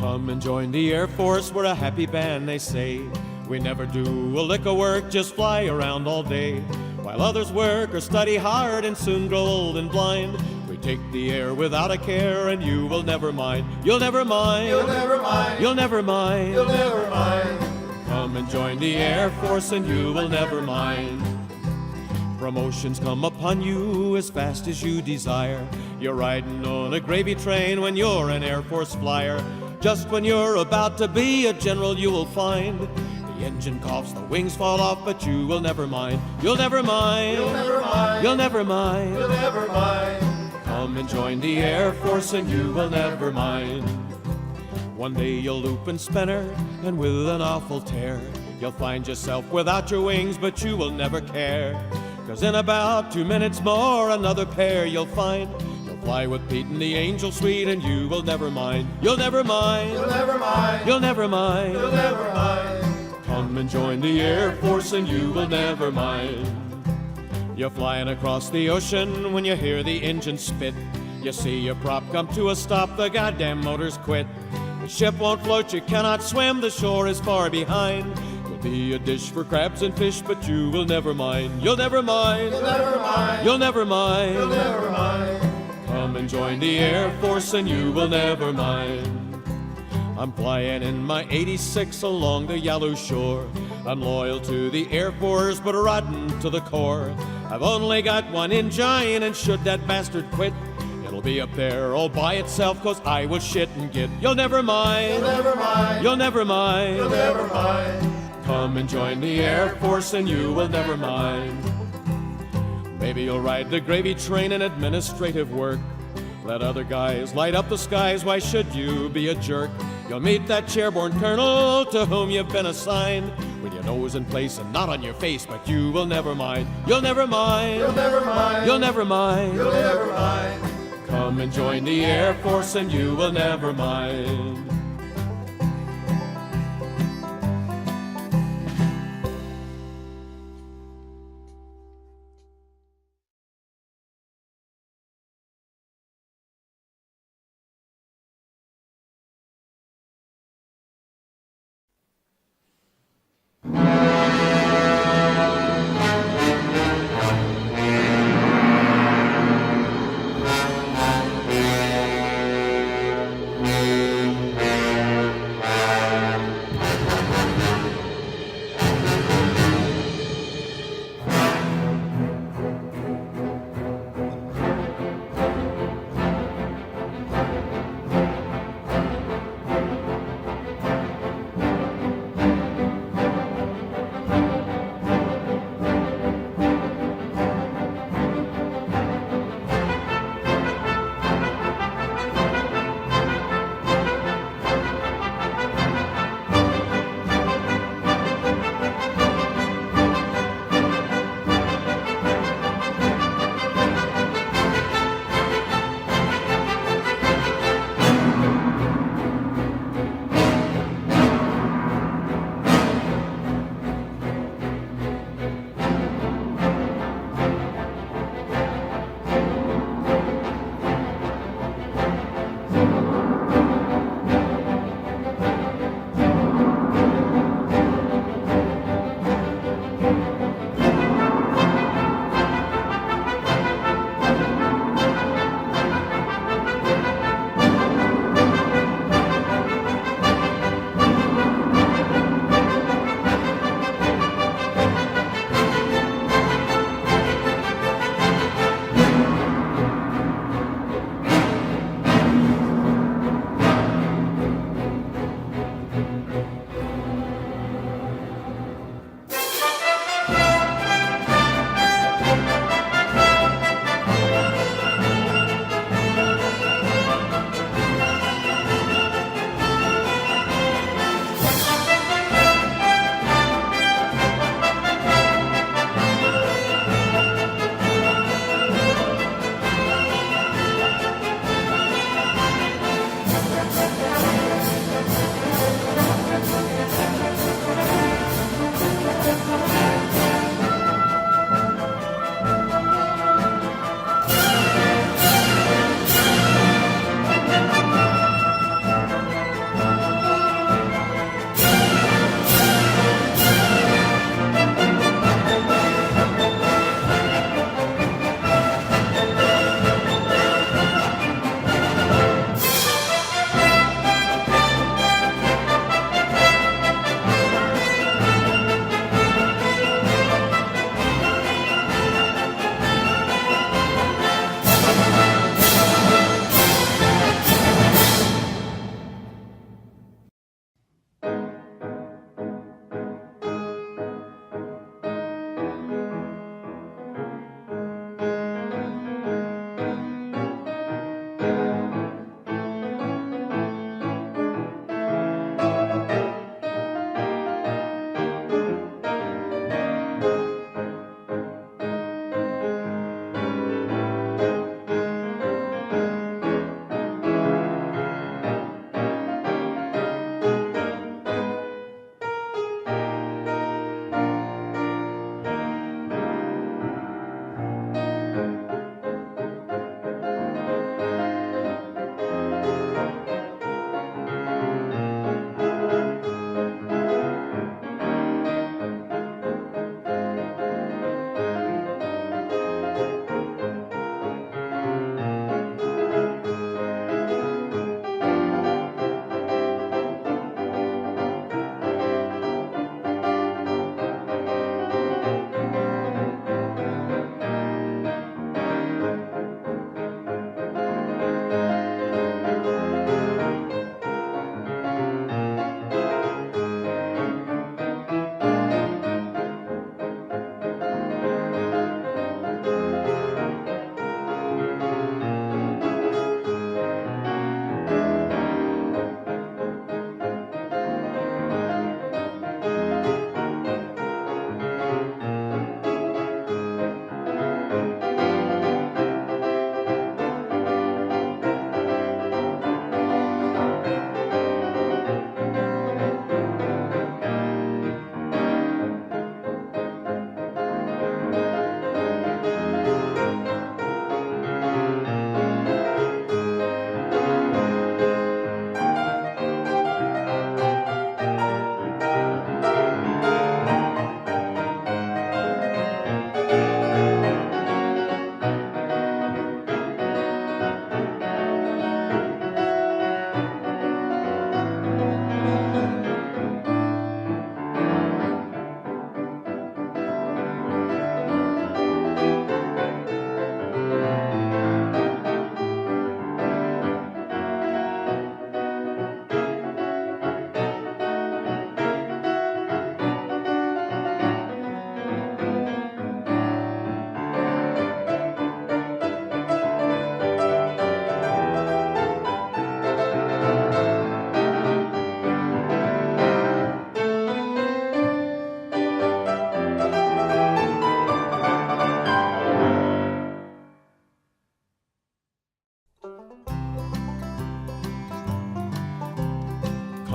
Come and join the Air Force, we're a happy band, they say. We never do a lick of work, just fly around all day. While others work or study hard and soon grow old and blind, we take the air without a care, and you will never mind. You'll never mind. You'll never mind. You'll never mind. You'll never mind. Come and join the Air Force and you will never mind. Promotions come upon you as fast as you desire. You're riding on a gravy train when you're an Air Force flyer. Just when you're about to be a general, you will find the engine coughs, the wings fall off, but you will never mind. You'll never mind. You'll never mind. You'll never mind. You'll never mind. Come and join the Air Force and you will never mind. One day you'll loop and spinner, and with an awful tear, you'll find yourself without your wings, but you will never care. 'Cause in about 2 minutes more, another pair you'll find. You'll fly with Pete in the Angel Suite, and you will never mind. You'll never mind. You'll never mind. You'll never mind. You'll never mind. Come and join the Air Force and you will never mind. You're flying across the ocean when you hear the engine spit. You see your prop come to a stop, the goddamn motor's quit. The ship won't float, you cannot swim, the shore is far behind. You'll be a dish for crabs and fish, but you will never mind. You'll never mind. You'll never mind. You'll never mind. You'll never mind. Come and join the Air Force and you will never mind. I'm flying in my 86 along the yellow shore. I'm loyal to the Air Force, but rotten to the core. I've only got one engine, and should that bastard quit, it'll be up there all by itself, 'cause I will shit and get. You'll never mind. You'll never mind. You'll never mind. You'll never mind. Come and join the Air Force and you will never mind. Maybe you'll ride the gravy train in administrative work. Let other guys light up the skies, why should you be a jerk? You'll meet that chairborne colonel to whom you've been assigned, with your nose in place and not on your face, but you will never mind. You'll never mind. You'll never mind. You'll never mind. You'll never mind. Come and join the Air Force and you will never mind.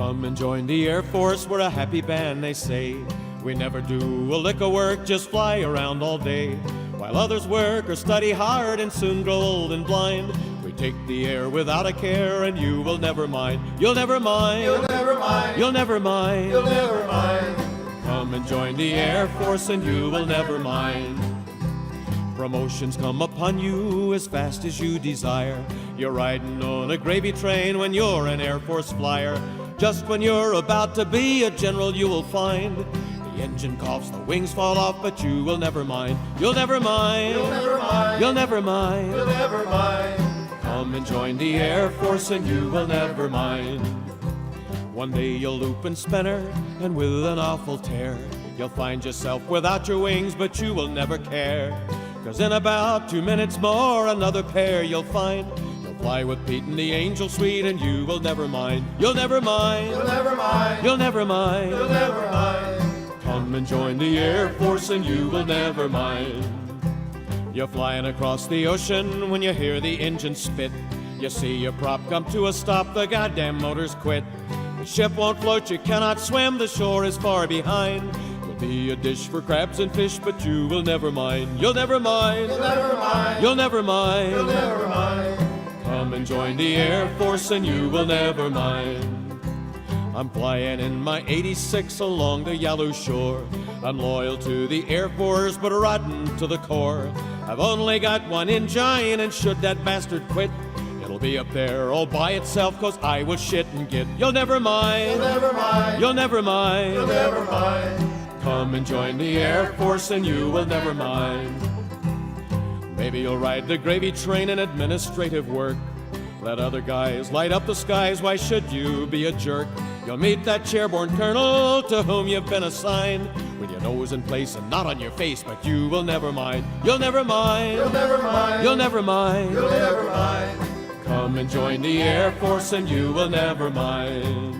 Come and join the Air Force, we're a happy band, they say. We never do a lick of work, just fly around all day. While others work or study hard and soon grow old and blind, we take the air without a care, and you will never mind. You'll never mind. You'll never mind. You'll never mind. You'll never mind. Come and join the Air Force and you will never mind. Promotions come upon you as fast as you desire. You're riding on a gravy train when you're an Air Force flyer. Just when you're about to be a general, you will find the engine coughs, the wings fall off, but you will never mind. You'll never mind. You'll never mind. You'll never mind. You'll never mind. Come and join the Air Force and you will never mind. One day you'll loop and spinner, and with an awful tear, you'll find yourself without your wings, but you will never care. 'Cause in about 2 minutes more, another pair you'll find. You'll fly with Pete in the Angel Suite, and you will never mind. You'll never mind. You'll never mind. You'll never mind. You'll never mind. Come and join the Air Force and you will never mind. You're flying across the ocean when you hear the engine spit. You see your prop come to a stop, the goddamn motor's quit. The ship won't float, you cannot swim, the shore is far behind. You'll be a dish for crabs and fish, but you will never mind. You'll never mind. You'll never mind. You'll never mind. You'll never mind. Come and join the Air Force and you will never mind. I'm flying in my 86 along the yellow shore. I'm loyal to the Air Force, but rotten to the core. I've only got one engine, and should that bastard quit, it'll be up there all by itself, 'cause I will shit and get. You'll never mind. You'll never mind. You'll never mind. You'll never mind. Come and join the Air Force and you will never mind. Maybe you'll ride the gravy train in administrative work. Let other guys light up the skies, why should you be a jerk? You'll meet that chairborne colonel to whom you've been assigned, with your nose in place and not on your face, but you will never mind. You'll never mind. You'll never mind. You'll never mind. You'll never mind. Come and join the Air Force and you will never mind.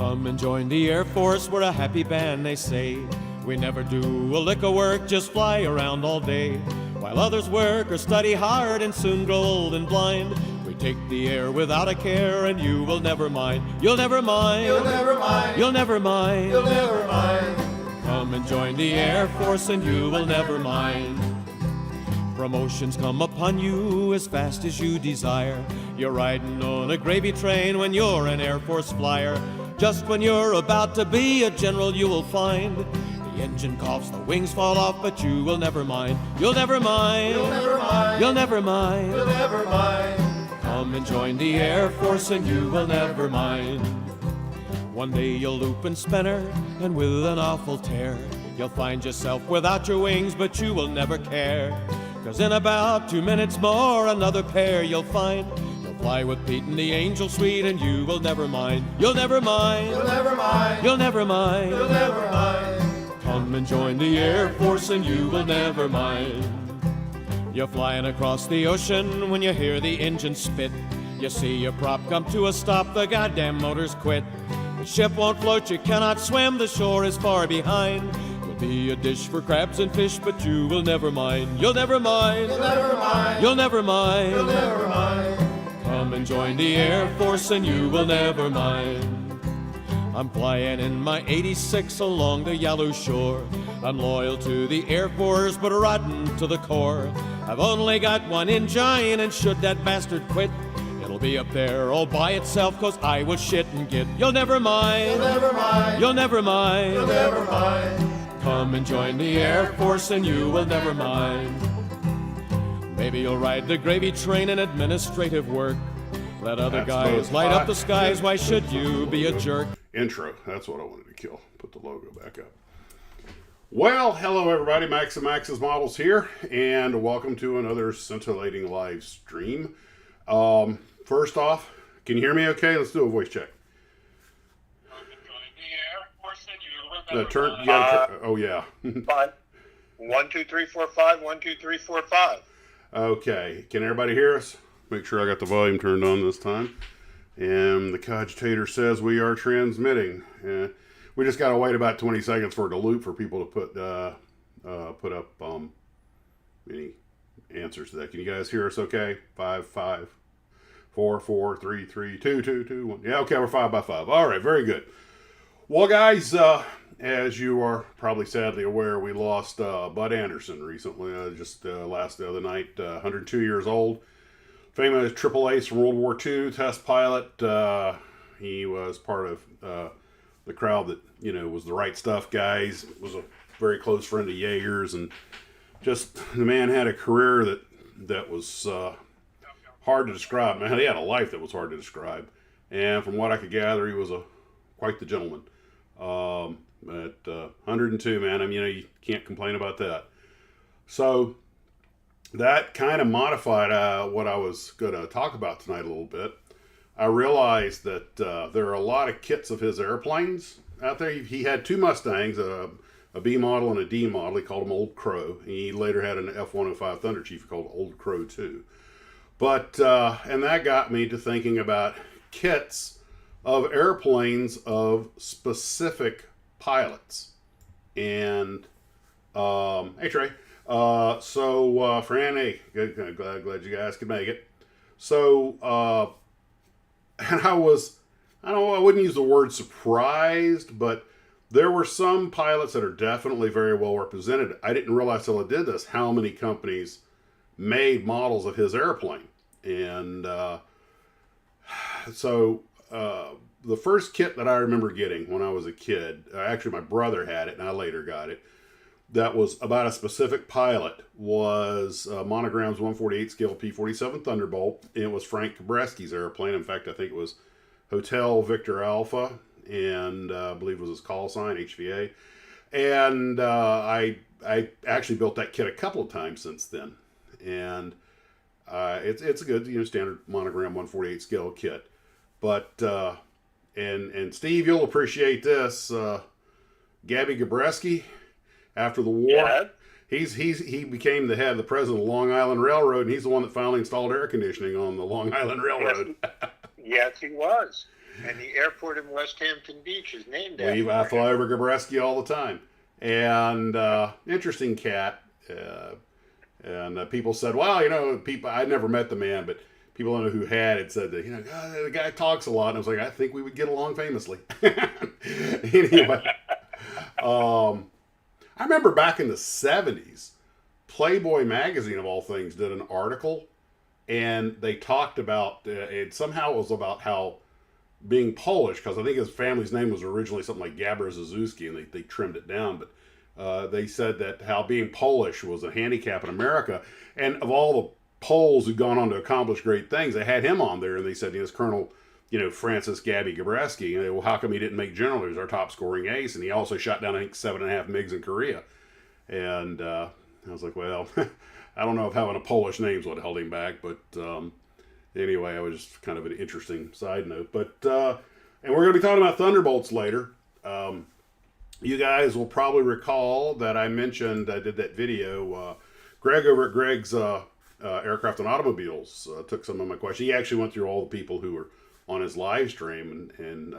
Come and join the Air Force, we're a happy band, they say. We never do a lick of work, just fly around all day. While others work or study hard and soon grow old and blind, we take the air without a care, and you will never mind. You'll never mind. You'll never mind. You'll never mind. You'll never mind. Come and join the Air Force and you will never mind. Promotions come upon you as fast as you desire. You're riding on a gravy train when you're an Air Force flyer. Just when you're about to be a general, you will find the engine coughs, the wings fall off, but you will never mind. You'll never mind. You'll never mind. You'll never mind. You'll never mind. Come and join the Air Force and you will never mind. One day you'll loop and spinner, and with an awful tear, you'll find yourself without your wings, but you will never care. 'Cause in about 2 minutes more, another pair you'll find. You'll fly with Pete in the Angel Suite, and you will never mind. You'll never mind. You'll never mind. You'll never mind. You'll never mind. Come and join the Air Force and you will never mind. You're flying across the ocean when you hear the engine spit. You see your prop come to a stop, the goddamn motor's quit. The ship won't float, you cannot swim, the shore is far behind. You'll be a dish for crabs and fish, but you will never mind. You'll never mind. You'll never mind. You'll never mind. You'll never mind. Come and join the Air Force and you will never mind. I'm flying in my 86 along the yellow shore. I'm loyal to the Air Force, but rotten to the core. I've only got one engine, and should that bastard quit, it'll be up there all by itself, 'cause I will shit and get. You'll never mind. You'll never mind. You'll never mind. You'll never mind. Come and join the Air Force and you will never mind. Maybe you'll ride the gravy train in administrative work. Let other guys light up the skies, why should you be a jerk? Intro, that's what I wanted to kill. Put the logo back up. Well, hello everybody, Max and Max's Models here, and welcome to another scintillating live stream. First off, can you hear me okay? Let's do a voice check. Oh yeah. Fine. 1, 2, 3, 4, 5. 1, 2, 3, 4, 5. Okay, can everybody hear us? Make sure I got the volume turned on this time. And the cogitator says we are transmitting. We just gotta wait about 20 seconds for it to loop for people to put up any answers to that. Can you guys hear us okay? 5, 5, 4, 4, 3, 3, 2, 2, 2, 1. Yeah, okay, we're 5 by 5. All right, very good. Well, guys, as you are probably sadly aware, we lost Bud Anderson recently, just last the other night, 102 years old. Famous triple ace from World War II, test pilot. He was part of the crowd that, you know, was the right stuff guys. Was a very close friend of Yeager's, and just the man had a career that was hard to describe. Man, he had a life that was hard to describe. And from what I could gather, he was quite the gentleman. At 102, man, I mean, you know, you can't complain about that. So that kind of modified what I was going to talk about tonight a little bit. I realized that there are a lot of kits of his airplanes out there. He had two Mustangs, a B model and a D model. He called them Old Crow. He later had an F-105 Thunder Chief called Old Crow 2. But, and that got me to thinking about kits of airplanes of specific pilots. And, hey Trey. Fran, hey, glad you guys could make it. So, and I wouldn't use the word surprised, but there were some pilots that are definitely very well represented. I didn't realize till I did this how many companies made models of his airplane. And, the first kit that I remember getting when I was a kid, actually my brother had it and I later got it, that was about a specific pilot, was Monogram's 148 scale P-47 Thunderbolt. It was Frank Cabreski's airplane. In fact, I think it was Hotel Victor Alpha, and I believe it was his call sign, HVA. And I actually built that kit a couple of times since then. And it's a good, you know, standard Monogram 148 scale kit. But, and Steve, you'll appreciate this. Gabby Gabreski, after the war, yeah. He became the head, the president of the Long Island Railroad, and he's the one that finally installed air conditioning on the Long Island Railroad. Yes, he was. And the airport in West Hampton Beach is named after I him. fly over Gabreski all the time. And interesting cat. And people said, well, people, I never met the man, but people I know who had said that, the guy talks a lot. And I was like, I think we would get along famously. Anyway, I remember back in the 70s, Playboy magazine, of all things, did an article, and they talked about, it somehow was about how being Polish, because I think his family's name was originally something like Gabor Zazewski, and they trimmed it down, but they said that how being Polish was a handicap in America, and of all the Poles who'd gone on to accomplish great things, they had him on there, and they said, this Colonel, Francis Gabby Gabreski, well, how come he didn't make general? He was our top scoring ace, and he also shot down, I think, 7.5 MiGs in Korea. And I was like, well, I don't know if having a Polish name's what held him back, but anyway, it was just kind of an interesting side note. But and we're going to be talking about Thunderbolts later. You guys will probably recall that I mentioned I did that video. Greg over at Greg's Aircraft and Automobiles took some of my questions. He actually went through all the people who were on his live stream, and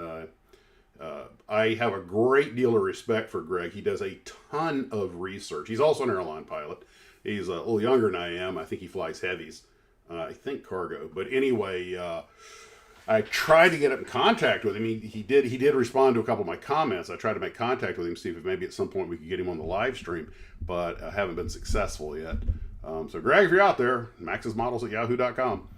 I have a great deal of respect for Greg. He does a ton of research. He's also an airline pilot. He's a little younger than I am. I think he flies heavies. I think cargo. But anyway, I tried to get in contact with him. He did respond to a couple of my comments. I tried to make contact with him, see if maybe at some point we could get him on the live stream, but I haven't been successful yet. So Greg, if you're out there, maxesmodels@yahoo.com.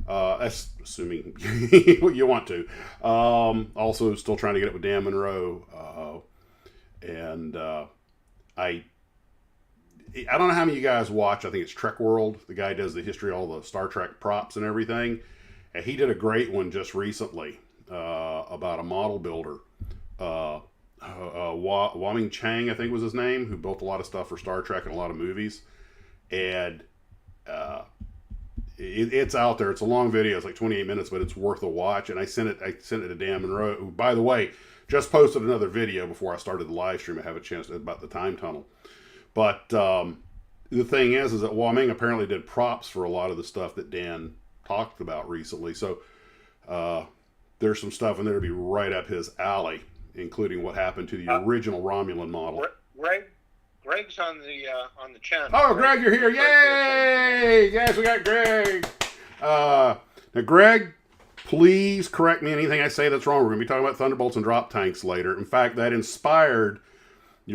That's assuming you want to. Also still trying to get it with Dan Monroe. I don't know how many of you guys watch. I think it's Trek World. The guy does the history of all the Star Trek props and everything. And he did a great one just recently about a model builder. Waming Chang, I think was his name, who built a lot of stuff for Star Trek and a lot of movies. And it's out there. It's a long video. It's like 28 minutes, but it's worth a watch. And I sent it to Dan Monroe, who, by the way, just posted another video before I started the live stream. I have a chance about the time tunnel. But the thing is that Waming apparently did props for a lot of the stuff that Dan talked about recently. So there's some stuff in there to be right up his alley, including what happened to the original Romulan model. Greg's on the channel. Oh, Greg, you're here! Yay! Yes, we got Greg. Now, Greg, please correct me anything I say that's wrong. We're going to be talking about Thunderbolts and drop tanks later. In fact, your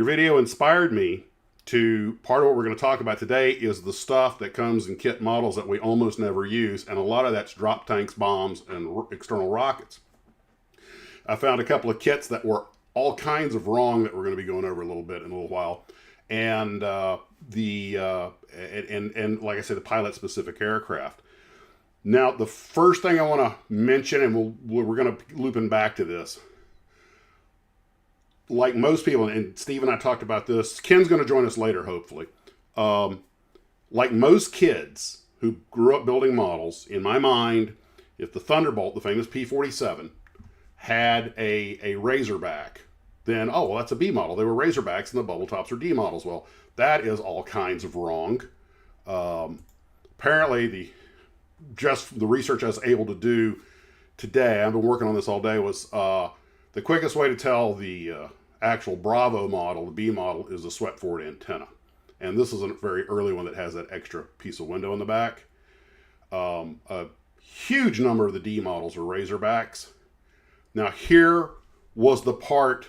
video inspired me to, part of what we're going to talk about today is the stuff that comes in kit models that we almost never use, and a lot of that's drop tanks, bombs, and external rockets. I found a couple of kits that were all kinds of wrong that we're going to be going over a little bit in a little while, and and like I said, the pilot-specific aircraft. Now, the first thing I want to mention, and we're going to looping back to this. Like most people, and Steve and I talked about this, Ken's going to join us later, hopefully. Like most kids who grew up building models, in my mind, if the Thunderbolt, the famous P-47, had a Razorback, then, oh, well, that's a B model. They were Razorbacks and the bubble tops are D models. Well, that is all kinds of wrong. Apparently, just the research I was able to do today, I've been working on this all day, was the quickest way to tell the actual Bravo model, the B model, is the swept forward antenna. And this is a very early one that has that extra piece of window in the back. A huge number of the D models are Razorbacks. Now here was the part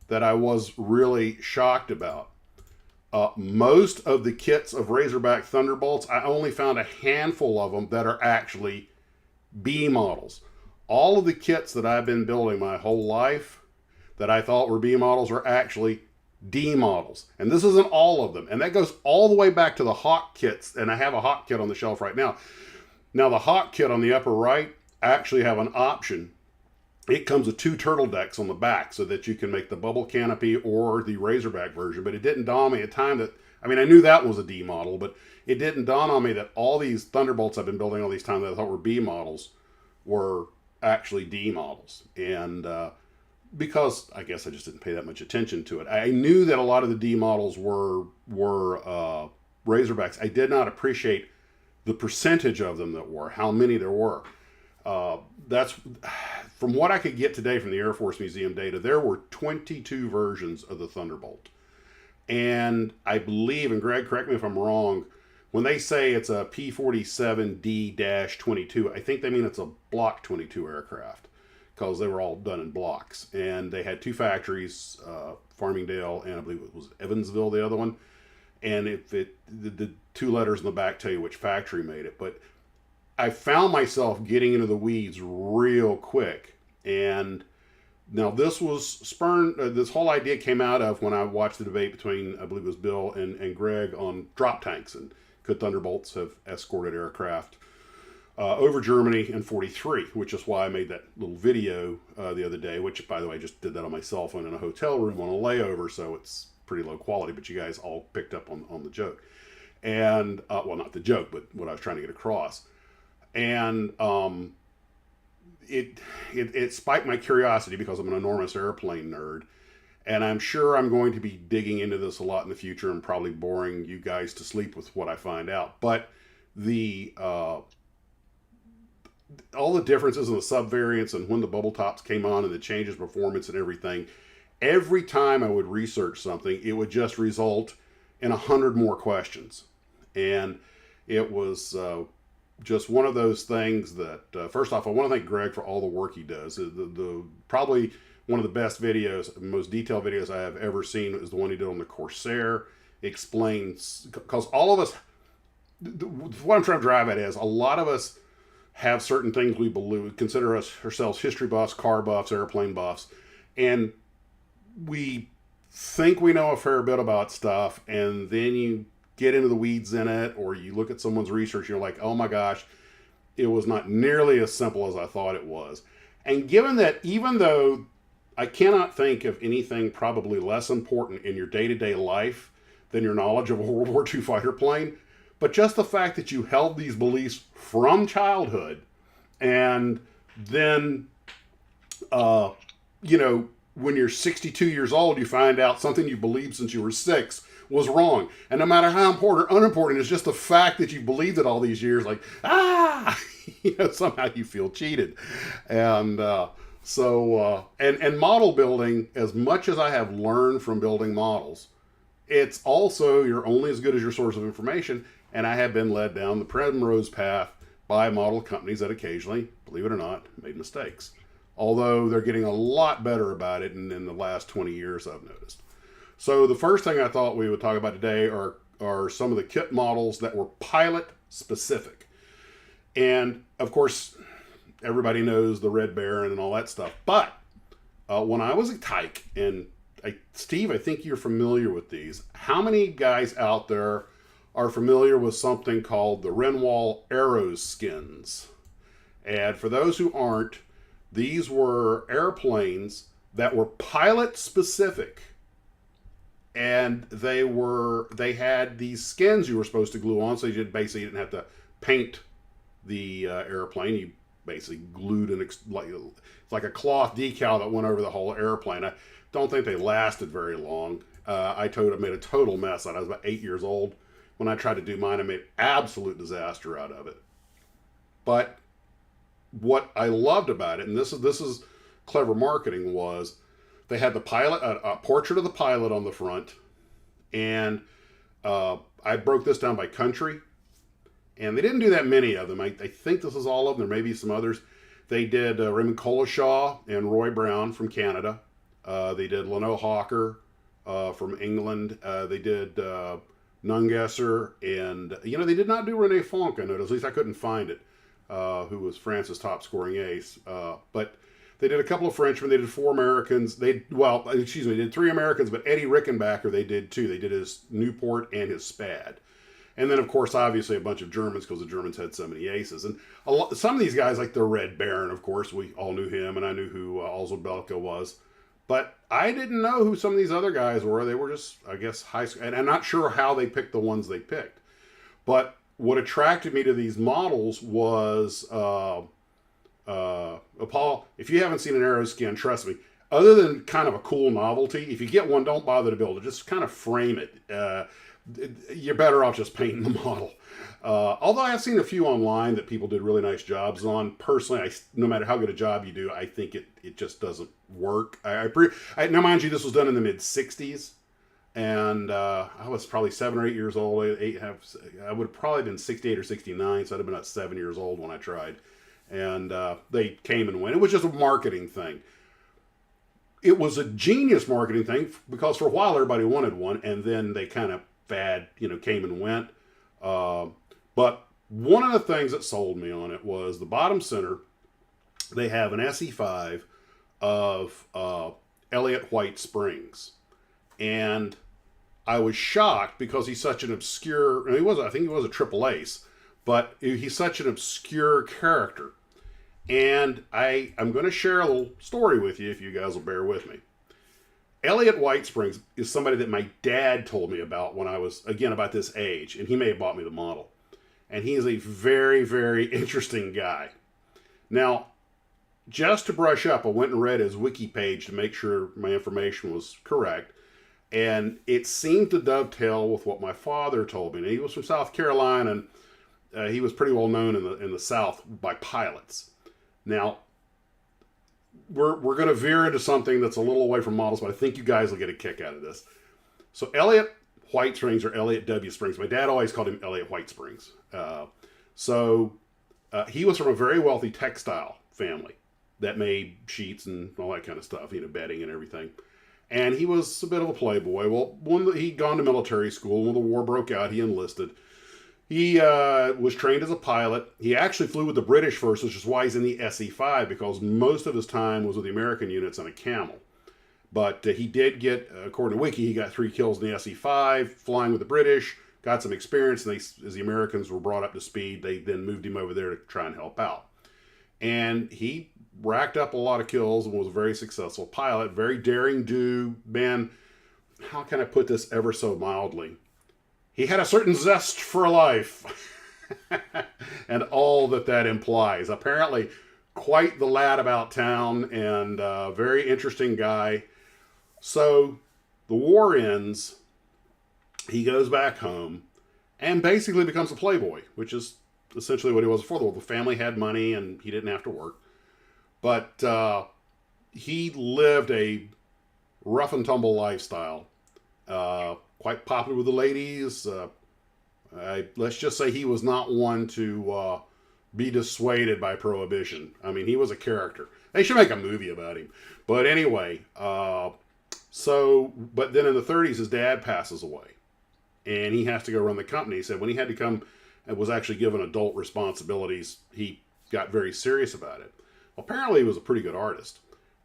that I was really shocked about. Most of the kits of Razorback Thunderbolts, I only found a handful of them that are actually B models. All of the kits that I've been building my whole life that I thought were B models are actually D models. And this isn't all of them. And that goes all the way back to the Hawk kits. And I have a Hawk kit on the shelf right now. Now the Hawk kit on the upper right actually have an option. It comes with 2 turtle decks on the back so that you can make the bubble canopy or the Razorback version. But it didn't dawn on me at the time that, I mean, I knew that was a D model, but it didn't dawn on me that all these Thunderbolts I've been building all these times that I thought were B models were actually D models. And because I guess I just didn't pay that much attention to it. I knew that a lot of the D models were Razorbacks. I did not appreciate the percentage of them that were, how many there were. that's from what I could get today from the Air Force Museum data. There were 22 versions of the Thunderbolt, and I believe, and Greg, correct me if I'm wrong, when they say it's a P-47D-22, I think they mean it's a Block 22 aircraft, because they were all done in blocks, and they had two factories, Farmingdale and I believe it was Evansville, the other one. And the two letters in the back tell you which factory made it. But I found myself getting into the weeds real quick. And now this was spurned, this whole idea came out of when I watched the debate between, I believe it was Bill and Greg, on drop tanks, and could Thunderbolts have escorted aircraft over Germany in 43, which is why I made that little video the other day, which, by the way, I just did that on my cell phone in a hotel room on a layover, so it's pretty low quality, but you guys all picked up on the joke. And, well, not the joke, but what I was trying to get across. And it spiked my curiosity because I'm an enormous airplane nerd. And I'm sure I'm going to be digging into this a lot in the future and probably boring you guys to sleep with what I find out. But the all the differences in the subvariants and when the bubble tops came on and the changes in performance and everything, every time I would research something, it would just result in 100 more questions. And it was just one of those things that, first off, I want to thank Greg for all the work he does. The probably one of the best videos, most detailed videos I have ever seen is the one he did on the Corsair. Explains, because all of us, what I'm trying to drive at is, a lot of us have certain things we believe, consider ourselves history buffs, car buffs, airplane buffs, and we think we know a fair bit about stuff, and then you get into the weeds in it, or you look at someone's research, and you're like, oh my gosh, it was not nearly as simple as I thought it was. And given that, even though I cannot think of anything probably less important in your day-to-day life than your knowledge of a World War II fighter plane, but just the fact that you held these beliefs from childhood, and then, you know, when you're 62 years old, you find out something you believed since you were 6 was wrong. And no matter how important or unimportant, it's just the fact that you believed it all these years, like, you know, somehow you feel cheated. And and model building, as much as I have learned from building models, it's also, you're only as good as your source of information. And I have been led down the primrose path by model companies that occasionally, believe it or not, made mistakes. Although they're getting a lot better about it in the last 20 years, I've noticed. So the first thing I thought we would talk about today are some of the kit models that were pilot specific. And of course, everybody knows the Red Baron and all that stuff. But when I was a tyke, and Steve, I think you're familiar with these. How many guys out there are familiar with something called the Renwal Aero Skins? And for those who aren't, these were airplanes that were pilot specific, and they had these skins you were supposed to glue on, so you didn't have to paint the airplane. You basically glued it's like a cloth decal that went over the whole airplane. I don't think they lasted very long. I made a total mess out. I was about 8 years old when I tried to do mine. I made absolute disaster out of it. But what I loved about it, and this is clever marketing, was they had the pilot, a portrait of the pilot on the front, and I broke this down by country, and they didn't do that many of them. I think this is all of them. There may be some others. They did Raymond Collishaw and Roy Brown from Canada. They did Leno Hawker from England. They did Nungesser, and they did not do Rene Fonck. I noticed. At least I couldn't find it. Who was France's top scoring ace. But they did a couple of Frenchmen. They did 4 Americans. They did 3 Americans, but Eddie Rickenbacker, they did 2. They did his Newport and his Spad. And then, of course, obviously a bunch of Germans, because the Germans had so many aces. And some of these guys, like the Red Baron, of course, we all knew him, and I knew who also Belenko was. But I didn't know who some of these other guys were. They were just, I guess, high school. And I'm not sure how they picked the ones they picked. But what attracted me to these models was, Paul, if you haven't seen an Aero Skin, trust me, other than kind of a cool novelty, if you get one, don't bother to build it. Just kind of frame it. You're better off just painting the model. Although I have seen a few online that people did really nice jobs on. Personally, no matter how good a job you do, I think it just doesn't work. Now, mind you, this was done in the mid-'60s. And I was probably 7 or 8 years old. I would have probably been 68 or 69, so I'd have been about 7 years old when I tried. And they came and went. It was just a marketing thing. It was a genius marketing thing because for a while everybody wanted one, and then they kind of came and went. But one of the things that sold me on it was the bottom center. They have an SE5 of Elliot White Springs. And I was shocked because he's such an obscure, I think he was a triple ace, but he's such an obscure character. And I'm going to share a little story with you if you guys will bear with me. Elliot White Springs is somebody that my dad told me about when I was, again, about this age, and he may have bought me the model. And he is a very, very interesting guy. Now, just to brush up, I went and read his wiki page to make sure my information was correct. And it seemed to dovetail with what my father told me. Now, he was from South Carolina, and he was pretty well known in the South by pilots. Now, we're going to veer into something that's a little away from models, but I think you guys will get a kick out of this. So Elliot White Springs, or Elliot W. Springs, my dad always called him Elliot White Springs. He was from a very wealthy textile family that made sheets and all that kind of stuff, bedding and everything. And he was a bit of a playboy. Well, he'd gone to military school. When the war broke out, he enlisted. He was trained as a pilot. He actually flew with the British first, which is why he's in the SE5, because most of his time was with the American units on a Camel. But he did get, according to Wiki, he got 3 kills in the SE5, flying with the British, got some experience, and as the Americans were brought up to speed, they then moved him over there to try and help out. And he racked up a lot of kills and was a very successful pilot, very daring do. Man, how can I put this ever so mildly? He had a certain zest for life and all that implies. Apparently, quite the lad about town and a very interesting guy. So the war ends. He goes back home and basically becomes a playboy, which is essentially what he was before the war. The family had money and he didn't have to work. But he lived a rough and tumble lifestyle. Quite popular with the ladies. Let's just say he was not one to be dissuaded by prohibition. I mean, he was a character. They should make a movie about him. But anyway, but then in the 30s, his dad passes away. And he has to go run the company. He said when he had to come and was actually given adult responsibilities, he got very serious about it. Well, apparently he was a pretty good artist.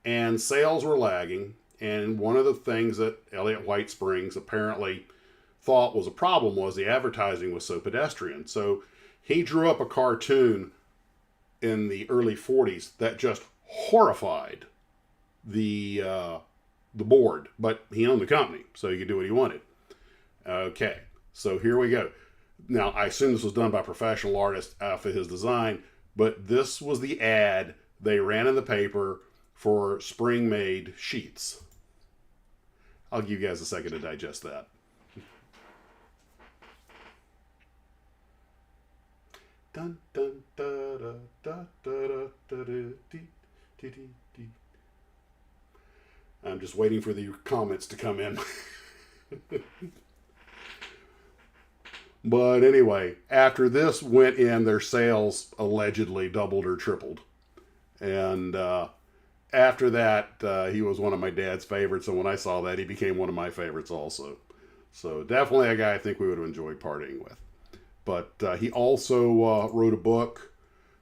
And sales were lagging. And one of the things that Elliot White Springs apparently thought was a problem was the advertising was so pedestrian. So he drew up a cartoon in the early 40s that just horrified the board. But he owned the company, so he could do what he wanted. Okay, so here we go. Now, I assume this was done by a professional artist for his design, but this was the ad they ran in the paper for spring-made sheets. I'll give you guys a second to digest that. Dun, dun, da, da, da, da, da, da, dee, dee, dee, dee. I'm just waiting for the comments to come in. But anyway, after this went in, their sales allegedly doubled or tripled. And after that, he was one of my dad's favorites. And when I saw that, he became one of my favorites also. So definitely a guy I think we would have enjoyed partying with. But he also wrote a book.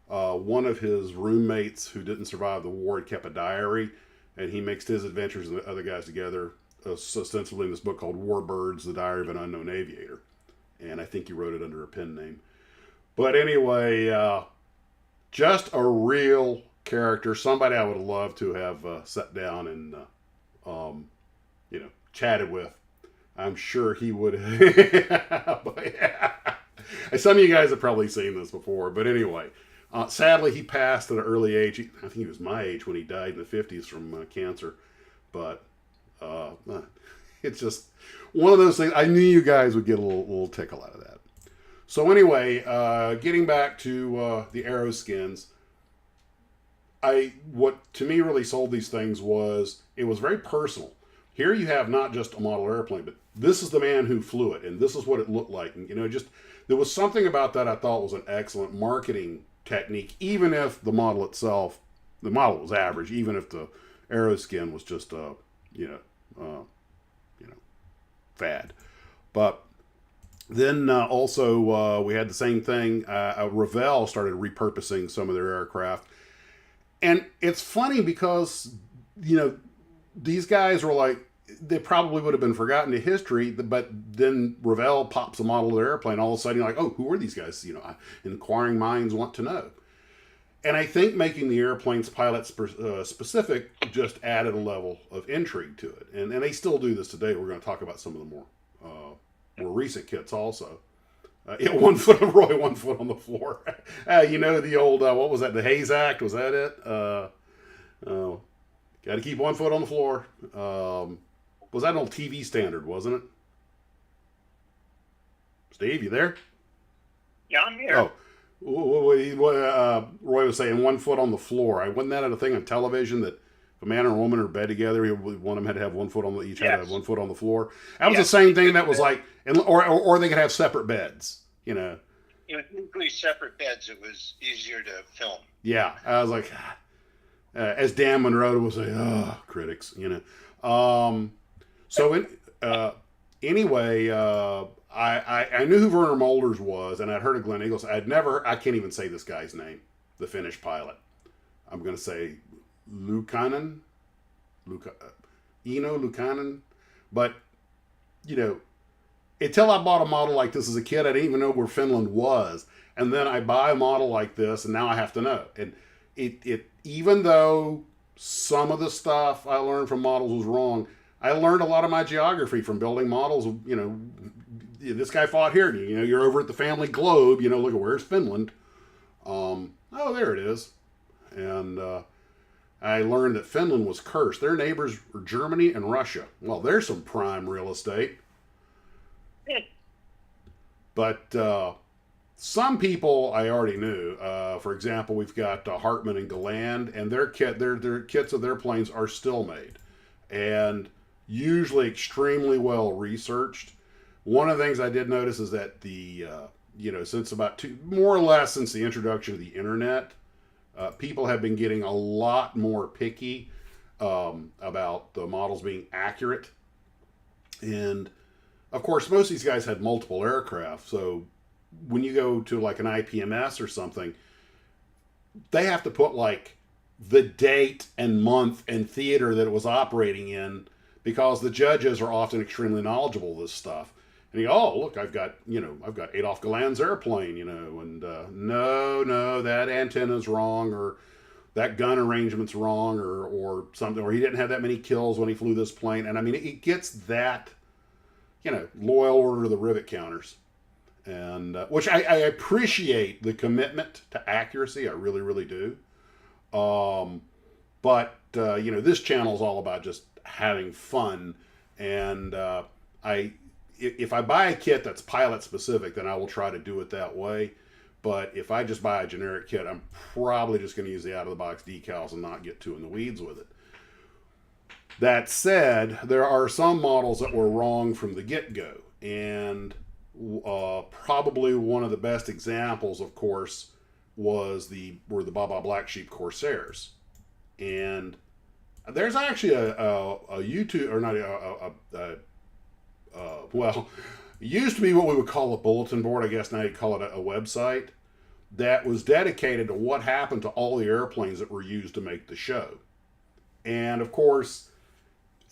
One of his roommates who didn't survive the war had kept a diary. And he mixed his adventures and the other guys together, ostensibly in this book called Warbirds, The Diary of an Unknown Aviator. And I think he wrote it under a pen name. But anyway, just a real character. Somebody I would have loved to have sat down and, chatted with. I'm sure he would have. But, yeah. Some of you guys have probably seen this before. But anyway, sadly, he passed at an early age. I think he was my age when he died in the 50s from cancer. But it's just one of those things. I knew you guys would get a little tickle out of that. So anyway, getting back to the Aero Skins, what to me really sold these things was it was very personal. Here you have not just a model airplane, but this is the man who flew it, and this is what it looked like. And just there was something about that I thought was an excellent marketing technique, even if the model itself, the model was average, even if the Aero Skin was just a fad. But then also we had the same thing. Revell started repurposing some of their aircraft. And it's funny because, these guys were like, they probably would have been forgotten to history, but then Revell pops a model of their airplane. All of a sudden you're like, oh, who are these guys? Inquiring minds want to know. And I think making the airplanes pilot specific just added a level of intrigue to it. And they still do this today. We're going to talk about some of the more recent kits also. 1 foot on Roy, 1 foot on the floor. The old, what was that? The Hayes Act? Was that it? Got to keep 1 foot on the floor. Was that an old TV standard, wasn't it? Steve, you there? Yeah, I'm here. Oh, Roy was saying 1 foot on the floor. Wasn't that a thing on television that if a man and a woman are in bed together, one of them had to have 1 foot on the, each had to have 1 foot on the floor? That was the same thing that was like, or they could have separate beds, Usually separate beds, it was easier to film. Yeah, I was like, as Dan Monroe would say, critics, Anyway, I knew who Werner Mulders was, and I'd heard of Glenn Eagles. I can't even say this guy's name, the Finnish pilot. I'm going to say Ino Lukanen. But, until I bought a model like this as a kid, I didn't even know where Finland was. And then I buy a model like this, and now I have to know. And it even though some of the stuff I learned from models was wrong, I learned a lot of my geography from building models. This guy fought here. You're over at the Family Globe. Look at where's Finland. There it is. And I learned that Finland was cursed. Their neighbors were Germany and Russia. Well, there's some prime real estate. But some people I already knew. For example, we've got Hartmann and Galland, and their kits of their planes are still made, and usually extremely well researched. One of the things I did notice is that the since more or less since the introduction of the internet, people have been getting a lot more picky about the models being accurate, and of course, most of these guys had multiple aircraft, so when you go to like an IPMS or something, they have to put like the date and month and theater that it was operating in, because the judges are often extremely knowledgeable of this stuff. And you go, look, I've got Adolf Galand's airplane, and no, that antenna's wrong, or that gun arrangement's wrong, or something, or he didn't have that many kills when he flew this plane. And I mean, it gets that, loyal order to the rivet counters. And which I appreciate the commitment to accuracy. I really, really do. But this channel is all about just having fun. And if I buy a kit that's pilot specific, then I will try to do it that way. But if I just buy a generic kit, I'm probably just going to use the out-of-the-box decals and not get too in the weeds with it. That said, there are some models that were wrong from the get-go. And probably one of the best examples, of course, were the Baba Black Sheep Corsairs. And there's actually a YouTube, or not it used to be what we would call a bulletin board. I guess now you call it a website that was dedicated to what happened to all the airplanes that were used to make the show. And of course,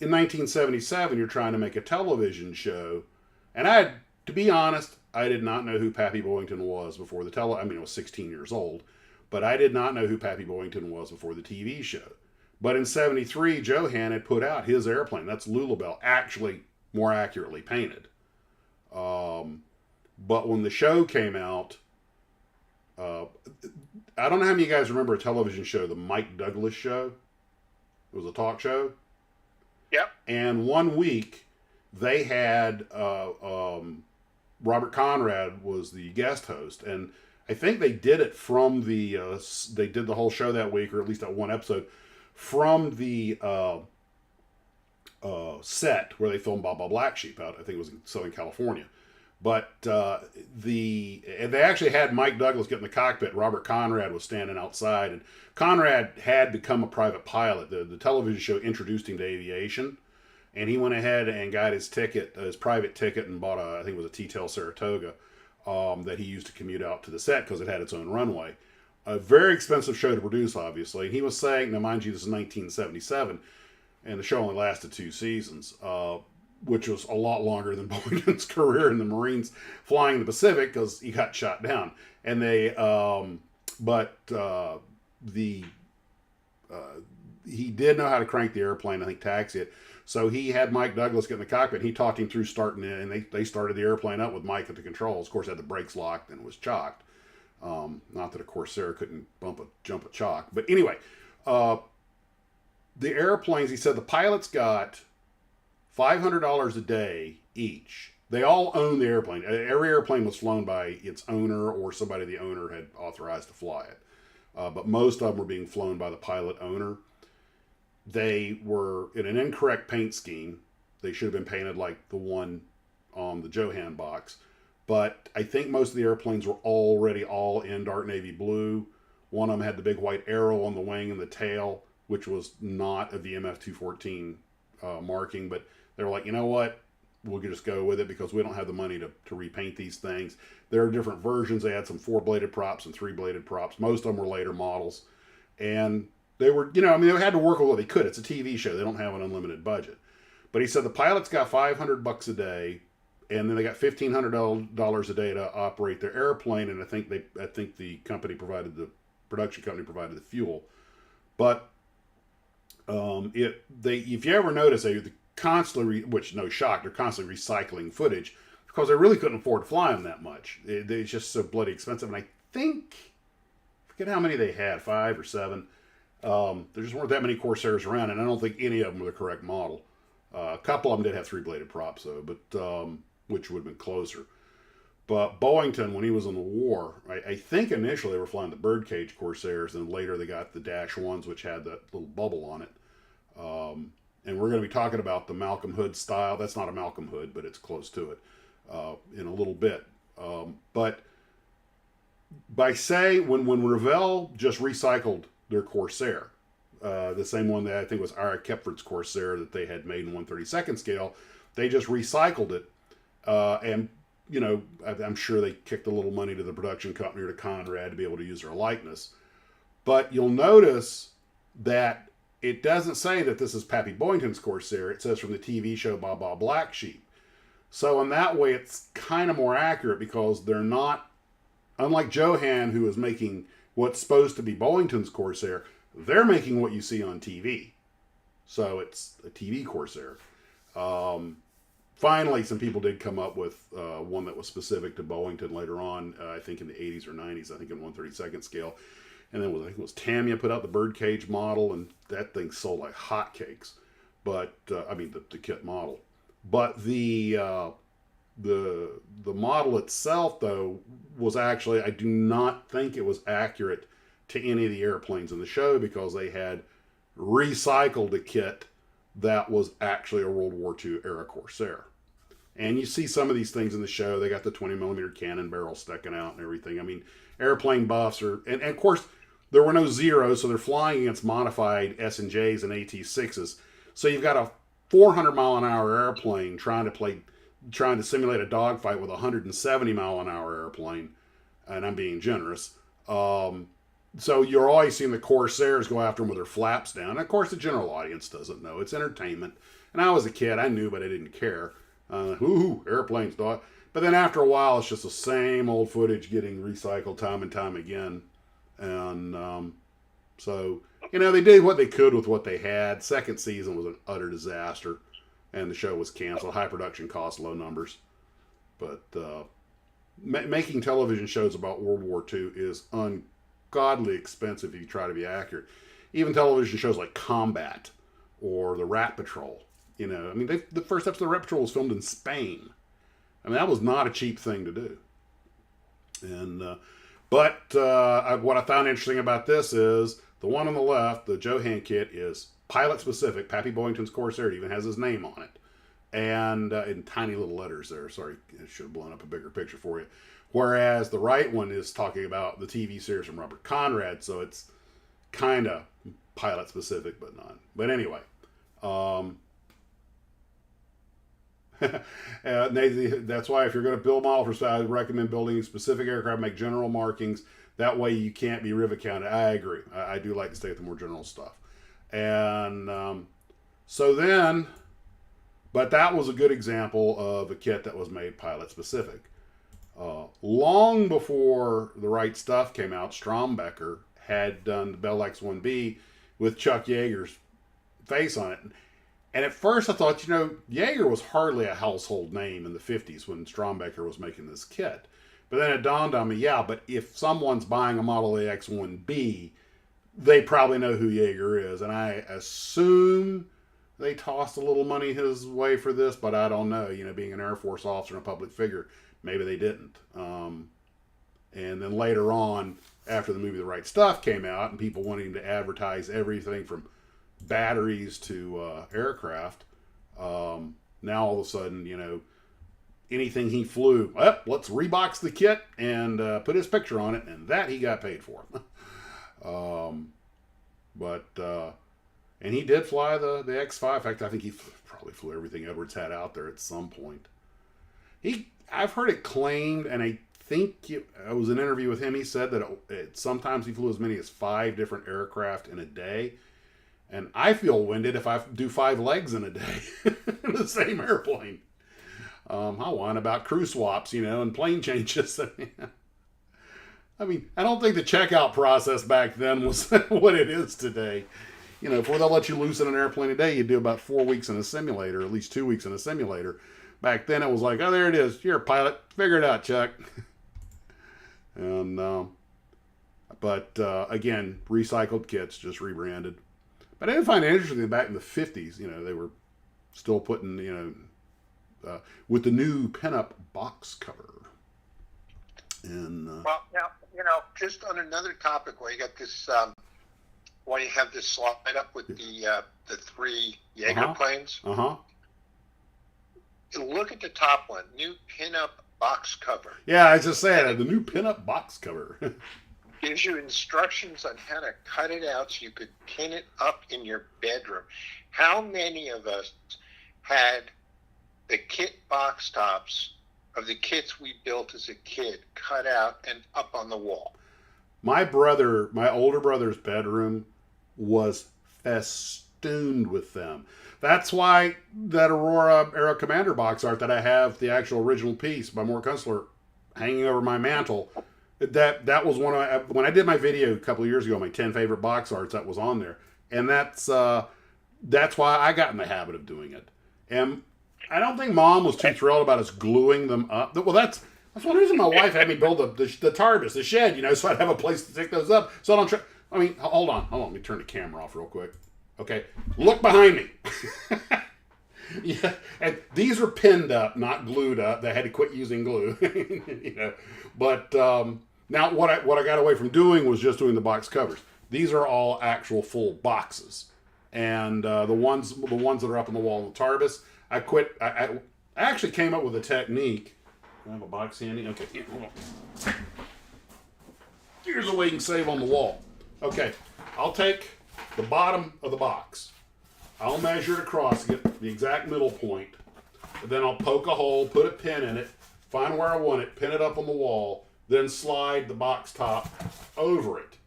in 1977, you're trying to make a television show. And to be honest, I did not know who Pappy Boyington was before I was 16 years old, but I did not know who Pappy Boyington was before the TV show. But in 73, Johan had put out his airplane. That's Lulabelle, actually more accurately painted. But when the show came out, I don't know how many of you guys remember a television show, the Mike Douglas Show. It was a talk show. Yep. And one week, they had Robert Conrad was the guest host, and I think they did it from the they did the whole show that week, or at least that one episode from the set where they filmed Bob Black Sheep out. I think it was in Southern California. But and they actually had Mike Douglas get in the cockpit. Robert Conrad was standing outside, and Conrad had become a private pilot. The television show introduced him to aviation, and he went ahead and got his ticket, his private ticket, and bought I think it was a T-tail Saratoga that he used to commute out to the set because it had its own runway. A very expensive show to produce, obviously. And he was saying, now mind you, this is 1977, and the show only lasted 2 seasons. Which was a lot longer than Boynton's career in the Marines flying in the Pacific because he got shot down. And they, he did know how to crank the airplane, I think taxi it. So he had Mike Douglas get in the cockpit. He talked him through starting it, and they started the airplane up with Mike at the controls. Of course, had the brakes locked and was chocked. Not that a Corsair couldn't jump a chock. But anyway, the airplanes, he said the pilots got $500 a day each. They all own the airplane. Every airplane was flown by its owner or somebody the owner had authorized to fly it. But most of them were being flown by the pilot owner. They were in an incorrect paint scheme. They should have been painted like the one on the Johan box. But I think most of the airplanes were already all in dark navy blue. One of them had the big white arrow on the wing and the tail, which was not a VMF 214 marking, but they were like, you know what? We'll just go with it because we don't have the money to repaint these things. There are different versions. They had some 4-bladed props and 3-bladed props. Most of them were later models. And they were, they had to work with what they could. It's a TV show. They don't have an unlimited budget. But he said the pilots got $500 a day, and then they got $1,500 a day to operate their airplane. And I think the company provided the production company provided the fuel. But if you ever notice, they constantly, which no shock, they're constantly recycling footage because they really couldn't afford to fly them that much. It's just so bloody expensive. And I forget how many they had, 5 or 7. There just weren't that many Corsairs around, and I don't think any of them were the correct model. A couple of them did have 3-bladed props though, but which would have been closer. But Boeington, when he was in the war, I think initially they were flying the birdcage Corsairs, and later they got the Dash 1s, which had that little bubble on it. And we're going to be talking about the Malcolm Hood style. That's not a Malcolm Hood, but it's close to it in a little bit. But by when Revell just recycled their Corsair, the same one that I think was Ira Kepford's Corsair that they had made in 1/32 scale, they just recycled it. And, I'm sure they kicked a little money to the production company or to Conrad to be able to use their likeness. But you'll notice that it doesn't say that this is Pappy Boynton's Corsair. It says from the TV show Bob Black Sheep. So in that way, it's kind of more accurate because they're not, unlike Johan, who is making what's supposed to be Boynton's Corsair, they're making what you see on TV. So it's a TV Corsair. Finally, some people did come up with one that was specific to Boeington later on, I think in the 80s or 90s, I think in 1/32 scale. And then I think it was Tamiya put out the birdcage model, and that thing sold like hotcakes. But the kit model. But the model itself, though, was actually, I do not think it was accurate to any of the airplanes in the show because they had recycled a kit that was actually a World War II era Corsair. And you see some of these things in the show. They got the 20mm cannon barrel sticking out and everything. I mean, airplane buffs are, and of course, there were no Zeros, so they're flying against modified S&Js and AT-6s. So you've got a 400-mile-an-hour airplane trying to simulate a dogfight with a 170-mile-an-hour airplane, and I'm being generous. So you're always seeing the Corsairs go after them with their flaps down. And of course, the general audience doesn't know. It's entertainment. And I was a kid. I knew, but I didn't care. Airplanes, dog. But then after a while, it's just the same old footage getting recycled time and time again. And so, they did what they could with what they had. Second season was an utter disaster. And the show was canceled. High production costs, low numbers. But making television shows about World War II is ungodly expensive if you try to be accurate. Even television shows like Combat or The Rat Patrol. The first episode of The Rat Patrol was filmed in Spain. I mean, that was not a cheap thing to do. And what I found interesting about this is the one on the left, the Johan kit, is pilot specific. Pappy Boyington's Corsair, it even has his name on it, and in tiny little letters there. Sorry, I should have blown up a bigger picture for you. Whereas the right one is talking about the TV series from Robert Conrad, so it's kind of pilot specific, but not. But anyway, that's why if you're going to build model for style, I recommend building specific aircraft, make general markings. That way you can't be rivet counted. I agree. I do like to stay with the more general stuff. And so then, but that was a good example of a kit that was made pilot specific. Long before the right stuff came out, Strombecker had done the Bell X-1B with Chuck Yeager's face on it. And at first I thought, Yeager was hardly a household name in the 50s when Strombecker was making this kit. But then it dawned on me, yeah, but if someone's buying a Model A X-1B, they probably know who Yeager is. And I assume they tossed a little money his way for this, but I don't know. Being an Air Force officer and a public figure, maybe they didn't. And then later on, after the movie The Right Stuff came out and people wanting to advertise everything from batteries to aircraft, now all of a sudden, anything he flew, let's rebox the kit and put his picture on it, and that he got paid for. And he did fly the X5. In fact, I think he probably flew everything Edwards had out there at some point. I've heard it claimed, and I think it was an interview with him. He said that sometimes he flew as many as 5 different aircraft in a day. And I feel winded if I do 5 legs in a day in the same airplane. I whine about crew swaps, and plane changes. I mean, I don't think the checkout process back then was what it is today. Before they'll let you loose in an airplane a day, you do about 4 weeks in a simulator, at least 2 weeks in a simulator. Back then it was like, oh, there it is. You're a pilot. Figure it out, Chuck. And, again, recycled kits, just rebranded. But I did find it interesting that back in the 50s, they were still putting, with the new pinup box cover. And well, now, just on another topic, where you got this, why you have this slide up with the 3 Yeager planes. Look at the top one, new pinup box cover. Yeah, I was just saying, the new pinup box cover. Gives you instructions on how to cut it out so you could pin it up in your bedroom. How many of us had the kit box tops of the kits we built as a kid cut out and up on the wall? My older brother's bedroom was festooned with them. That's why that Aurora Aero Commander box art that I have, the actual original piece by Mort Kunstler, hanging over my mantle. That was when I did my video a couple of years ago, my 10 favorite box arts, that was on there. And that's why I got in the habit of doing it. And I don't think Mom was too thrilled about us gluing them up. Well, that's one reason my wife had me build the TARDIS, the shed, so I'd have a place to stick those up. So I don't hold on. Let me turn the camera off real quick. Okay, look behind me. Yeah, and these are pinned up, not glued up. They had to quit using glue, But now what I got away from doing was just doing the box covers. These are all actual full boxes, and the ones that are up on the wall in the TARDIS, I quit. I actually came up with a technique. Do I have a box handy? Okay, here, hold on. Here's a way you can save on the wall. Okay, I'll take the bottom of the box. I'll measure it across to get the exact middle point. Then I'll poke a hole, put a pin in it, find where I want it, pin it up on the wall, then slide the box top over it.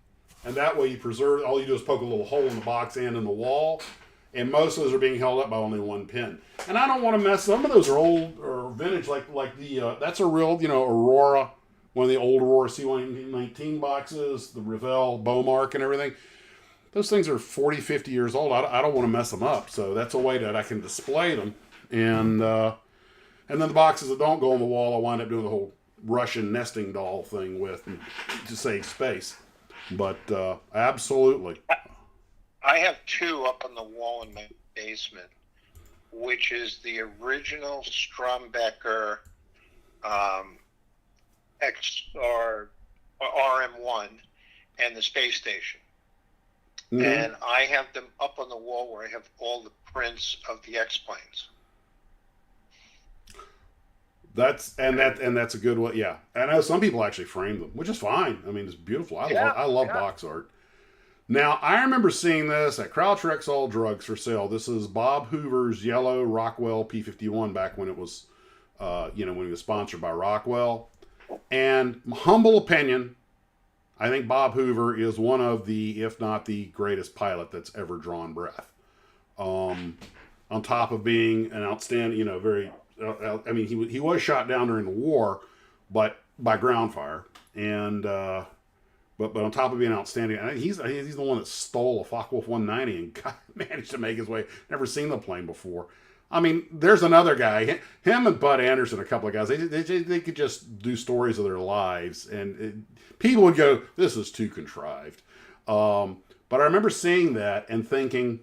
And that way you preserve, all you do is poke a little hole in the box and in the wall. And most of those are being held up by only one pin. And I don't want to mess, some of those are old or vintage, like the, that's a real, Aurora, one of the old Aurora C-119 boxes, the Revell, Beaumark and everything. Those things are 40, 50 years old. I don't want to mess them up. So that's a way that I can display them. And then the boxes that don't go on the wall, I wind up doing the whole Russian nesting doll thing with to save space. But absolutely. I have 2 up on the wall in my basement, which is the original Strombecker X or RM1 and the space station. Mhm. And I have them up on the wall where I have all the prints of the X-planes. That's a good one. Yeah, I know some people actually frame them, which is fine. I mean, it's beautiful. I love box art. Now, I remember seeing this at Crouch All Drugs for sale. This is Bob Hoover's yellow Rockwell P-51 back when it was, when he was sponsored by Rockwell. And humble opinion, I think Bob Hoover is one of the, if not the greatest pilot that's ever drawn breath. On top of being an outstanding, very, I mean, he was shot down during the war, but by ground fire. And, but on top of being outstanding, he's the one that stole a Focke-Wulf 190 and managed to make his way. Never seen the plane before. I mean, there's another guy, him and Bud Anderson, a couple of guys. They could just do stories of their lives, and people would go, "This is too contrived." But I remember seeing that and thinking,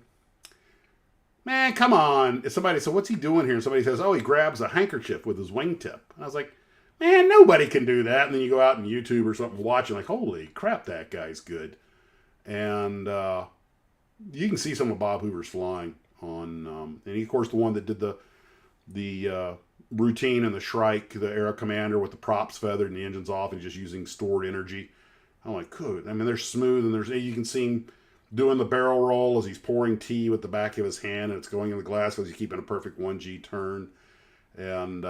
"Man, come on!" If somebody said, "What's he doing here?" And somebody says, "Oh, he grabs a handkerchief with his wingtip." And I was like, "Man, nobody can do that." And then you go out on YouTube or something, watch, and like, "Holy crap, that guy's good." And you can see some of Bob Hoover's flying on, and he, of course, the one that did the routine in the Shrike, the Aero Commander with the props feathered and the engines off and just using stored energy. I'm like, good. I mean, they're smooth, and you can see him doing the barrel roll as he's pouring tea with the back of his hand, and it's going in the glass because he's keeping a perfect 1G turn. And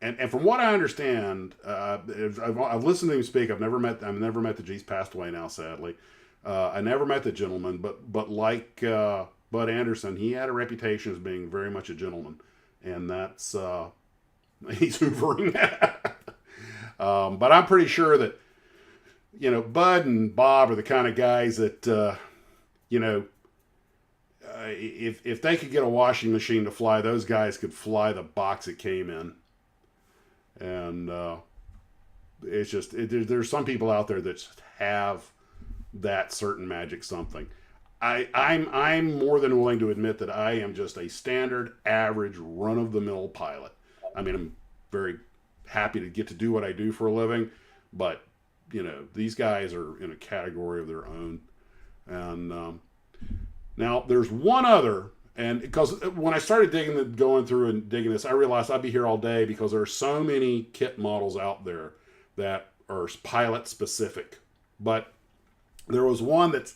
and from what I understand, I've listened to him speak. I've never met the G. He's passed away now, sadly. I never met the gentleman, but like Bud Anderson, he had a reputation as being very much a gentleman, and that's he's hoovering that. But I'm pretty sure that Bud and Bob are the kind of guys that if they could get a washing machine to fly, those guys could fly the box it came in, and it's just there's some people out there that just have that certain magic something. I'm more than willing to admit that I am just a standard, average, run-of-the-mill pilot. I mean, I'm very happy to get to do what I do for a living, but these guys are in a category of their own. And now there's one other, and because when I started going through and digging this, I realized I'd be here all day because there are so many kit models out there that are pilot specific, but there was one that's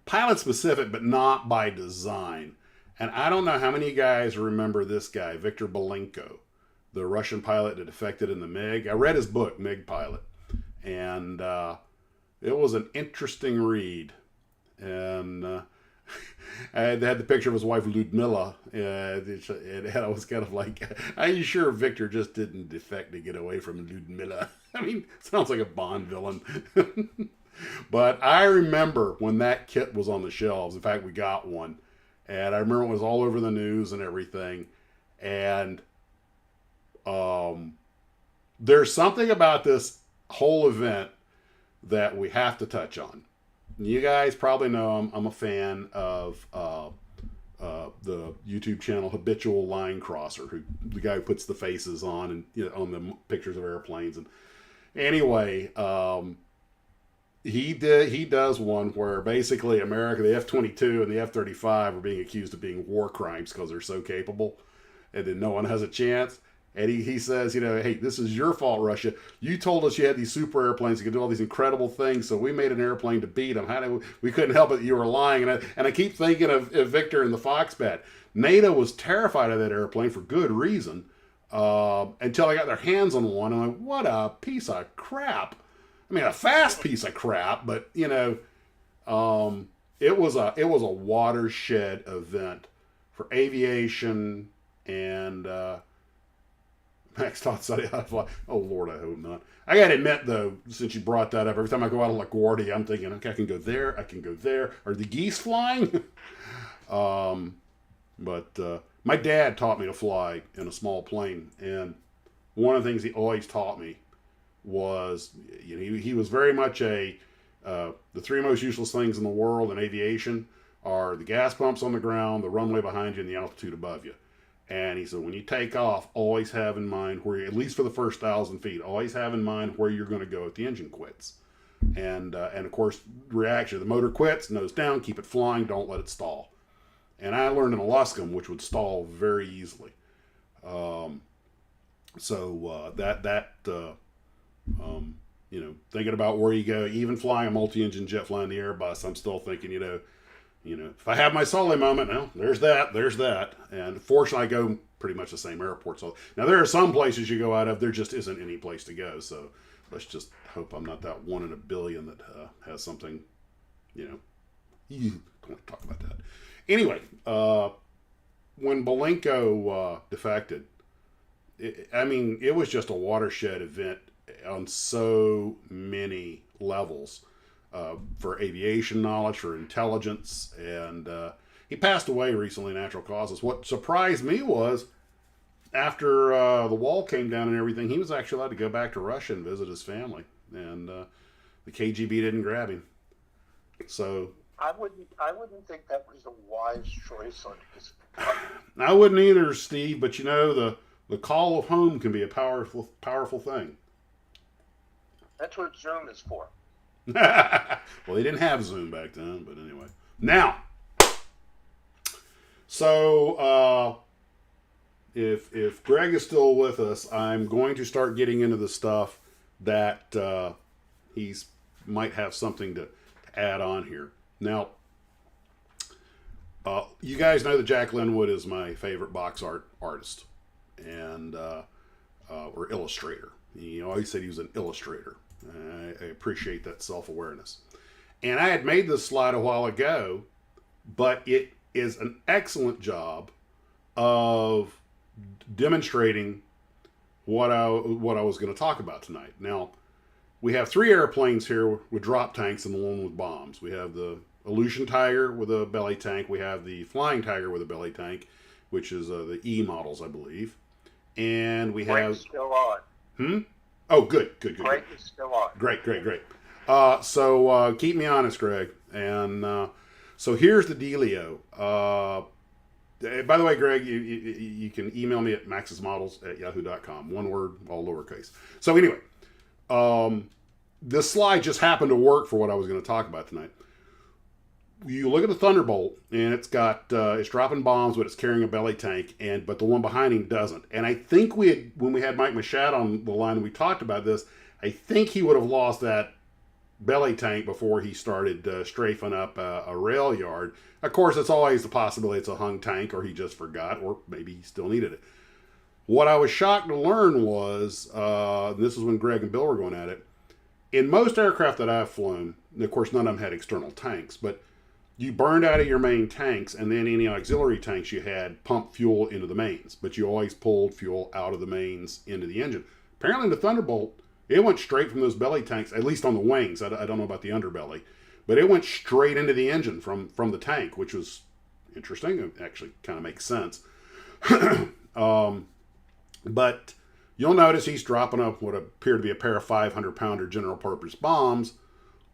pilot specific, but not by design. And I don't know how many guys remember this guy, Viktor Belenko, the Russian pilot that defected in the MiG. I read his book, MiG Pilot, and it was an interesting read. And I had the picture of his wife, Ludmilla, and I was kind of like, are you sure Victor just didn't defect to get away from Ludmilla? I mean, sounds like a Bond villain. But I remember when that kit was on the shelves. In fact, we got one. And I remember it was all over the news and everything. And there's something about this whole event that we have to touch on. You guys probably know I'm a fan of the YouTube channel Habitual Line Crosser, the guy who puts the faces on and on the pictures of airplanes. And anyway, he does one where basically America, the F-22 and the F-35 are being accused of being war crimes because they're so capable, and then no one has a chance. And he says, hey, this is your fault, Russia. You told us you had these super airplanes that could do all these incredible things, so we made an airplane to beat them. We couldn't help it that you were lying. And I keep thinking of Victor and the Foxbat. NATO was terrified of that airplane for good reason until they got their hands on one. I'm like, what a piece of crap. I mean, a fast piece of crap, but, it was a watershed event for aviation and Max taught Sonny how to fly. Oh, Lord, I hope not. I got to admit, though, since you brought that up, every time I go out of LaGuardia, I'm thinking, okay, I can go there, I can go there. Are the geese flying? But my dad taught me to fly in a small plane, and one of the things he always taught me was, he was very much the three most useless things in the world in aviation are the gas pumps on the ground, the runway behind you, and the altitude above you. And he said, when you take off, always have in mind where, at least for the first 1,000 feet, always have in mind where you're going to go if the engine quits. And of course, reaction, the motor quits, nose down, keep it flying, don't let it stall. And I learned in Aluscum, which would stall very easily. Thinking about where you go, even flying a multi-engine jet, flying the Airbus, I'm still thinking, if I have my Sully moment, well, there's that. And fortunately, I go pretty much the same airport. So now there are some places you go out of, there just isn't any place to go. So let's just hope I'm not that 1 in a billion that has something, you don't want to talk about that. Anyway, when Belenko defected, it was just a watershed event on so many levels. For aviation knowledge, for intelligence, and he passed away recently, natural causes. What surprised me was, after the wall came down and everything, he was actually allowed to go back to Russia and visit his family, and the KGB didn't grab him. So I wouldn't think that was a wise choice on his part. I wouldn't either, Steve. But the call of home can be a powerful thing. That's what Zoom is for. Well, they didn't have Zoom back then, but anyway. Now, so if Greg is still with us, I'm going to start getting into the stuff that he's might have something to add on here. Now, you guys know that Jack Linwood is my favorite box art artist and or illustrator. He always said he was an illustrator. I appreciate that self-awareness. And I had made this slide a while ago, but it is an excellent job of demonstrating what I was going to talk about tonight. Now, we have 3 airplanes here with drop tanks and the one with bombs. We have the Aleutian Tiger with a belly tank. We have the Flying Tiger with a belly tank, which is the E models, I believe. And we have... still on. Oh, good. Greg is still on. Great. So keep me honest, Greg. And so here's the dealio. By the way, Greg, you can email me at maxismodels@yahoo.com. One word, all lowercase. So anyway, this slide just happened to work for what I was going to talk about tonight. You look at the Thunderbolt, and it's got it's dropping bombs, but it's carrying a belly tank, but the one behind him doesn't. And I think when we had Mike Machad on the line and we talked about this, I think he would have lost that belly tank before he started strafing up a rail yard. Of course, it's always the possibility it's a hung tank, or he just forgot, or maybe he still needed it. What I was shocked to learn was, this is when Greg and Bill were going at it, in most aircraft that I've flown, and of course none of them had external tanks, but you burned out of your main tanks, and then any auxiliary tanks you had pumped fuel into the mains. But you always pulled fuel out of the mains into the engine. Apparently the Thunderbolt, it went straight from those belly tanks, at least on the wings. I don't know about the underbelly. But it went straight into the engine from the tank, which was interesting. It actually kind of makes sense. But you'll notice he's dropping up what appear to be a pair of 500-pounder general-purpose bombs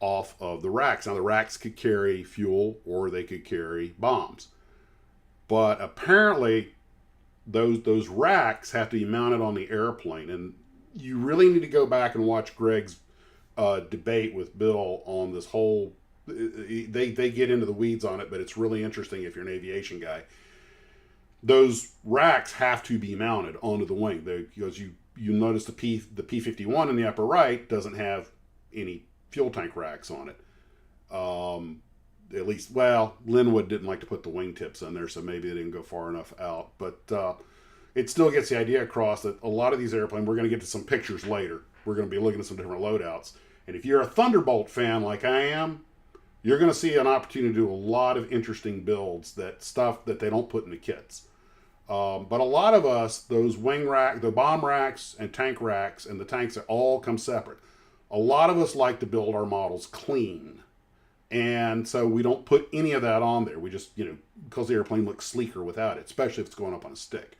off of the racks. Now, the racks could carry fuel or they could carry bombs. But apparently, those racks have to be mounted on the airplane. And you really need to go back and watch Greg's debate with Bill on this whole... They get into the weeds on it, but it's really interesting if you're an aviation guy. Those racks have to be mounted onto the wing. Because you notice the P-51 in the upper right doesn't have any fuel tank racks on it. At least, well, Linwood didn't like to put the wingtips in there, so maybe they didn't go far enough out. But it still gets the idea across that a lot of these airplanes, we're going to get to some pictures later. We're going to be looking at some different loadouts. And if you're a Thunderbolt fan like I am, you're going to see an opportunity to do a lot of interesting builds, stuff that they don't put in the kits. But a lot of us, those wing rack, the bomb racks and tank racks and the tanks that all come separate. A lot of us like to build our models clean. And so we don't put any of that on there. We just, because the airplane looks sleeker without it, especially if it's going up on a stick.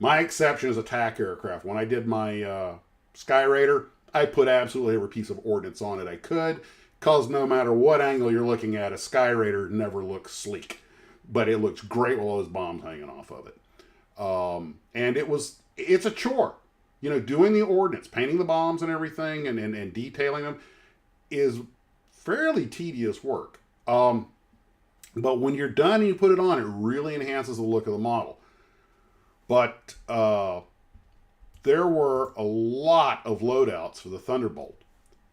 My exception is attack aircraft. When I did my Sky Raider, I put absolutely every piece of ordnance on it I could, because no matter what angle you're looking at, a Sky Raider never looks sleek. But it looks great with all those bombs hanging off of it. And it's a chore. You know, doing the ordnance, painting the bombs and everything, and detailing them is fairly tedious work. But when you're done and you put it on, it really enhances the look of the model. But there were a lot of loadouts for the Thunderbolt.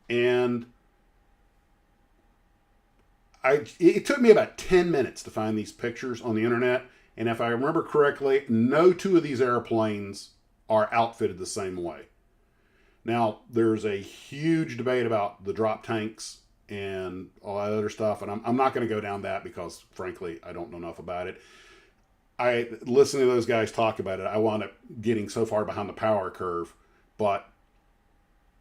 And it took me about 10 minutes to find these pictures on the internet. And if I remember correctly, no two of these airplanes are outfitted the same way. Now, there's a huge debate about the drop tanks and all that other stuff, and I'm not going to go down that because, frankly, I don't know enough about it. Listening to those guys talk about it, I wound up getting so far behind the power curve. But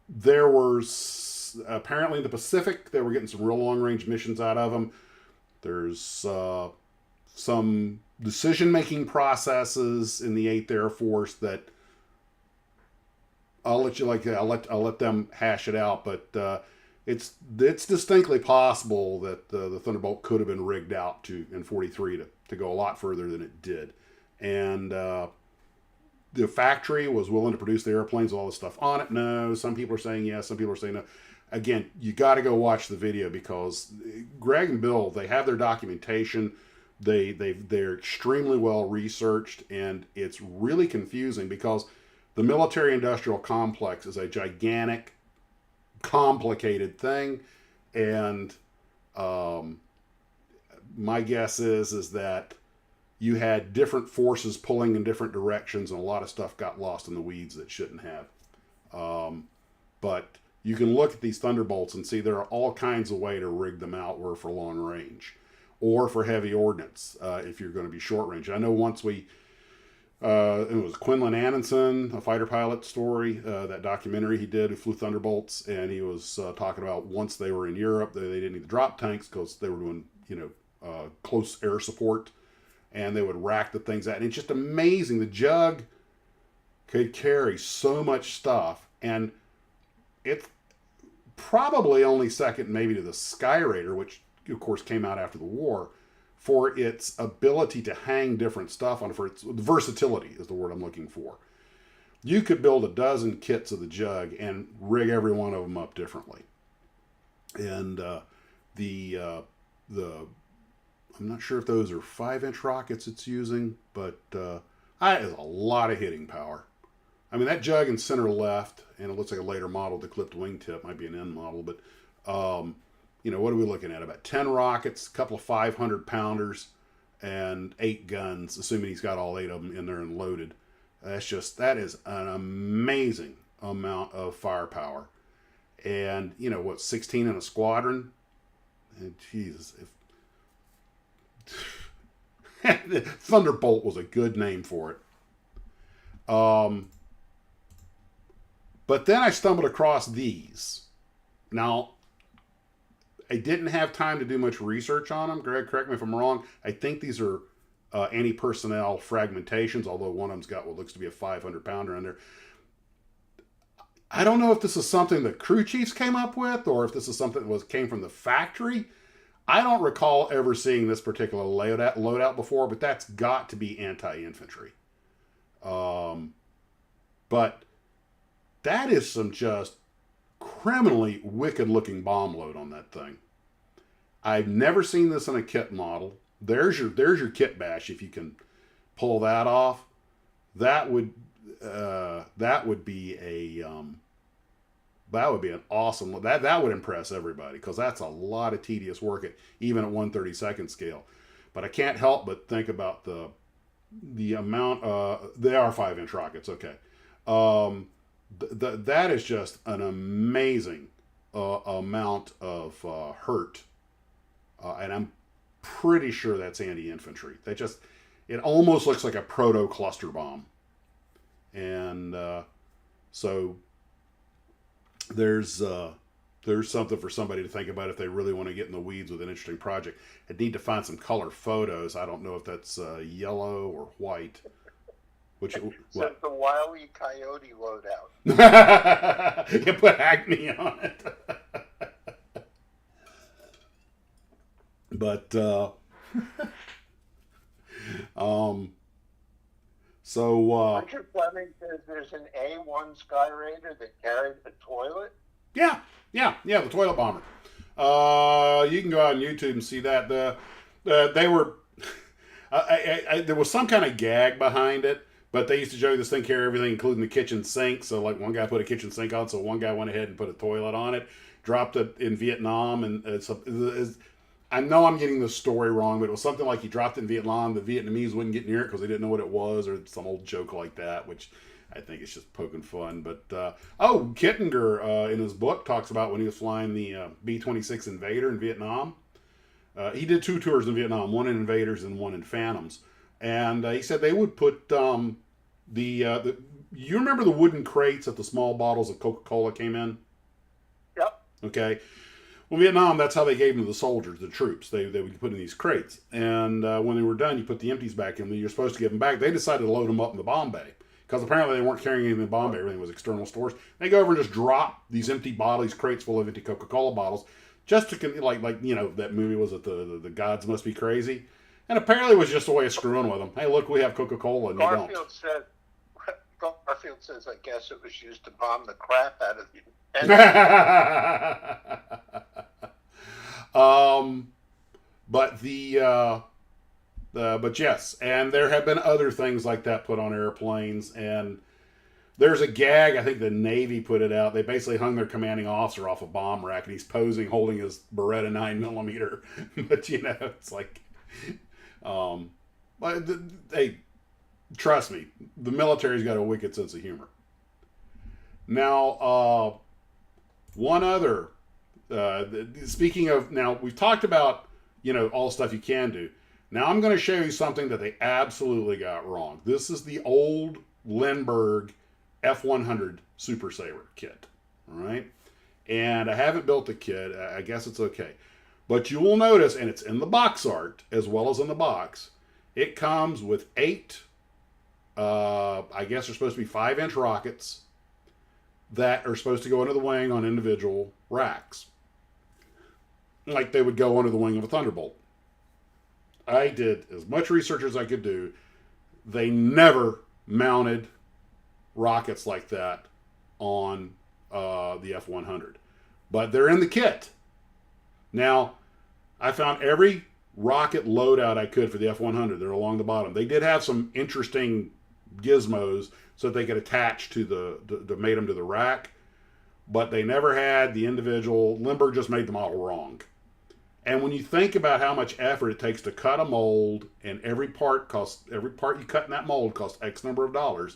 there was, apparently in the Pacific, they were getting some real long-range missions out of them. There's some decision-making processes in the 8th Air Force that I'll let them hash it out, but it's distinctly possible that the Thunderbolt could have been rigged out in 43 to go a lot further than it did. And the factory was willing to produce the airplanes with all this stuff on it. No, some people are saying yes, some people are saying no. Again, you got to go watch the video because Greg and Bill, they have their documentation. They're extremely well researched, and it's really confusing because the military-industrial complex is a gigantic, complicated thing, and my guess is that you had different forces pulling in different directions, and a lot of stuff got lost in the weeds that shouldn't have. But you can look at these Thunderbolts and see there are all kinds of ways to rig them out, or for long range, or for heavy ordnance if you're going to be short range. I know once it was Quinlan Anderson, a fighter pilot story, that documentary he did who flew Thunderbolts, and he was talking about once they were in Europe, they didn't need the drop tanks because they were doing, close air support, and they would rack the things out. And it's just amazing. The Jug could carry so much stuff, and it's probably only second maybe to the Sky Raider, which of course came out after the war, for its ability to hang different stuff on it, for its versatility is the word I'm looking for. You could build a dozen kits of the Jug and rig every one of them up differently. And I'm not sure if those are 5-inch rockets it's using, but it has a lot of hitting power. I mean, that Jug in center left, and it looks like a later model, the clipped wingtip, might be an end model, but what are we looking at? About 10 rockets, a couple of 500-pounders, and 8 guns, assuming he's got all 8 of them in there and loaded. That is an amazing amount of firepower. And, 16 in a squadron? And Jesus. Thunderbolt was a good name for it. But then I stumbled across these. Now, I didn't have time to do much research on them. Greg, correct me if I'm wrong. I think these are anti-personnel fragmentations, although one of them's got what looks to be a 500-pounder in there. I don't know if this is something the crew chiefs came up with or if this is something that came from the factory. I don't recall ever seeing this particular loadout before, but that's got to be anti-infantry. But that is some just criminally wicked-looking bomb load on that thing. I've never seen this in a kit model. There's your kit bash if you can pull that off. That would be an awesome. That would impress everybody because that's a lot of tedious work even at 1/32 scale. But I can't help but think about the amount. They are 5-inch rockets. Okay. That is just an amazing amount of hurt, and I'm pretty sure that's anti-infantry. It almost looks like a proto cluster bomb, and so there's something for somebody to think about if they really want to get in the weeds with an interesting project. I'd need to find some color photos. I don't know if that's yellow or white. Which so it's the Wile E. Coyote loadout. You put Acme on it. But So, Richard Fleming says there's an A1 Skyraider that carried a toilet. yeah, the toilet bomber. You can go out on YouTube and see that. They were, there was some kind of gag behind it, but they used to show this thing carry everything, including the kitchen sink. So, like, one guy put a kitchen sink on, so one guy went ahead and put a toilet on it, dropped it in Vietnam, and I know I'm getting the story wrong, but it was something like he dropped it in Vietnam. The Vietnamese wouldn't get near it because they didn't know what it was, or some old joke like that, which I think is just poking fun. But, Kittinger, in his book, talks about when he was flying the B-26 Invader in Vietnam. He did 2 tours in Vietnam, one in Invaders and one in Phantoms. And he said they would put you remember the wooden crates that the small bottles of Coca-Cola came in? Yep. Okay. Well, Vietnam, that's how they gave them to the soldiers, the troops. They would put in these crates. And when they were done, you put the empties back in. You're supposed to give them back. They decided to load them up in the bomb bay. Because apparently they weren't carrying anything in the bomb bay. Everything was external stores. They go over and just drop these empty bottles, these crates full of empty Coca-Cola bottles, just to, like that movie, was it the Gods Must Be Crazy? And apparently it was just a way of screwing with them. Hey, look, we have Coca-Cola, and they don't. Garfield says, I guess it was used to bomb the crap out of you. But yes, and there have been other things like that put on airplanes, and there's a gag, I think the Navy put it out. They basically hung their commanding officer off a bomb rack, and he's posing holding his Beretta 9mm. But, it's like, hey, trust me, the military's got a wicked sense of humor. Now, one other, speaking of, now we've talked about, all the stuff you can do. Now I'm going to show you something that they absolutely got wrong. This is the old Lindbergh F100 Super Sabre kit, all right? And I haven't built the kit. I guess it's okay. But you will notice, and it's in the box art as well as in the box, it comes with 8, I guess they're supposed to be 5-inch rockets that are supposed to go under the wing on individual racks. Like they would go under the wing of a Thunderbolt. I did as much research as I could do. They never mounted rockets like that on the F-100. But they're in the kit. Now, I found every rocket loadout I could for the F-100. They're along the bottom. They did have some interesting gizmos so that they could attach to the mate them to the rack. But they never had the individual. Lindbergh just made the model wrong. And when you think about how much effort it takes to cut a mold, and every part you cut in that mold costs X number of dollars,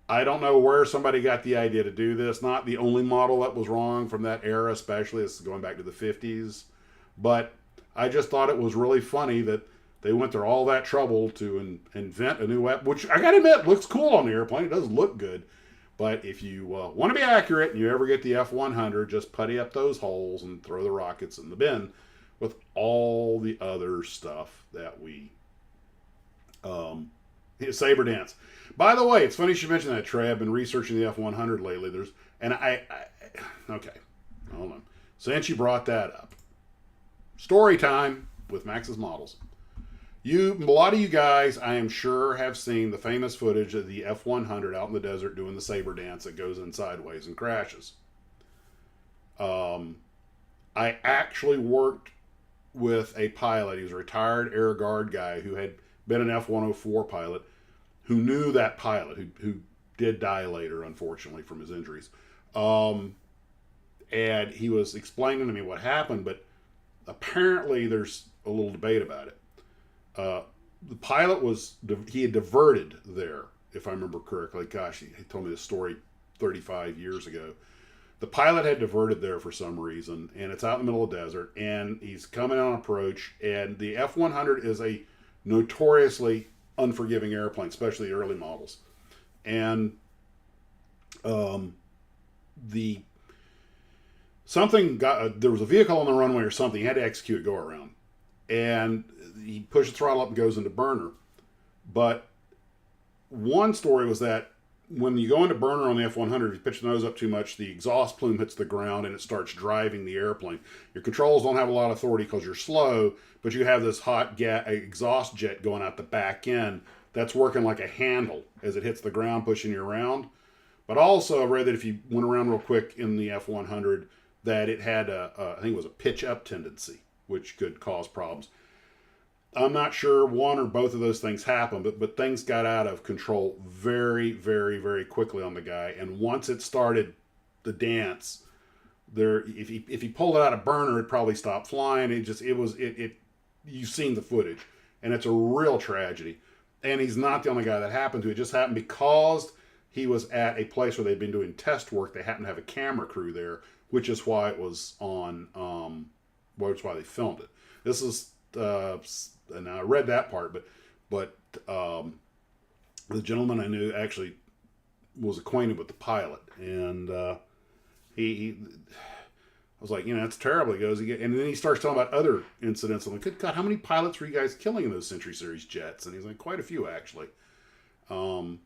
I don't know where somebody got the idea to do this. Not the only model that was wrong from that era, especially. This is going back to the 50s. But I just thought it was really funny that they went through all that trouble to invent a new weapon, which I got to admit looks cool on the airplane. It does look good. But if you want to be accurate and you ever get the F-100, just putty up those holes and throw the rockets in the bin with all the other stuff that we Sabre dance. By the way, it's funny you should mention that, Trey. I've been researching the F-100 lately. Okay, hold on. Since you brought that up, story time with Max's models. A lot of you guys, I am sure, have seen the famous footage of the F-100 out in the desert doing the Sabre dance that goes in sideways and crashes. I actually worked with a pilot. He was a retired Air Guard guy who had been an F-104 pilot, who knew that pilot, who did die later, unfortunately, from his injuries. And he was explaining to me what happened, but apparently there's a little debate about it. The pilot he had diverted there, if I remember correctly. Gosh, he told me this story 35 years ago. The pilot had diverted there for some reason, and it's out in the middle of the desert, and he's coming on approach, and the F-100 is a notoriously unforgiving airplane, especially the early models. And there was a vehicle on the runway or something. He had to execute a go-around. And he pushed the throttle up and goes into burner. But one story was that when you go into burner on the F-100, if you pitch the nose up too much, the exhaust plume hits the ground and it starts driving the airplane. Your controls don't have a lot of authority because you're slow, but you have this hot exhaust jet going out the back end that's working like a handle as it hits the ground, pushing you around. But also, I read that if you went around real quick in the F-100, that it had I think it was a pitch up tendency, which could cause problems. I'm not sure one or both of those things happened, but things got out of control very, very, very quickly on the guy. And once it started the dance, if he pulled it out of burner, it probably stopped flying. You've seen the footage, and it's a real tragedy. And he's not the only guy that happened to. It just happened because he was at a place where they'd been doing test work. They happened to have a camera crew there, which is why it was on. Which is why they filmed it. This is. And I read that part, but the gentleman I knew actually was acquainted with the pilot, and he I was like, that's terrible. He goes, and then he starts talking about other incidents. I'm like, good God, how many pilots were you guys killing in those Century Series jets? And he's like, quite a few actually. And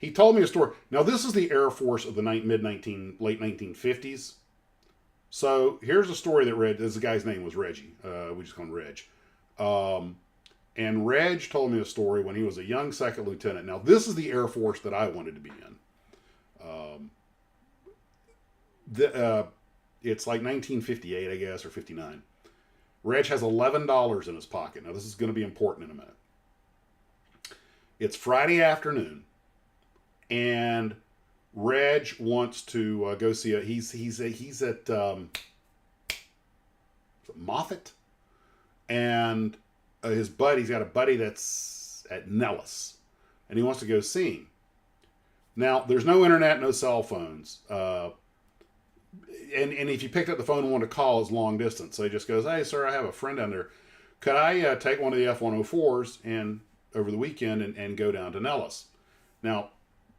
he told me a story. Now this is the Air Force of the late 1950s. So here's a story that read. This guy's name was Reggie. We just call him Reg. And Reg told me a story when he was a young second lieutenant. Now, this is the Air Force that I wanted to be in. It's like 1958, I guess, or 59. Reg has $11 in his pocket. Now, this is going to be important in a minute. It's Friday afternoon, and Reg wants to go see he's at Moffett. And he's got a buddy that's at Nellis, and he wants to go see him. Now, there's no internet, no cell phones. And if you picked up the phone and wanted to call, it's long distance. So he just goes, hey, sir, I have a friend down there. Could I take one of the F-104s and over the weekend and go down to Nellis? Now,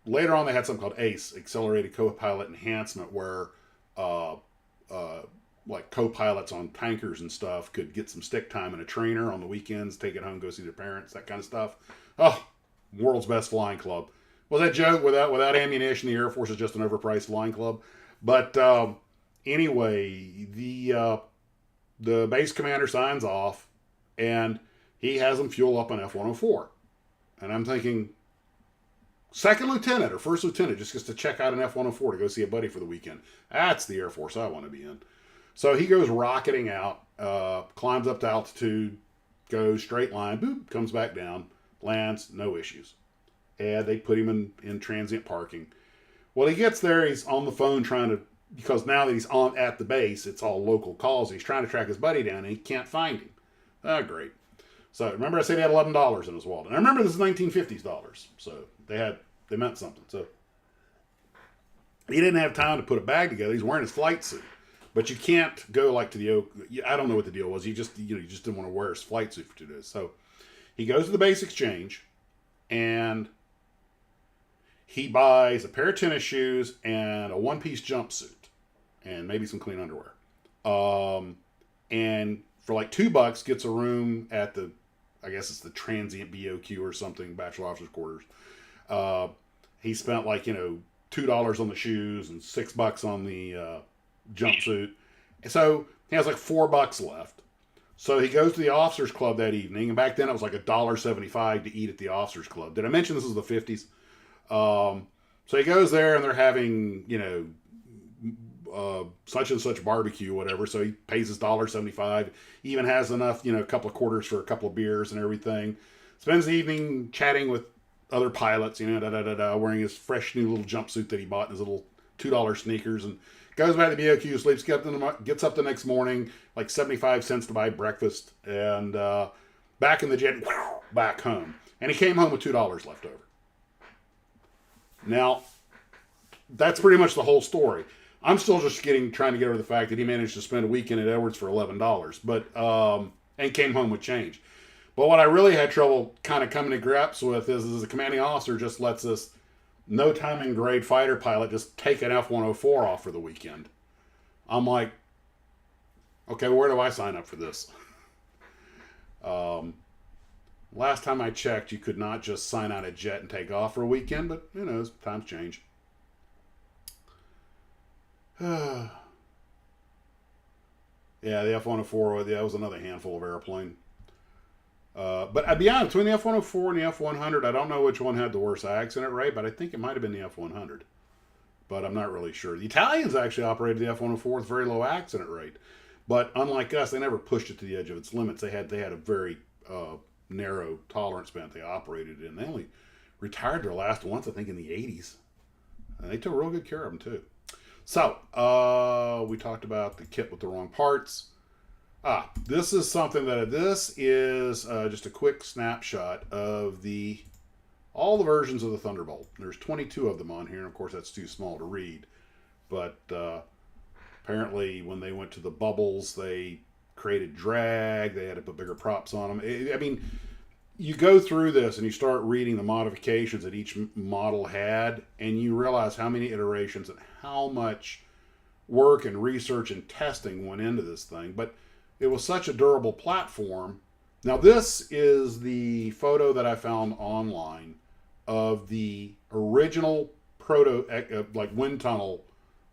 later on, they had something called ACE, Accelerated Co-Pilot Enhancement, where like co-pilots on tankers and stuff could get some stick time in a trainer on the weekends, take it home, go see their parents, that kind of stuff. Oh, world's best flying club. Was that joke? Without ammunition, the Air Force is just an overpriced flying club. But anyway, the base commander signs off, and he has them fuel up an F-104. And I'm thinking, second lieutenant or first lieutenant just gets to check out an F-104 to go see a buddy for the weekend. That's the Air Force I want to be in. So he goes rocketing out, climbs up to altitude, goes straight line, boop, comes back down, lands, no issues. And they put him in transient parking. Well, he gets there, he's on the phone because now that he's at the base, it's all local calls. He's trying to track his buddy down, and he can't find him. Oh, great. So remember I said he had $11 in his wallet. And I remember this is 1950s dollars. So they meant something. So he didn't have time to put a bag together. He's wearing his flight suit. But you can't go like to I don't know what the deal was. He just didn't want to wear his flight suit for 2 days. So he goes to the base exchange, and he buys a pair of tennis shoes and a one-piece jumpsuit and maybe some clean underwear. And for like $2 gets a room at I guess it's the transient BOQ or something, Bachelor Officers Quarters. He spent like, $2 on the shoes and $6 on the jumpsuit. So he has like $4 left. So he goes to the Officers Club that evening, and back then it was like $1.75 to eat at the Officers Club. Did I mention this is the 50s? So he goes there, and they're having, such and such barbecue, whatever. So he pays his $1.75. He even has enough, a couple of quarters for a couple of beers and everything. Spends the evening chatting with other pilots, wearing his fresh new little jumpsuit that he bought and his little $2 sneakers, and goes back to BOQ, sleeps, gets up the next morning, like 75 cents to buy breakfast, and back in the jet, back home. And he came home with $2 left over. Now, that's pretty much the whole story. I'm still just trying to get over the fact that he managed to spend a weekend at Edwards for $11, but and came home with change. But what I really had trouble kind of coming to grips with is the commanding officer just lets this no timing grade fighter pilot just take an F-104 off for the weekend. I'm like, okay, where do I sign up for this? Last time I checked, you could not just sign out a jet and take off for a weekend, but who knows, times change. Yeah, the F-104, that was another handful of airplane. But I'd be honest, between the F-104 and the F-100, I don't know which one had the worst accident rate, but I think it might have been the F-100. But I'm not really sure. The Italians actually operated the F-104 with very low accident rate. But unlike us, they never pushed it to the edge of its limits. They had a very narrow tolerance band they operated in. They only retired their last once, I think, in the 80s. And they took real good care of them, too. So, we talked about the kit with the wrong parts. This is something this is just a quick snapshot of all the versions of the Thunderbolt. There's 22 of them on here, and of course that's too small to read. But apparently when they went to the bubbles, they created drag. They had to put bigger props on them. I mean, you go through this and you start reading the modifications that each model had, and you realize how many iterations and how much work and research and testing went into this thing. But it was such a durable platform. Now, this is the photo that I found online of the original like wind tunnel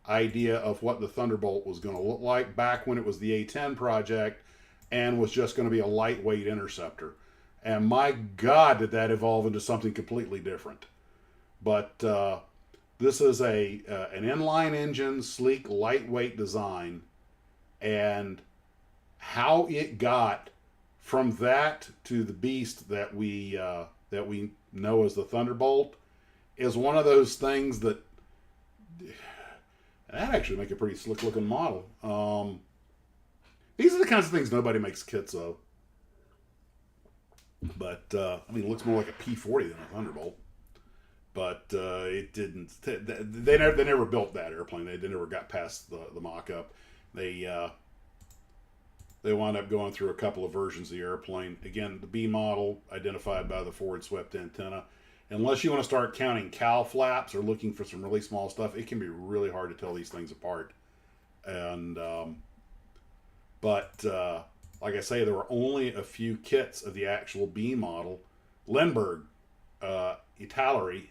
idea of what the Thunderbolt was going to look like back when it was the A-10 project and was just going to be a lightweight interceptor. And my God, did that evolve into something completely different. But this is an inline engine, sleek, lightweight design. And how it got from that to the beast that we know as the Thunderbolt is one of those things that actually make a pretty slick looking model. These are the kinds of things nobody makes kits of. But I mean, it looks more like a P-40 than a Thunderbolt. But it didn't. They never built that airplane. They never got past the mock-up. They wound up going through a couple of versions of the airplane. Again, the B model identified by the forward swept antenna. Unless you want to start counting cowl flaps or looking for some really small stuff, it can be really hard to tell these things apart. And like I say, there were only a few kits of the actual B model. Lindbergh, Italeri,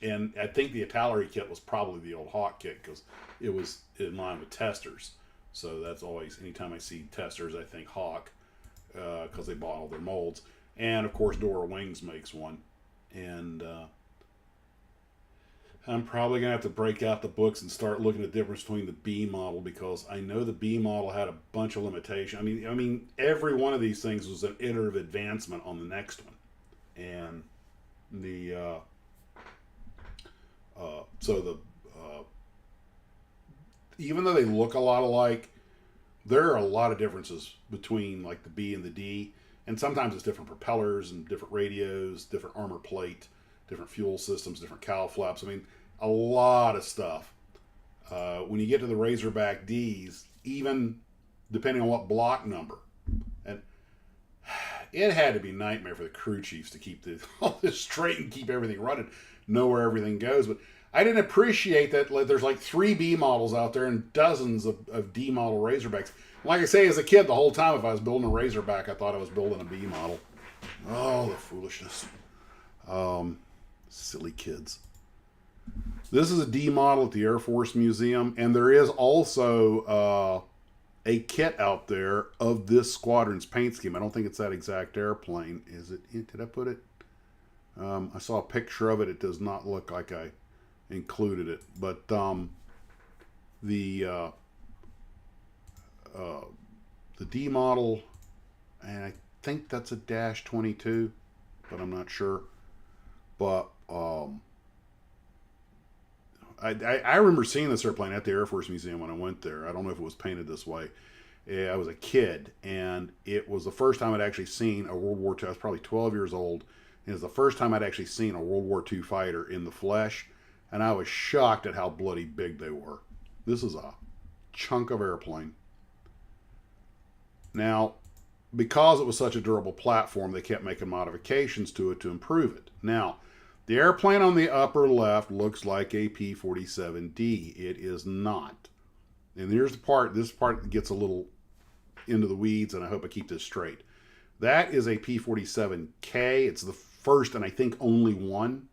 and I think the Italeri kit was probably the old Hawk kit because it was in line with testers. So that's always, anytime I see testers, I think Hawk, because they bought all their molds. And of course, Dora Wings makes one. And I'm probably going to have to break out the books and start looking at the difference between the B model, because I know the B model had a bunch of limitations. I mean, every one of these things was an iterative advancement on the next one. And even though they look a lot alike, there are a lot of differences between like the B and the D. And sometimes it's different propellers and different radios, different armor plate, different fuel systems, different cowl flaps. I mean, a lot of stuff. When you get to the Razorback Ds, even depending on what block number, and it had to be a nightmare for the crew chiefs to keep all this straight and keep everything running, know where everything goes. But I didn't appreciate that there's like 3 B models out there and dozens of D model Razorbacks. Like I say, as a kid, the whole time, if I was building a Razorback, I thought I was building a B model. Oh, the foolishness. Silly kids. This is a D model at the Air Force Museum, and there is also a kit out there of this squadron's paint scheme. I don't think it's that exact airplane. Is it? Did I put it? I saw a picture of it. It does not look like I included it. But the D model, and I think that's a Dash 22, but I'm not sure. But I remember seeing this airplane at the Air Force Museum when I went there. I don't know if it was painted this way. I was a kid, and it was the first time I'd actually seen a World War II. I was probably 12 years old, and it was the first time I'd actually seen a World War II fighter in the flesh, and I was shocked at how bloody big they were. This is a chunk of airplane. Now, because it was such a durable platform, they kept making modifications to it to improve it. Now, the airplane on the upper left looks like a P-47D. It is not. And here's this part gets a little into the weeds, and I hope I keep this straight. That is a P-47K. It's the first and I think only one.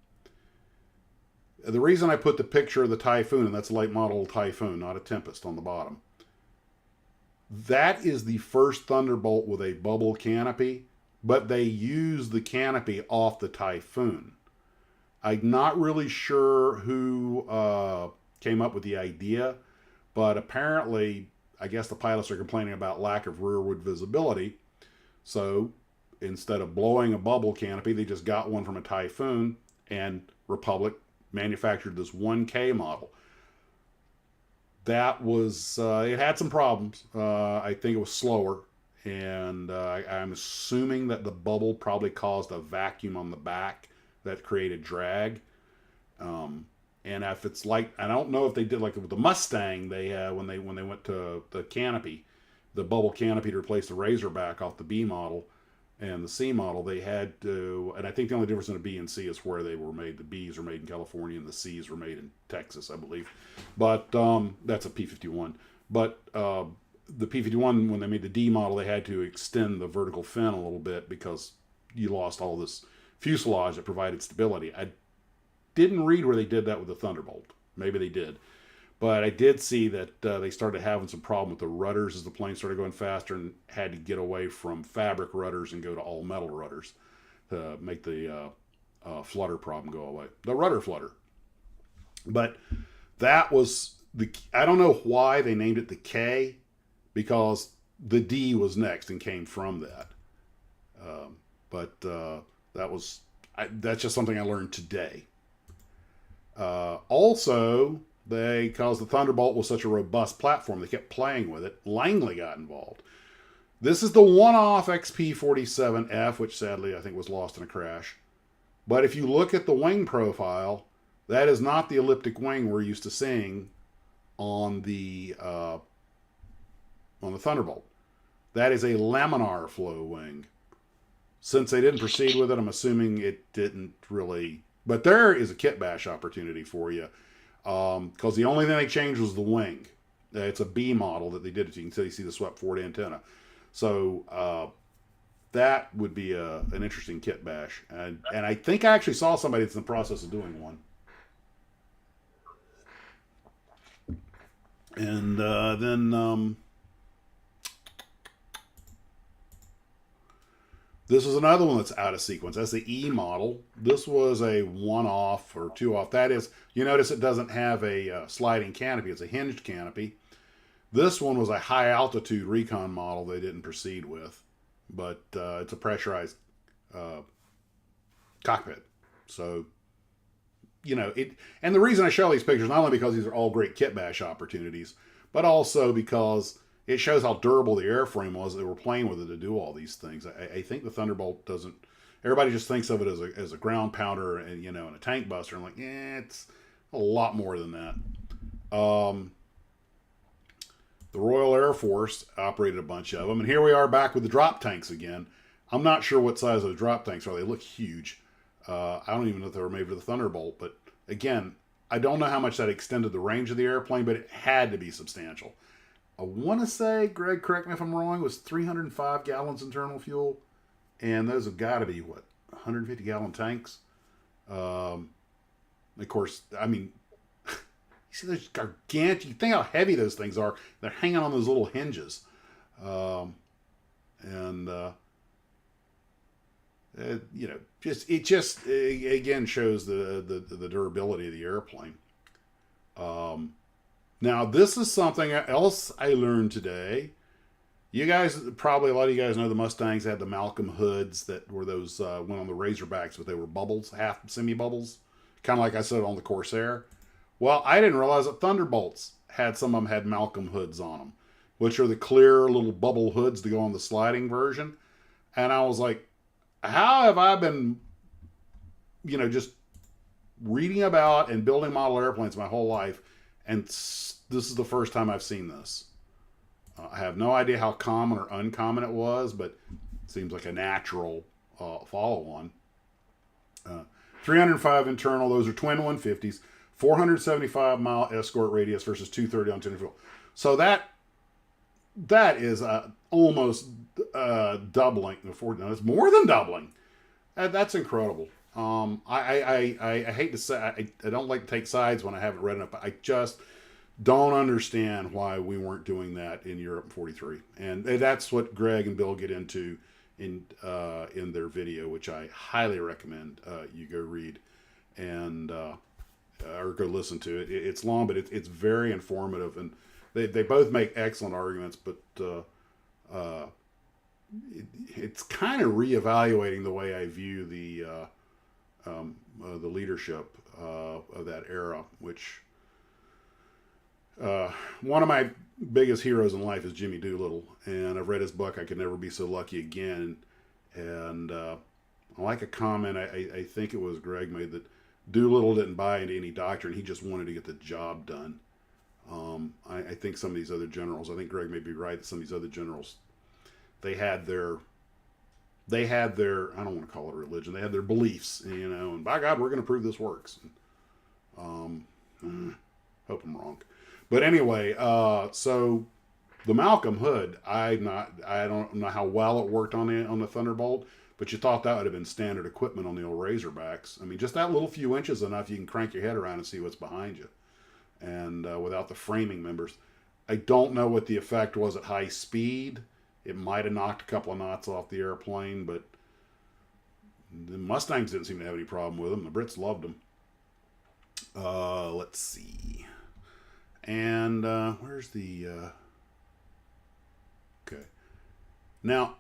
The reason I put the picture of the Typhoon, and that's a late model Typhoon, not a Tempest, on the bottom. That is the first Thunderbolt with a bubble canopy. but they used the canopy off the Typhoon. I'm not really sure who came up with the idea, but apparently, I guess the pilots are complaining about lack of rearward visibility. So instead of blowing a bubble canopy, they just got one from a Typhoon, and Republic manufactured this 1K model. That was, it had some problems. I think it was slower, and I'm assuming that the bubble probably caused a vacuum on the back that created drag. And if it's like, I don't know if they did like with the Mustang, they when they went to the canopy, the bubble canopy to replace the Razorback off the B model and the C model, they had to, and I think the only difference in a B and C is where they were made. The Bs were made in California and the Cs were made in Texas, I believe. But that's a P-51. But the P-51, when they made the D model, they had to extend the vertical fin a little bit because you lost all this fuselage that provided stability. I didn't read where they did that with the Thunderbolt. Maybe they did. But I did see that they started having some problem with the rudders as the plane started going faster, and had to get away from fabric rudders and go to all metal rudders to make the flutter problem go away. The rudder flutter. But that was I don't know why they named it the K, because the D was next and came from that. But that's just something I learned today. Also, because the Thunderbolt was such a robust platform, they kept playing with it. Langley got involved. This is the one-off XP-47F, which sadly I think was lost in a crash. But if you look at the wing profile, that is not the elliptic wing we're used to seeing on the Thunderbolt. That is a laminar flow wing. Since they didn't proceed with it, I'm assuming it didn't really. But there is a kit bash opportunity for you. Because the only thing they changed was the wing. It's a B model that they did it to. You can see the swept forward antenna. So that would be an interesting kit bash. And I think I actually saw somebody that's in the process of doing one. And then this is another one that's out of sequence. That's the E model. This was a one-off or two-off. That is, you notice it doesn't have a sliding canopy. It's a hinged canopy. This one was a high-altitude recon model they didn't proceed with. But it's a pressurized cockpit. So, you know, and the reason I show these pictures, not only because these are all great kit bash opportunities, but also because it shows how durable the airframe was. They were playing with it to do all these things. I think the Thunderbolt doesn't. Everybody just thinks of it as a ground pounder and and a tank buster. I'm like, it's a lot more than that. The Royal Air Force operated a bunch of them, and here we are back with the drop tanks again. I'm not sure what size of the drop tanks are. They look huge. I don't even know if they were made for the Thunderbolt, but again, I don't know how much that extended the range of the airplane, but it had to be substantial. I want to say, Greg, correct me if I'm wrong, it was 305 gallons internal fuel. And those have got to be, 150-gallon tanks? Of course, I mean, you see those gargantuan, you think how heavy those things are. They're hanging on those little hinges. It just again shows the durability of the airplane. Now, this is something else I learned today. You guys, probably a lot of you guys know the Mustangs had the Malcolm hoods that were those, went on the Razorbacks, but they were bubbles, half semi-bubbles. Kind of like I said on the Corsair. Well, I didn't realize that Thunderbolts some of them had Malcolm hoods on them, which are the clear little bubble hoods to go on the sliding version. And I was like, how have I been, just reading about and building model airplanes my whole life, and this is the first time I've seen this. I have no idea how common or uncommon it was, but it seems like a natural follow-on. 305 internal, those are twin 150s, 475-mile escort radius versus 230 on 10 fuel. So that is almost doubling. No, it's more than doubling. That's incredible. I hate to say, I don't like to take sides when I haven't read enough, but I just don't understand why we weren't doing that in Europe 43. And that's what Greg and Bill get into in their video, which I highly recommend you go read and or go listen to it. It's long, but it's very informative, and they both make excellent arguments. But it's kind of reevaluating the way I view the leadership of that era, which one of my biggest heroes in life is Jimmy Doolittle, and I've read his book, I Could Never Be So Lucky Again, and I like a comment, I think it was Greg made, that Doolittle didn't buy into any doctrine, he just wanted to get the job done. I think some of these other generals, I think Greg may be right, that some of these other generals, they had their, I don't want to call it religion, they had their beliefs, and by God, we're going to prove this works. Hope I'm wrong. But anyway, so the Malcolm hood, I don't know how well it worked on the Thunderbolt, but you thought that would have been standard equipment on the old Razorbacks. I mean, just that little few inches enough, you can crank your head around and see what's behind you. And without the framing members, I don't know what the effect was at high speed. It might have knocked a couple of knots off the airplane, but the Mustangs didn't seem to have any problem with them. The Brits loved them. Let's see. And where's the... Okay. Now,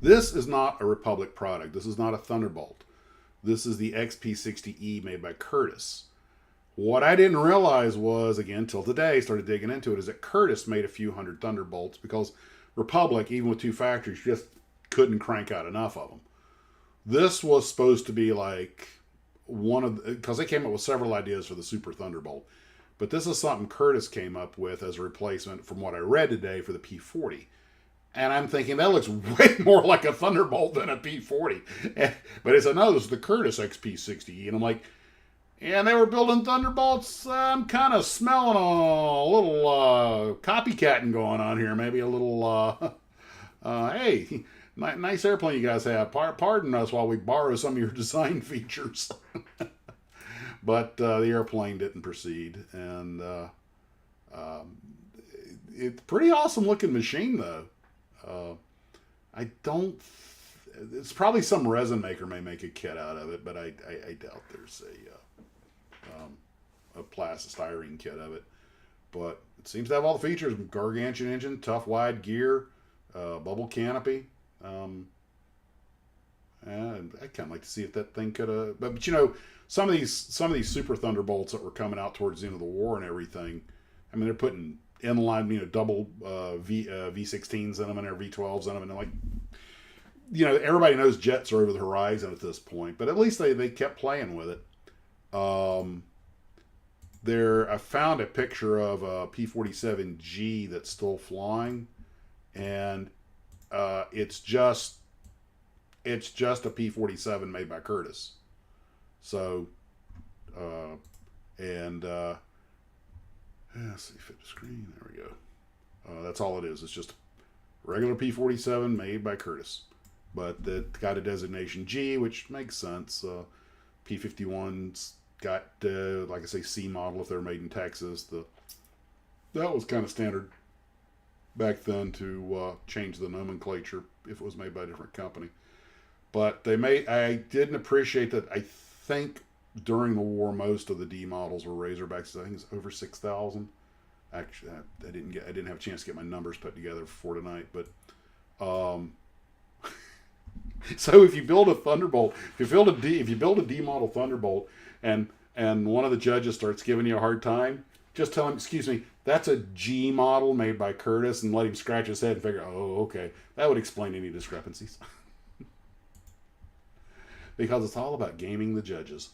this is not a Republic product. This is not a Thunderbolt. This is the XP60E made by Curtiss. What I didn't realize was, again, till today, started digging into it, is that Curtiss made a few hundred Thunderbolts because Republic, even with two factories, just couldn't crank out enough of them. This was supposed to be like one of the... Because they came up with several ideas for the Super Thunderbolt. But this is something Curtiss came up with as a replacement from what I read today for the P-40. And I'm thinking, that looks way more like a Thunderbolt than a P-40. But it's no, this is the Curtiss XP60E. And I'm like, and they were building Thunderbolts. I'm kind of smelling a little copycatting going on here. Maybe a little, hey, nice airplane you guys have. Pardon us while we borrow some of your design features. But the airplane didn't proceed, and it's a pretty awesome looking machine, though. I don't. It's probably some resin maker may make a kit out of it, but I doubt there's a plastic-styrene kit of it. But it seems to have all the features: gargantuan engine, tough wide gear, bubble canopy. And I'd kind of like to see if that thing could have. But some of these Super Thunderbolts that were coming out towards the end of the war and everything, I mean, they're putting inline, double V16s in them and their V12s in them, and they're like, everybody knows jets are over the horizon at this point, but at least they kept playing with it. I found a picture of a P-47G that's still flying, and it's just a P-47 made by Curtiss. So, let's see, fit the screen. There we go. That's all it is. It's just a regular P-47 made by Curtiss. But it got a designation G, which makes sense. P-51's got, like I say, C model if they're made in Texas. That was kind of standard back then to change the nomenclature if it was made by a different company. But I didn't appreciate that. I think during the war, most of the D models were Razorbacks. I think it's over 6,000. Actually, I didn't have a chance to get my numbers put together for tonight. But so if you build a Thunderbolt, if you build a D model Thunderbolt, and one of the judges starts giving you a hard time, just tell him, excuse me, that's a G model made by Curtiss, and let him scratch his head and figure, oh, okay, that would explain any discrepancies. Because it's all about gaming the judges.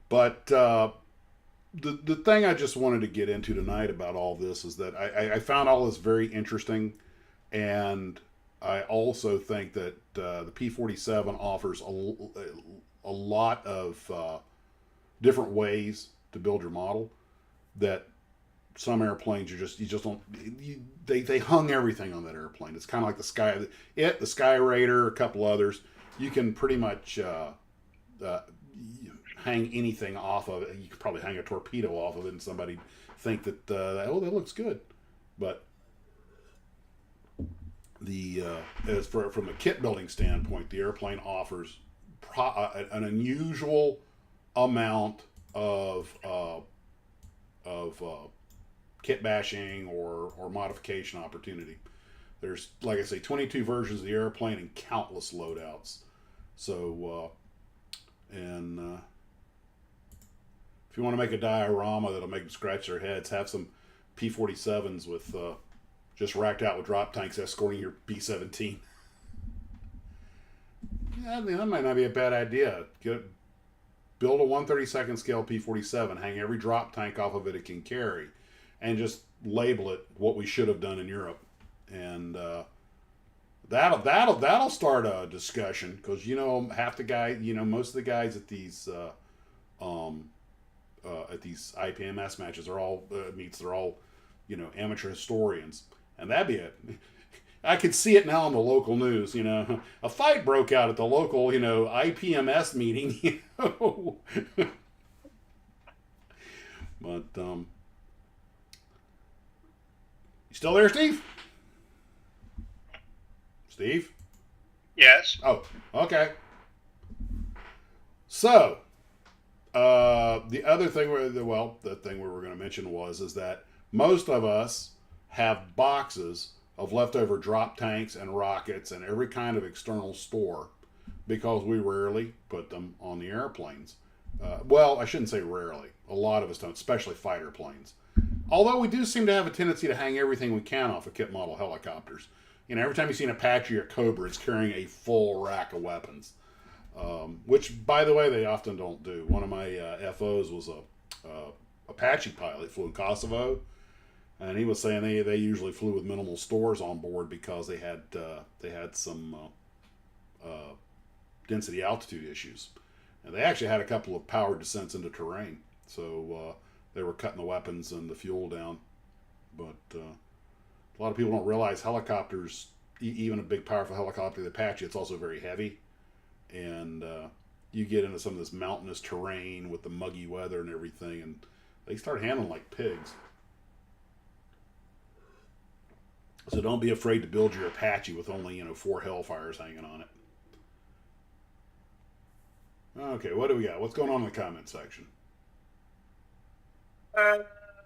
But the thing I just wanted to get into tonight about all this is that I found all this very interesting, and I also think that the P-47 offers a lot of different ways to build your model that some airplanes you just don't. They hung everything on that airplane. It's kind of like the Sky Raider, a couple others. You can pretty much hang anything off of it. You could probably hang a torpedo off of it, and somebody think that that looks good. But from the kit building standpoint, the airplane offers an unusual amount of kit bashing or modification opportunity. There's, like I say, 22 versions of the airplane and countless loadouts. So, if you want to make a diorama that'll make them scratch their heads, have some P-47s with just racked out with drop tanks escorting your B-17. Yeah, I mean, that might not be a bad idea. Build a 1/32 scale P-47, hang every drop tank off of it can carry, and just label it what we should have done in Europe. And that'll start a discussion, because half the guy, most of the guys at these IPMS matches are all they're all amateur historians, and that'd be it. I could see it now on the local news. A fight broke out at the local IPMS meeting. But you still there, Steve? Steve? Yes. Oh, okay. So, the other thing, the thing we were going to mention is that most of us have boxes of leftover drop tanks and rockets and every kind of external store, because we rarely put them on the airplanes. Well, I shouldn't say rarely. A lot of us don't, especially fighter planes. Although we do seem to have a tendency to hang everything we can off of kit model helicopters. Every time you see an Apache or Cobra, it's carrying a full rack of weapons. Which, by the way, they often don't do. One of my FOs was a Apache pilot, flew in Kosovo, and he was saying they usually flew with minimal stores on board because they had some density altitude issues, and they actually had a couple of powered descents into terrain, so they were cutting the weapons and the fuel down. But a lot of people don't realize helicopters, even a big powerful helicopter, the Apache, it's also very heavy. And you get into some of this mountainous terrain with the muggy weather and everything, and they start handling like pigs. So don't be afraid to build your Apache with only 4 Hellfires hanging on it. Okay, what do we got? What's going on in the comment section?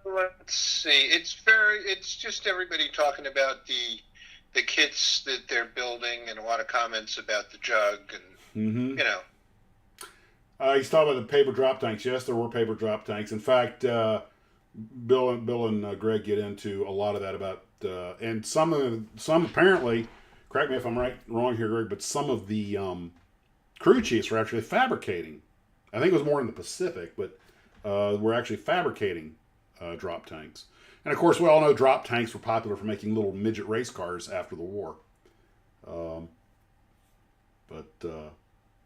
Let's see. It's just everybody talking about the kits that they're building, and a lot of comments about the jug, and He's talking about the paper drop tanks. Yes, there were paper drop tanks. In fact, Bill and Greg get into a lot of that about, and some apparently, correct me if I'm wrong here, Greg, but some of the crew chiefs were actually fabricating. I think it was more in the Pacific, but were actually fabricating drop tanks. And of course, we all know drop tanks were popular for making little midget race cars after the war.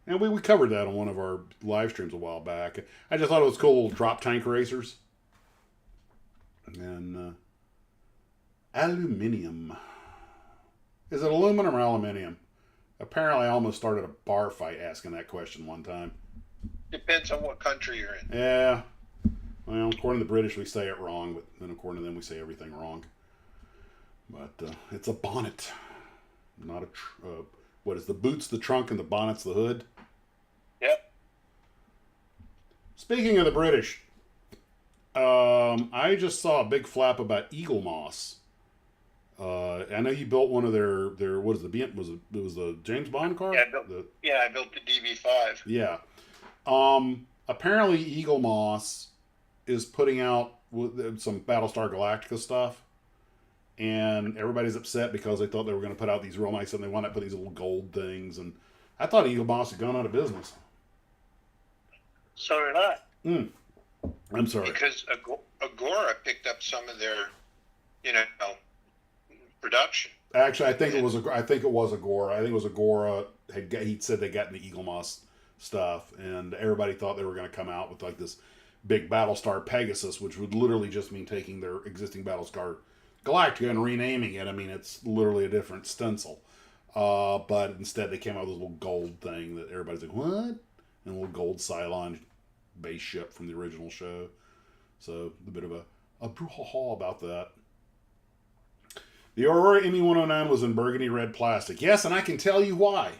And we covered that on one of our live streams a while back. I just thought it was cool, little drop tank racers. And aluminium. Is it aluminum or aluminium? Apparently, I almost started a bar fight asking that question one time. Depends on what country you're in. Yeah. Well, according to the British, we say it wrong, but then according to them, we say everything wrong. But it's a bonnet, not a... what is the boots the trunk and the bonnet's the hood? Yep. Speaking of the British, I just saw a big flap about Eagle Moss. I know you built one of their what is it was the James Bond car? Yeah, I built the DB5. Yeah. Apparently Eagle Moss is putting out some Battlestar Galactica stuff, and everybody's upset because they thought they were going to put out these real nice, and they wound up putting these little gold things, and I thought Eagle Moss had gone out of business. So did I. I'm sorry. Because Agora picked up some of their, production. Actually, I think it was Agora. I think it was Agora. He said they got in the Eagle Moss stuff, and everybody thought they were going to come out with like this big Battlestar Pegasus, which would literally just mean taking their existing Battlestar Galactica and renaming it. I mean, it's literally a different stencil. But instead, they came out with this little gold thing that everybody's like, what? And a little gold Cylon base ship from the original show. So a bit of a brouhaha about that. The Aurora ME-109 was in burgundy red plastic. Yes, and I can tell you why.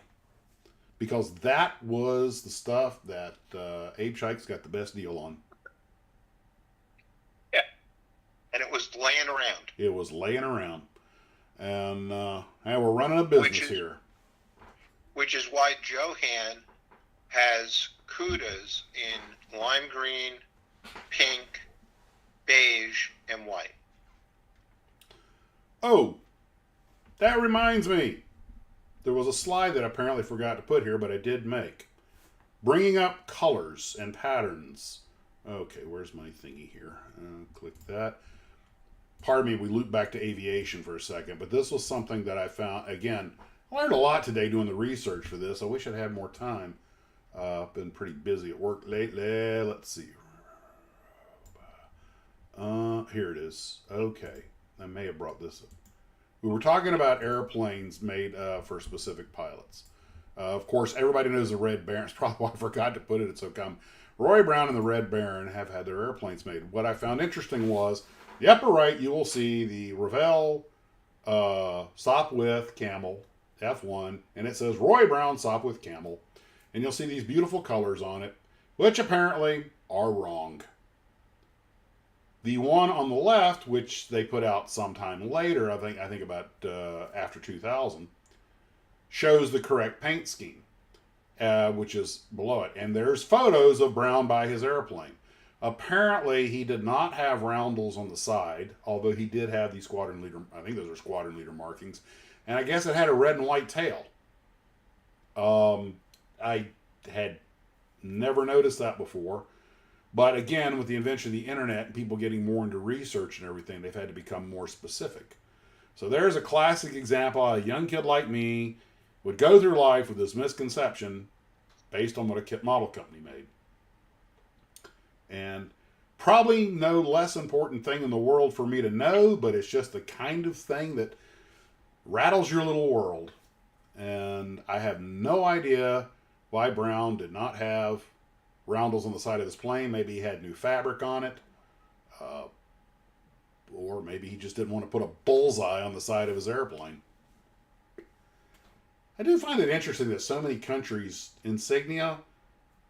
Because that was the stuff that Abe Shikes got the best deal on. Yeah. And it was laying around. It was laying around. And we're running a business here. Which is why Johan has Cudas in lime green, pink, beige, and white. Oh, that reminds me. There was a slide that I apparently forgot to put here, but I did make. Bringing up colors and patterns. Okay, where's my thingy here? Click that. Pardon me, we loop back to aviation for a second, but this was something that I found. Again, I learned a lot today doing the research for this. I wish I'd had more time. Been pretty busy at work lately. Let's see. Here it is. Okay. I may have brought this up. We were talking about airplanes made for specific pilots. Of course, everybody knows the Red Baron. It's probably why I forgot to put it. It's so common. Roy Brown and the Red Baron have had their airplanes made. What I found interesting was the upper right, you will see the Revell Sopwith Camel F1, and it says Roy Brown Sopwith Camel. And you'll see these beautiful colors on it, which apparently are wrong. The one on the left, which they put out sometime later, I think about after 2000, shows the correct paint scheme, which is below it. And there's photos of Brown by his airplane. Apparently, he did not have roundels on the side, although he did have the squadron leader. I think those are squadron leader markings. And I guess it had a red and white tail. I had never noticed that before. But again, with the invention of the internet and people getting more into research and everything, they've had to become more specific. So there's a classic example. A young kid like me would go through life with this misconception based on what a kit model company made. And probably no less important thing in the world for me to know, but it's just the kind of thing that rattles your little world. And I have no idea why Brown did not have roundels on the side of his plane. Maybe he had new fabric on it. Or maybe he just didn't want to put a bullseye on the side of his airplane. I do find it interesting that so many countries' insignia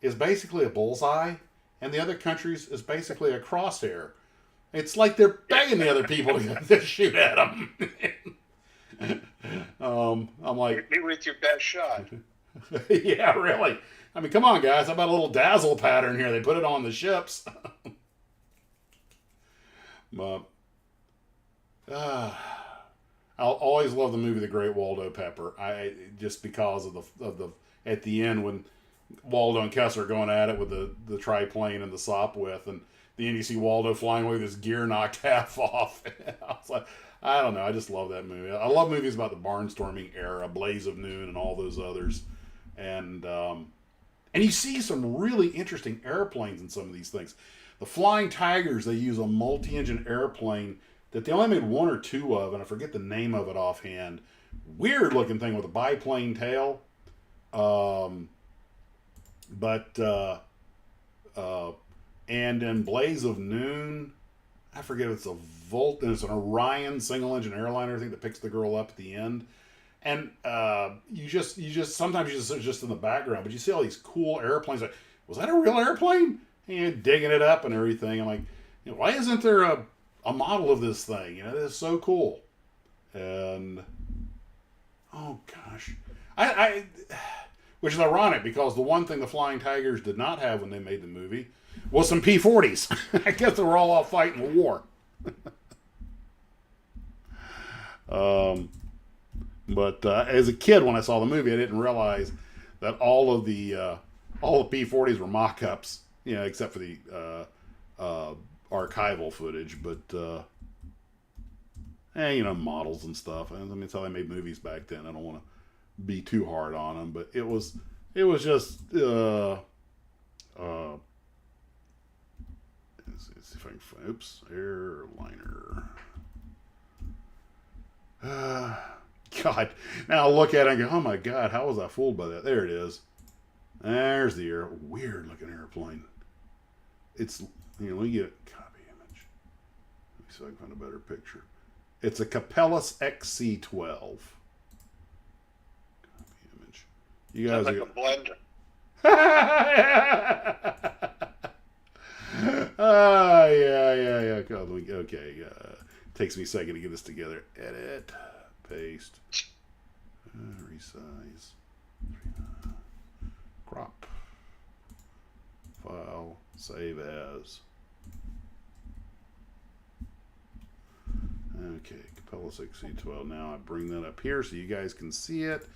is basically a bullseye, and the other countries is basically a crosshair. It's like they're begging the other people to shoot at them. I'm like, Hit me with your best shot. yeah, really. I mean, come on, guys. How about a little dazzle pattern here? They put it on the ships. But I'll always love the movie The Great Waldo Pepper. Just because of the at the end when Waldo and Kessler are going at it with the triplane and the Sopwith, and the end you see Waldo flying away with his gear knocked half off. I was like, I don't know. I just love that movie. I love movies about the barnstorming era, Blaze of Noon, and all those others. And you see some really interesting airplanes in some of these things. The Flying Tigers, they use a multi-engine airplane that they only made one or two of, and I forget the name of it offhand. Weird looking thing with a biplane tail. And in Blaze of Noon, I forget if it's a Volt, and it's an Orion single-engine airliner thing that picks the girl up at the end. And you just sometimes it's just in the background, but you see all these cool airplanes. Like, was that a real airplane? And digging it up and everything. I'm like, why isn't there a model of this thing? This is so cool. And oh gosh, I which is ironic because the one thing the Flying Tigers did not have when they made the movie was some P-40s. I guess they were all out fighting the war. But as a kid, when I saw the movie, I didn't realize that all the P-40s were mock-ups, except for the archival footage. But models and stuff. I mean, it's how they made movies back then. I don't want to be too hard on them, but it was just. Let's see if I can find. Oops, airliner. God, now I look at it and go, oh my God, how was I fooled by that? There it is. There's the weird looking airplane. It's, let me get a copy image. Let me see if I can find a better picture. It's a Capellas XC12. Copy image. You guys Sounds like a blender. yeah. Okay. Takes me a second to get this together. Edit, paste, resize, crop, file, save as. Okay, Capellas XC12. Now I bring that up here so you guys can see it.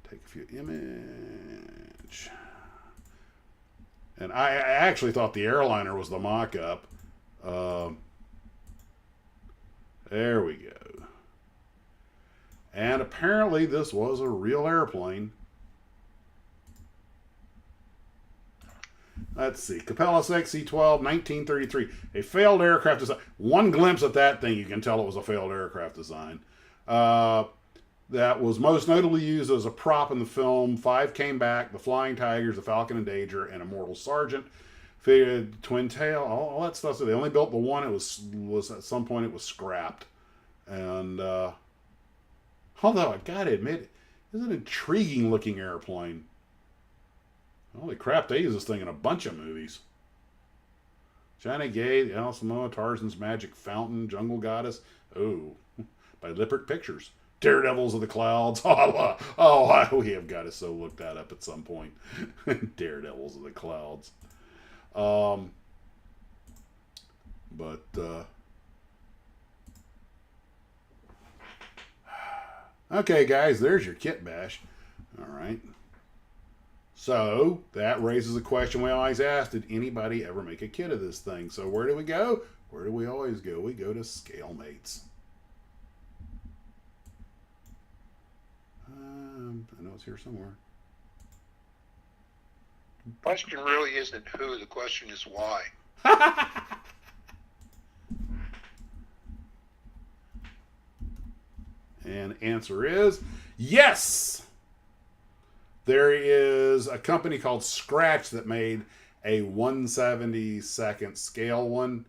Take a few image. And I actually thought the airliner was the mock-up. There we go. And apparently this was a real airplane. Let's see. Capellas XC-12, 1933. A failed aircraft design. One glimpse at that thing, you can tell it was a failed aircraft design. That was most notably used as a prop in the film Five Came Back, The Flying Tigers, The Falcon and Danger, and Immortal Sergeant. Fitted twin tail, all that stuff. So they only built the one. It was at some point it was scrapped. And although I gotta admit, it's an intriguing looking airplane. Holy crap, they use this thing in a bunch of movies. China Gay, The Alice Samoa, Tarzan's Magic Fountain, Jungle Goddess. Oh, by Lippert Pictures. Daredevils of the Clouds. We have got to so look that up at some point. Daredevils of the Clouds. Okay, guys, there's your kit bash. All right. So that raises a question we always ask: did anybody ever make a kit of this thing? So where do we go? Where do we always go? We go to Scalemates. I know it's here somewhere. The question really isn't who, the question is why. And answer is yes! There is a company called Scratch that made a 1/72 scale one.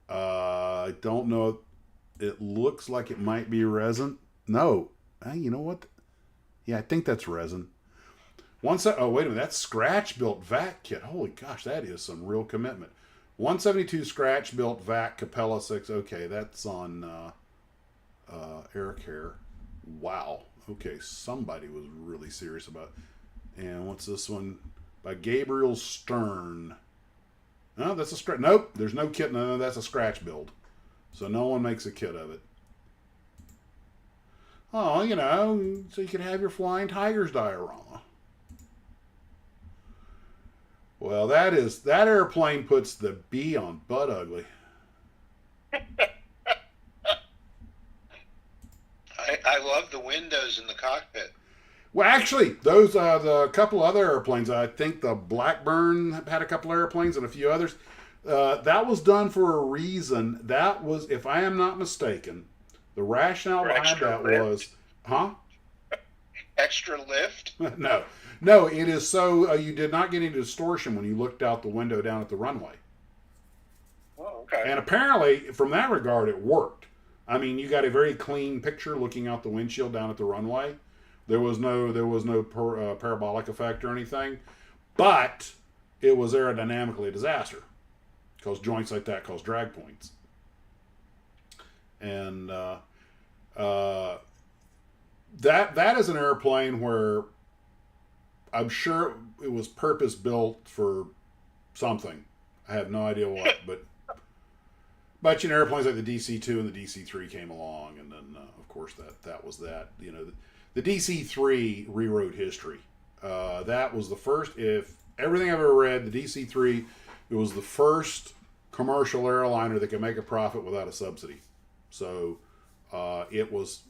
I don't know. It looks like it might be resin. No. You know what? Yeah, I think that's resin. Oh, wait a minute. That's Scratch built vac kit. Holy gosh, that is some real commitment. 172 Scratch built vac Capella 6. Okay, that's on Air Care. Wow. Okay, somebody was really serious about it. And what's this one? By Gabriel Stern. No, that's a Scratch. Nope, there's no kit. No, that's a Scratch build. So no one makes a kit of it. Oh, you know, so you can have your Flying Tigers diorama. Well, that airplane puts the B on butt ugly. I love the windows in the cockpit. Well, actually, those the couple other airplanes. I think the Blackburn had a couple of airplanes and a few others. That was done for a reason. That was, if I am not mistaken, the rationale behind that was, Extra lift? No, it is so you did not get any distortion when you looked out the window down at the runway. Oh, okay. And apparently, from that regard, it worked. I mean, you got a very clean picture looking out the windshield down at the runway. There was no parabolic effect or anything, but it was aerodynamically a disaster because joints like that cause drag points. And that is an airplane where I'm sure it was purpose built for something. I have no idea what, but you know, airplanes like the DC-2 and the DC-3 came along, and then of course that was that. You know, the DC-3 rewrote history. That was the first. If everything I've ever read, the DC-3, it was the first commercial airliner that could make a profit without a subsidy. So it was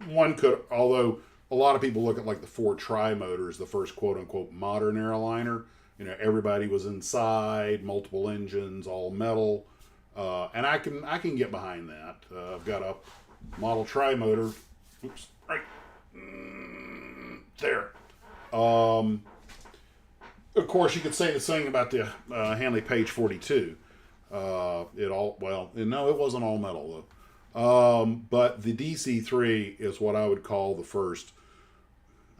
one could, although a lot of people look at like the Ford Tri-Motor as the first quote unquote modern airliner. You know, everybody was inside, multiple engines, all metal. And I can get behind that. I've got a model Tri-Motor. Oops, right there. Of course, you could say the same about the Hanley Page 42. It wasn't all metal But the DC-3 is what I would call the first,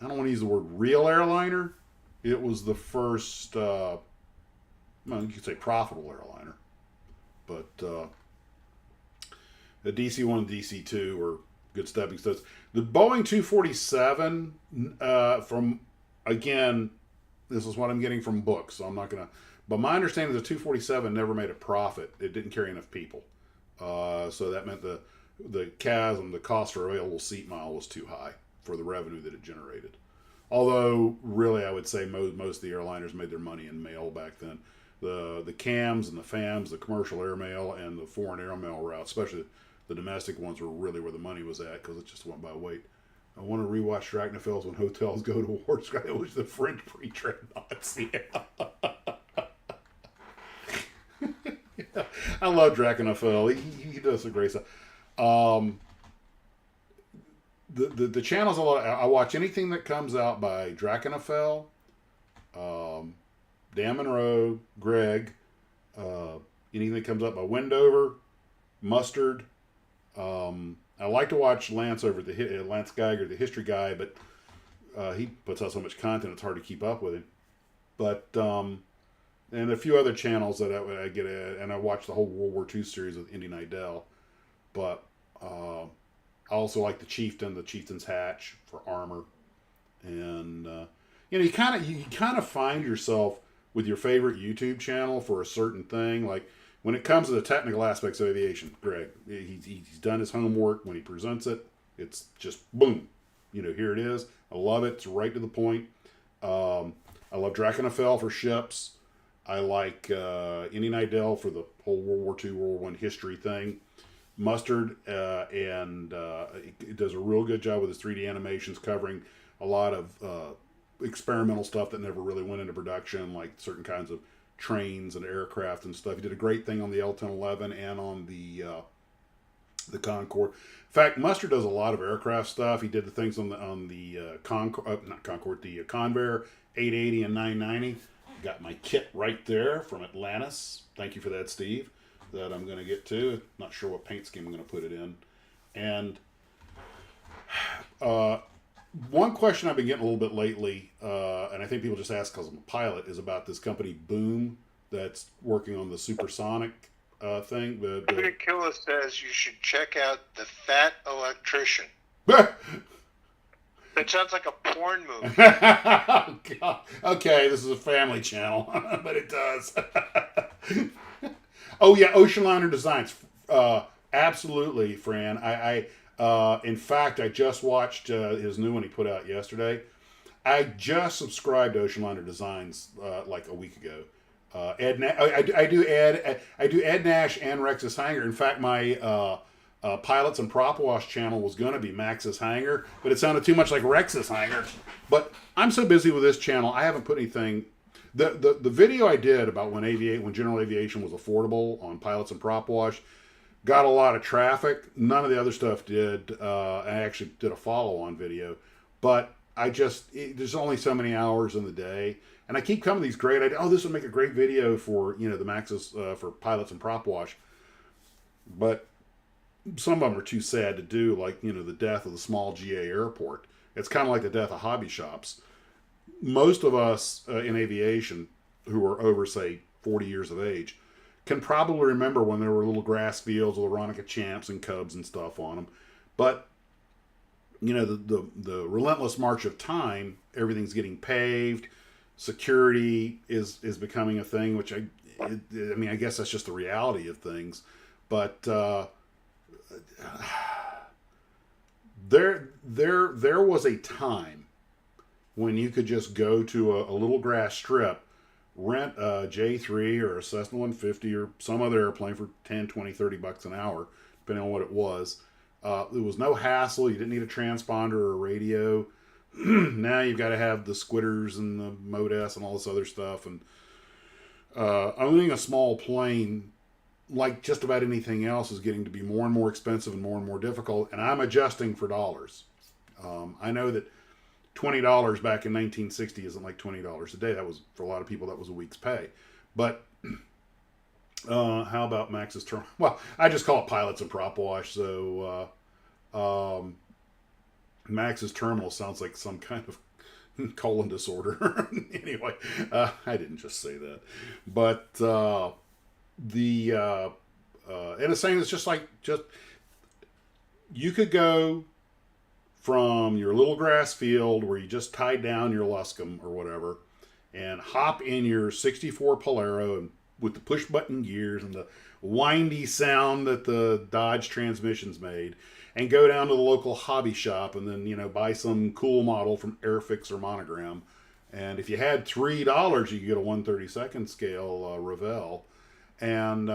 I don't want to use the word real airliner. It was the first, well, you could say profitable airliner. But the DC-1 and DC-2 were good stepping stones. The Boeing 247, from, again, this is what I'm getting from books, so I'm not going to, but my understanding is the 247 never made a profit. It didn't carry enough people. So that meant the CASM, the cost for available seat mile, was too high for the revenue that it generated. Although, really, I would say most of the airliners made their money in mail back then. The CAMs and the FAMs, the commercial airmail, and the foreign airmail routes, especially the domestic ones, were really where the money was at because it just went by weight. I want to rewatch Drachnafels when hotels go to war. It was the French pre-trade Nazi. Yeah. I love Drachnafel. He does some great stuff. The channels a lot. I watch anything that comes out by Drachnafel, Dan Monroe, Greg, anything that comes up by Wendover, Mustard. I like to watch Lance Lance Geiger, the history guy, but he puts out so much content it's hard to keep up with him. But and a few other channels that I get at, and I watch the whole World War II series with Indy Nidell. But I also like the Chieftain's Hatch for armor, and you kind of find yourself with your favorite YouTube channel for a certain thing. Like when it comes to the technical aspects of aviation, Greg, he's done his homework. When he presents it, it's just boom. Here it is. I love it. It's right to the point. I love Drachnafel for ships. I like Indy Nidell for the whole World War II, World War I history thing. Mustard, and it does a real good job with his 3D animations, covering a lot of experimental stuff that never really went into production, like certain kinds of trains and aircraft and stuff. He did a great thing on the L-1011 and on the Concorde. In fact, Mustard does a lot of aircraft stuff. He did the things on the Convair 880 and 990. Got my kit right there from Atlantis. Thank you for that, Steve. That I'm going to get to. Not sure what paint scheme I'm going to put it in. And one question I've been getting a little bit lately, and I think people just ask because I'm a pilot, is about this company Boom that's working on the supersonic thing. Peter Killa says you should check out The Fat Electrician. It sounds like a porn movie. Oh, God. Okay, this is a family channel, but it does. Oh yeah, Ocean Liner Designs. Absolutely, Fran. I in fact, I just watched his new one he put out yesterday. I just subscribed to Ocean Liner Designs like a week ago. I do Ed Nash and Rex's Hangar. In fact, my Pilots and Prop Wash channel was going to be Max's Hangar, but it sounded too much like Rex's Hangar. But I'm so busy with this channel, I haven't put anything. The video I did about when general aviation was affordable on Pilots and Prop Wash got a lot of traffic. None of the other stuff did. I actually did a follow-on video, but there's only so many hours in the day, and I keep coming to these great ideas. Oh, this would make a great video for the Max's for Pilots and Prop Wash, but some of them are too sad to do, like the death of the small GA airport. It's kind of like the death of hobby shops. Most of us in aviation who are over, say, 40 years of age can probably remember when there were little grass fields with Veronica Champs and Cubs and stuff on them. But, the relentless march of time, everything's getting paved. Security is becoming a thing, which I guess that's just the reality of things. But there was a time when you could just go to a little grass strip, rent a J3 or a Cessna 150 or some other airplane for 10, 20, 30 bucks an hour, depending on what it was. There was no hassle. You didn't need a transponder or a radio. Now you've got to have the squitters and the MODES and all this other stuff. And owning a small plane, like just about anything else, is getting to be more and more expensive and more difficult. And I'm adjusting for dollars. I know that $20 back in 1960 isn't like $20 a day. That was, for a lot of people, that was a week's pay. But How about Max's term? Well, I just call it pilots and prop wash. So Max's terminal sounds like some kind of colon disorder. Anyway, I didn't just say that, but and it's saying it's just you could go from your little grass field where you just tied down your Luscombe or whatever, and hop in your '64 Polaro and with the push button gears and the windy sound that the Dodge transmissions made, and go down to the local hobby shop and then, buy some cool model from Airfix or Monogram. And if you had $3, you could get a 1/32 scale Revell. And,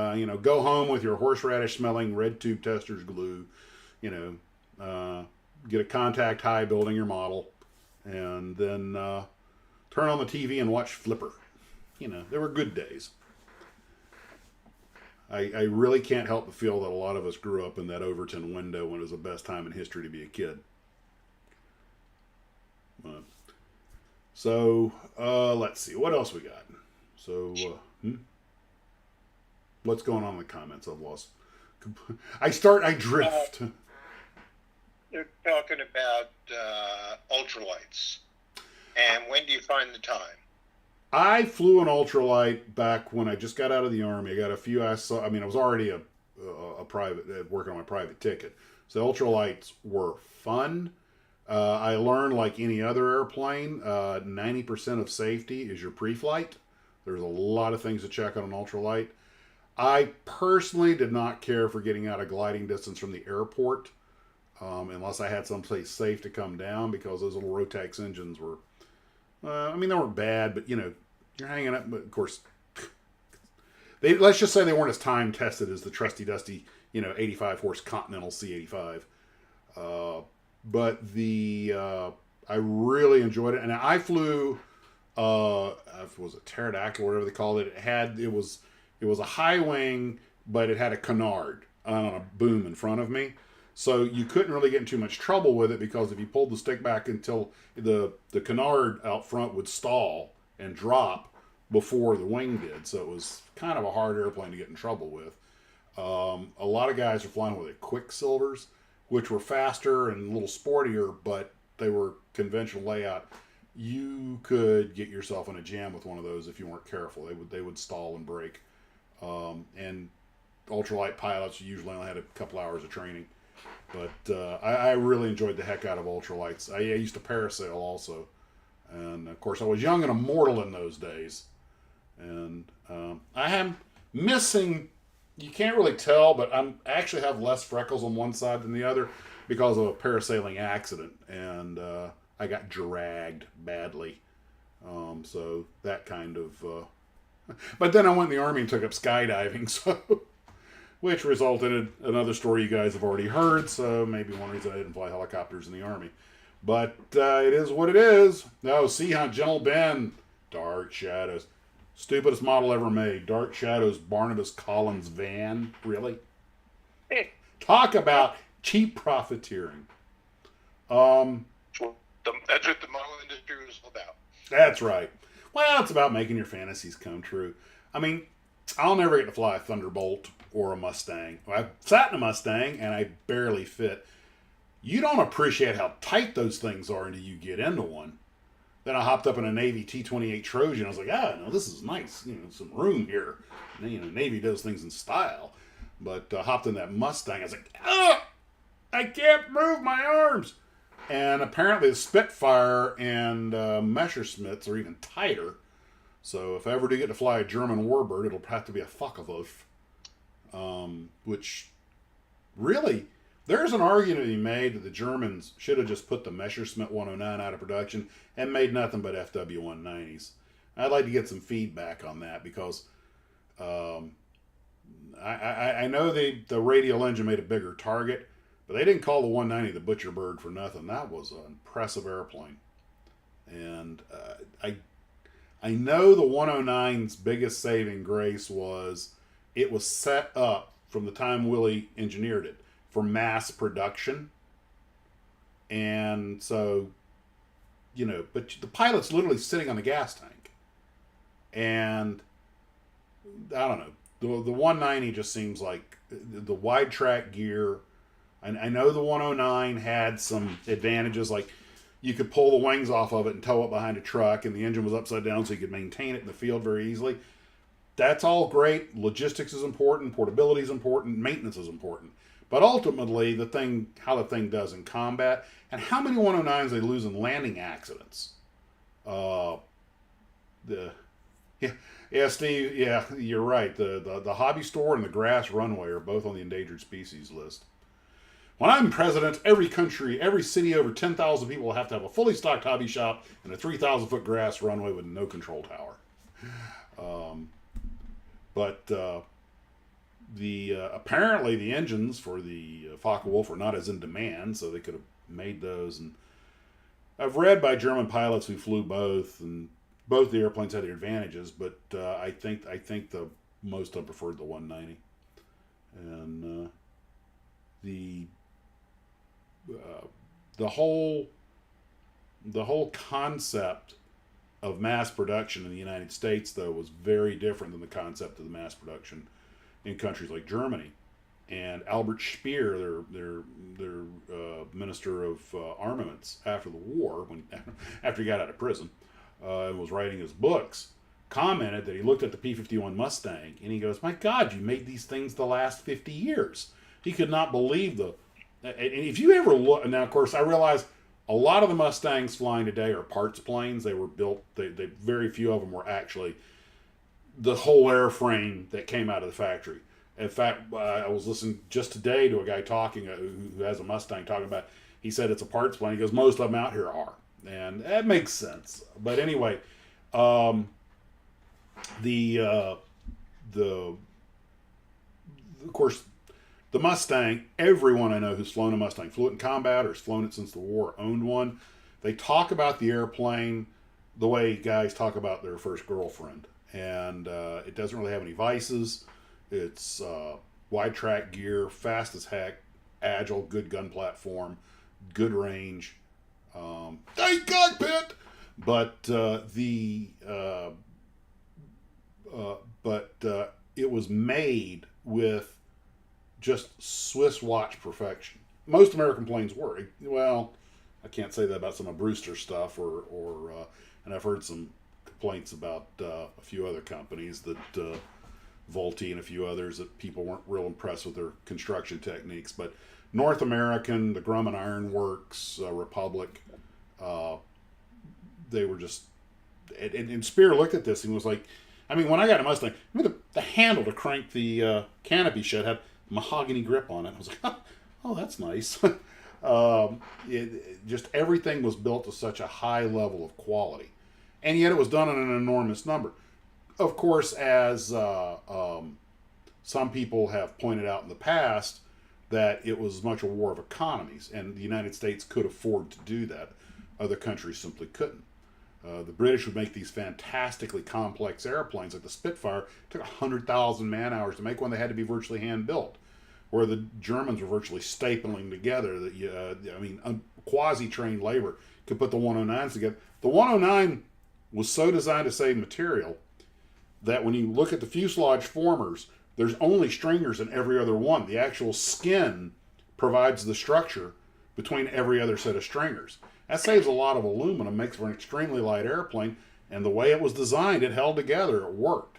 go home with your horseradish smelling red tube tester's glue, get a contact high building your model, and then turn on the TV and watch Flipper. There were good days. I really can't help but feel that a lot of us grew up in that Overton window when it was the best time in history to be a kid. So, let's see. What else we got? So, what's going on in the comments? I've lost. I drift. They're talking about ultralights. And when do you find the time? I flew an ultralight back when I just got out of the Army. I got a few I saw. I mean, I was already a private, working on my private ticket. So ultralights were fun. I learned, like any other airplane, 90% of safety is your pre-flight. There's a lot of things to check on an ultralight. I personally did not care for getting out of gliding distance from the airport unless I had someplace safe to come down, because those little Rotax engines were, they weren't bad, but, you're hanging up. But, of course, let's just say they weren't as time tested as the trusty dusty, 85 horse Continental C85. But I really enjoyed it. And I flew, was it pterodactyl or whatever they called it. It was a high wing, but it had a canard on a boom in front of me. So you couldn't really get in too much trouble with it, because if you pulled the stick back until the canard out front would stall and drop before the wing did. So it was kind of a hard airplane to get in trouble with. A lot of guys are flying with Quicksilvers, which were faster and a little sportier, but they were conventional layout. You could get yourself in a jam with one of those if you weren't careful. They would stall and break. And ultralight pilots usually only had a couple hours of training. But I really enjoyed the heck out of ultralights. I used to parasail also. And, of course, I was young and immortal in those days. And I am missing, you can't really tell, but I actually have less freckles on one side than the other because of a parasailing accident. And I got dragged badly. So that kind of... But then I went in the Army and took up skydiving, so... which resulted in another story you guys have already heard, so maybe one reason I didn't fly helicopters in the Army. But it is what it is. No, Sea Hunt, Gentle Ben, Dark Shadows. Stupidest model ever made. Dark Shadows, Barnabas Collins van. Really? Talk about cheap profiteering. That's what the model industry was all about. That's right. Well, it's about making your fantasies come true. I mean, I'll never get to fly a Thunderbolt or a Mustang. I sat in a Mustang and I barely fit. You don't appreciate how tight those things are until you get into one. Then I hopped up in a Navy T-28 Trojan. I was like, this is nice. Some room here. Navy does things in style. But hopped in that Mustang. I was like, I can't move my arms. And apparently the Spitfire and Messerschmitts are even tighter. So if I ever do get to fly a German Warbird, it'll have to be a Focke-Wulf. Which, really, there's an argument to be made that the Germans should have just put the Messerschmitt 109 out of production and made nothing but FW-190s. I'd like to get some feedback on that, because I know the radial engine made a bigger target, but they didn't call the 190 the Butcher Bird for nothing. That was an impressive airplane. And I know the 109's biggest saving grace was it was set up from the time Willie engineered it for mass production. And so, but the pilot's literally sitting on the gas tank. And I don't know, the 190 just seems like the wide track gear. I know the 109 had some advantages, like you could pull the wings off of it and tow it behind a truck, and the engine was upside down, so you could maintain it in the field very easily. That's all great. Logistics is important, portability is important, maintenance is important. But ultimately, how the thing does in combat, and how many 109s they lose in landing accidents. Steve, yeah, you're right. The hobby store and the grass runway are both on the endangered species list. When I'm president, every country, every city over 10,000 people will have to have a fully stocked hobby shop and a 3,000-foot grass runway with no control tower. Apparently the engines for the Focke-Wulf were not as in demand, so they could have made those. And I've read by German pilots who flew both, and both the airplanes had their advantages, but I think the most of them preferred the 190. And the whole concept of mass production in the United States, though, was very different than the concept of the mass production in countries like Germany. And Albert Speer, their minister of armaments after the war, after he got out of prison and was writing his books, commented that he looked at the P-51 Mustang and he goes, "My God, you made these things the last 50 years." He could not believe and if you ever look, now of course I realize a lot of the Mustangs flying today are parts planes. They were built, very few of them were actually the whole airframe that came out of the factory. In fact, I was listening just today to a guy talking who has a Mustang talking about, he said it's a parts plane. He goes, most of them out here are. And that makes sense. But anyway, of course, the Mustang, everyone I know who's flown a Mustang, flew it in combat or has flown it since the war, owned one. They talk about the airplane the way guys talk about their first girlfriend. And it doesn't really have any vices. It's wide track gear, fast as heck, agile, good gun platform, good range. Tight cockpit! But it was made with just Swiss watch perfection. Most American planes were. Well, I can't say that about some of Brewster's stuff, and I've heard some complaints about a few other companies that Vultee and a few others that people weren't real impressed with their construction techniques. But North American, the Grumman Iron Works, Republic, they were just. And Speer looked at this and was like, I mean, when I got a Mustang, I mean, the handle to crank the canopy shut had mahogany grip on it. I was like, oh, that's nice. Just everything was built to such a high level of quality. And yet it was done in an enormous number. Of course, as some people have pointed out in the past, that it was much a war of economies, and the United States could afford to do that. Other countries simply couldn't. The British would make these fantastically complex airplanes, like the Spitfire. It took 100,000 man-hours to make one. They had to be virtually hand-built, where the Germans were virtually stapling together. Quasi-trained labor could put the 109s together. The 109 was so designed to save material that when you look at the fuselage formers, there's only stringers in every other one. The actual skin provides the structure between every other set of stringers. That saves a lot of aluminum, makes for an extremely light airplane, and the way it was designed, it held together, it worked.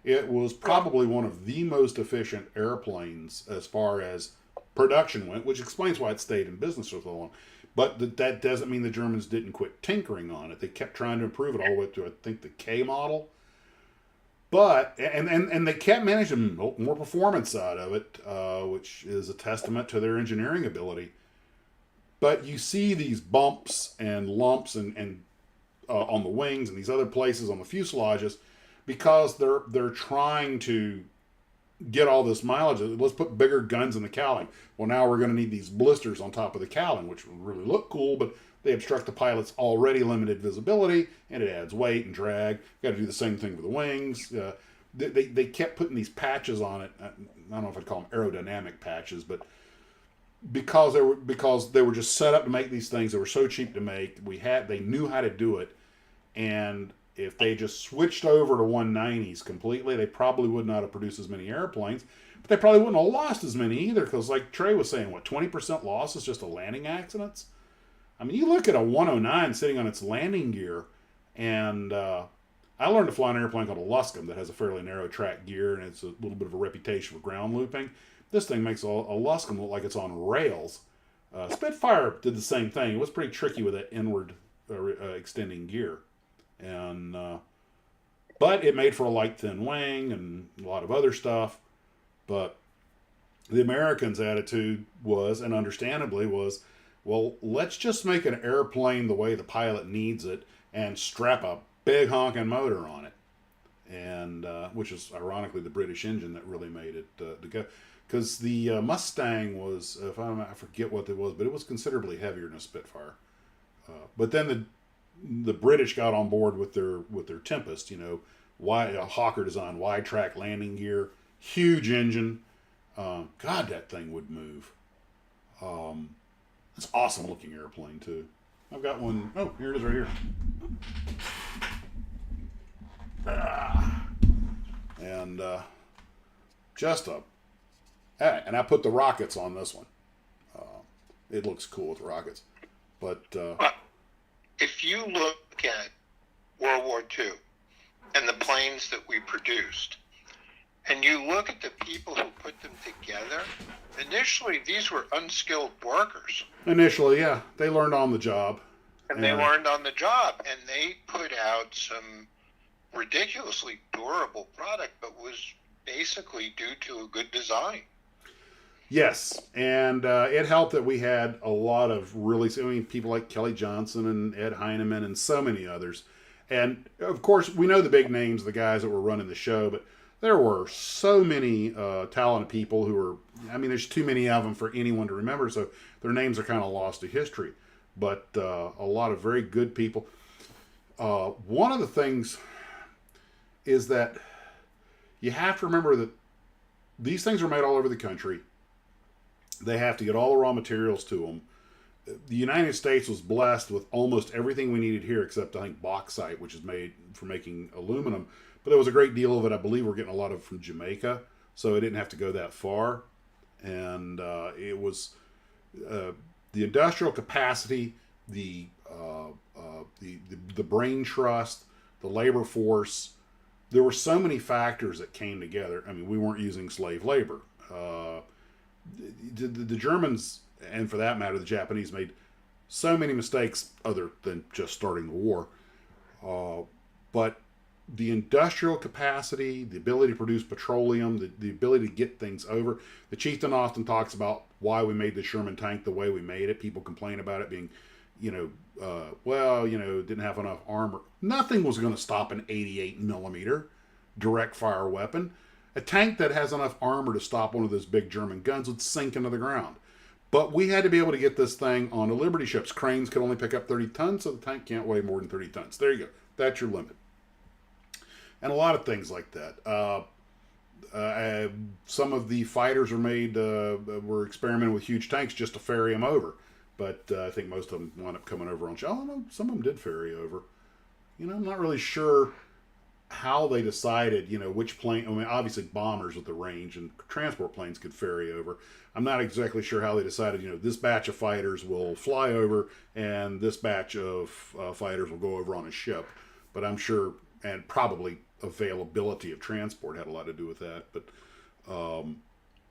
It was probably one of the most efficient airplanes as far as production went, which explains why it stayed in business for so long. But that doesn't mean the Germans didn't quit tinkering on it. They kept trying to improve it all the way to, I think, the K model. But, and they kept managing more performance out of it, which is a testament to their engineering ability. But you see these bumps and lumps and on the wings and these other places on the fuselages because they're trying to get all this mileage. Let's put bigger guns in the cowling. Well, now we're going to need these blisters on top of the cowling, which really look cool, but they obstruct the pilot's already limited visibility, and it adds weight and drag. Got to do the same thing with the wings. They kept putting these patches on it. I don't know if I'd call them aerodynamic patches, but because they were just set up to make these things. They were so cheap to make. They knew how to do it, and if they just switched over to 190s completely, they probably would not have produced as many airplanes. But they probably wouldn't have lost as many either, because like Trey was saying, what, 20% loss is just a landing accidents? I mean, you look at a 109 sitting on its landing gear, and I learned to fly an airplane called a Luscombe that has a fairly narrow track gear, and it's a little bit of a reputation for ground looping. This thing makes a Luscombe look like it's on rails. Spitfire did the same thing. It was pretty tricky with that inward extending gear. And but it made for a light, thin wing and a lot of other stuff. But the Americans' attitude was, and understandably was, well, let's just make an airplane the way the pilot needs it and strap a big honking motor on it. And which is ironically the British engine that really made it to go. Because the Mustang was, I forget what it was, but it was considerably heavier than a Spitfire. But then the British got on board with their Tempest, a Hawker design, wide track landing gear, huge engine. God, that thing would move. It's an awesome looking airplane too. I've got one. Oh, here it is right here. And just a. And I put the rockets on this one. It looks cool with the rockets. But if you look at World War II and the planes that we produced, and you look at the people who put them together, initially these were unskilled workers. Initially, yeah. They learned on the job. And they learned on the job, and they put out some ridiculously durable product, but was basically due to a good design. Yes, and it helped that we had a lot of people like Kelly Johnson and Ed Heineman and so many others. And, of course, we know the big names, the guys that were running the show, but there were so many talented people who were, there's too many of them for anyone to remember, so their names are kind of lost to history. But a lot of very good people. One of the things is that you have to remember that these things are made all over the country. They have to get all the raw materials to them. The United States was blessed with almost everything we needed here, except I think bauxite, which is made for making aluminum. But there was a great deal of it. I believe we're getting a lot of it from Jamaica, so it didn't have to go that far. And it was the industrial capacity, the brain trust, the labor force. There were so many factors that came together. We weren't using slave labor. The Germans, and for that matter, the Japanese, made so many mistakes other than just starting the war. But the industrial capacity, the ability to produce petroleum, the ability to get things over. The chieftain often talks about why we made the Sherman tank the way we made it. People complain about it being, didn't have enough armor. Nothing was going to stop an 88 millimeter direct fire weapon. A tank that has enough armor to stop one of those big German guns would sink into the ground. But we had to be able to get this thing onto Liberty ships. Cranes could only pick up 30 tons, so the tank can't weigh more than 30 tons. There you go. That's your limit. And a lot of things like that. Some of the fighters were experimenting with huge tanks just to ferry them over. But I think most of them wound up coming over on ship. Oh, no, some of them did ferry over. I'm not really sure how they decided, which plane. Obviously bombers with the range and transport planes could ferry over. I'm not exactly sure how they decided, this batch of fighters will fly over and this batch of fighters will go over on a ship. But I'm sure, and probably availability of transport had a lot to do with that. But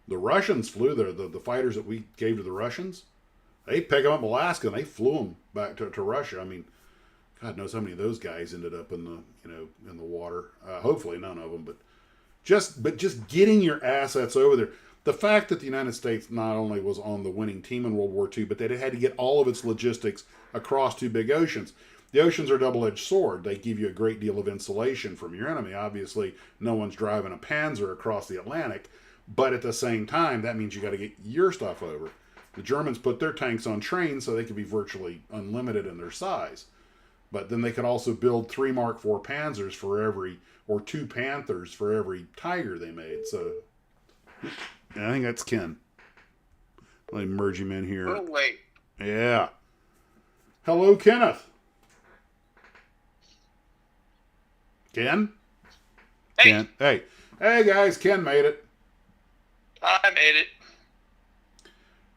the Russians flew there. The fighters that we gave to the Russians, they picked them up in Alaska and they flew them back to Russia. God knows how many of those guys ended up in the water. Hopefully none of them, but just getting your assets over there. The fact that the United States not only was on the winning team in World War II, but that it had to get all of its logistics across two big oceans. The oceans are a double-edged sword. They give you a great deal of insulation from your enemy. Obviously, no one's driving a Panzer across the Atlantic, but at the same time, that means you got to get your stuff over. The Germans put their tanks on trains so they could be virtually unlimited in their size. But then they could also build 3 Mark IV Panzers or 2 Panthers for every Tiger they made. So, I think that's Ken. Let me merge him in here. A little late. Yeah. Hello, Kenneth. Ken? Hey. Ken. Hey. Hey, guys. Ken made it. I made it.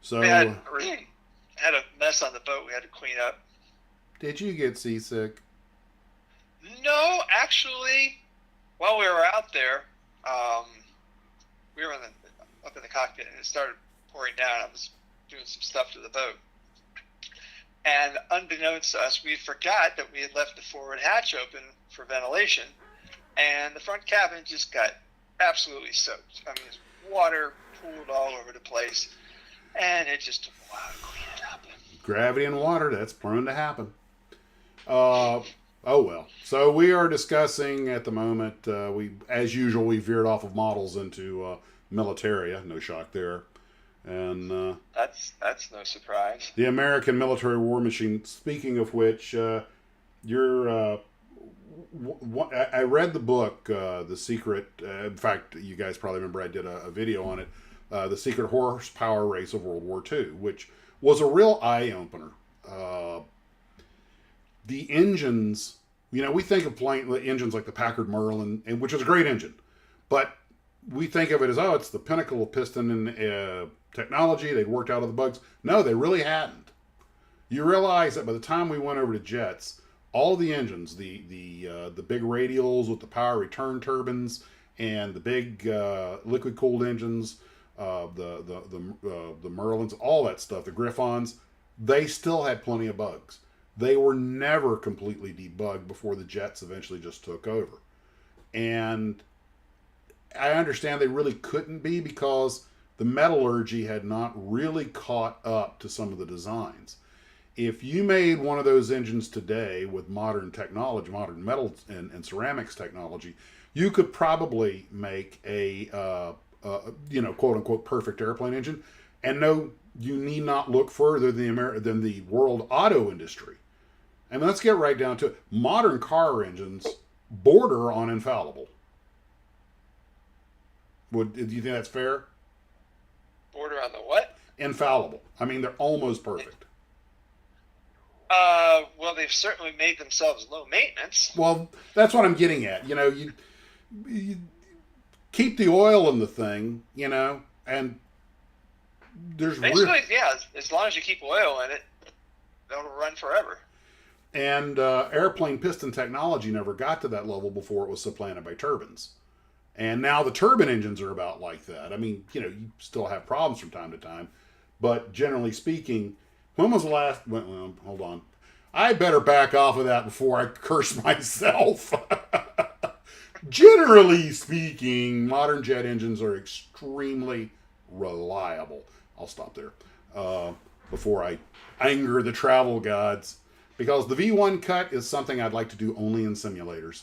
So, We had a mess on the boat we had to clean up. did you get seasick? No, actually, while we were out there, we were up in the cockpit, and it started pouring down. I was doing some stuff to the boat. And unbeknownst to us, we forgot that we had left the forward hatch open for ventilation, and the front cabin just got absolutely soaked. I mean, water pooled all over the place, and it just took a while to clean it up. Gravity and water, that's prone to happen. Oh well. So we are discussing at the moment, as usual, we veered off of models into militaria, no shock there. And that's no surprise. the American military war machine, speaking of which, I read the book, The Secret, in fact, you guys probably remember I did a video on it, The Secret Horsepower Race of World War II, which was a real eye-opener. The engines, we think of engines like the Packard Merlin, which is a great engine, but we think of it as, it's the pinnacle of piston and technology. They'd worked out all the bugs. No, they really hadn't. You realize that by the time we went over to jets, all the engines, the big radials with the power return turbines and the big liquid cooled engines, the Merlins, all that stuff, the Griffons, they still had plenty of bugs. They were never completely debugged before the jets eventually just took over. And I understand they really couldn't be because the metallurgy had not really caught up to some of the designs. If you made one of those engines today with modern technology, modern metal and ceramics technology, you could probably make a quote unquote perfect airplane engine. And no, you need not look further than the world auto industry. And let's get right down to it. Modern car engines border on infallible. Do you think that's fair? Border on the what? Infallible. I mean, they're almost perfect. Well, they've certainly made themselves low maintenance. Well, that's what I'm getting at. You keep the oil in the thing, and there's basically, as long as you keep oil in it, it'll run forever. And airplane piston technology never got to that level before it was supplanted by turbines. And now the turbine engines are about like that. I mean, you still have problems from time to time. But generally speaking, when was the last... Well, hold on. I better back off of that before I curse myself. Generally speaking, modern jet engines are extremely reliable. I'll stop there before I anger the travel gods. Because the V1 cut is something I'd like to do only in simulators.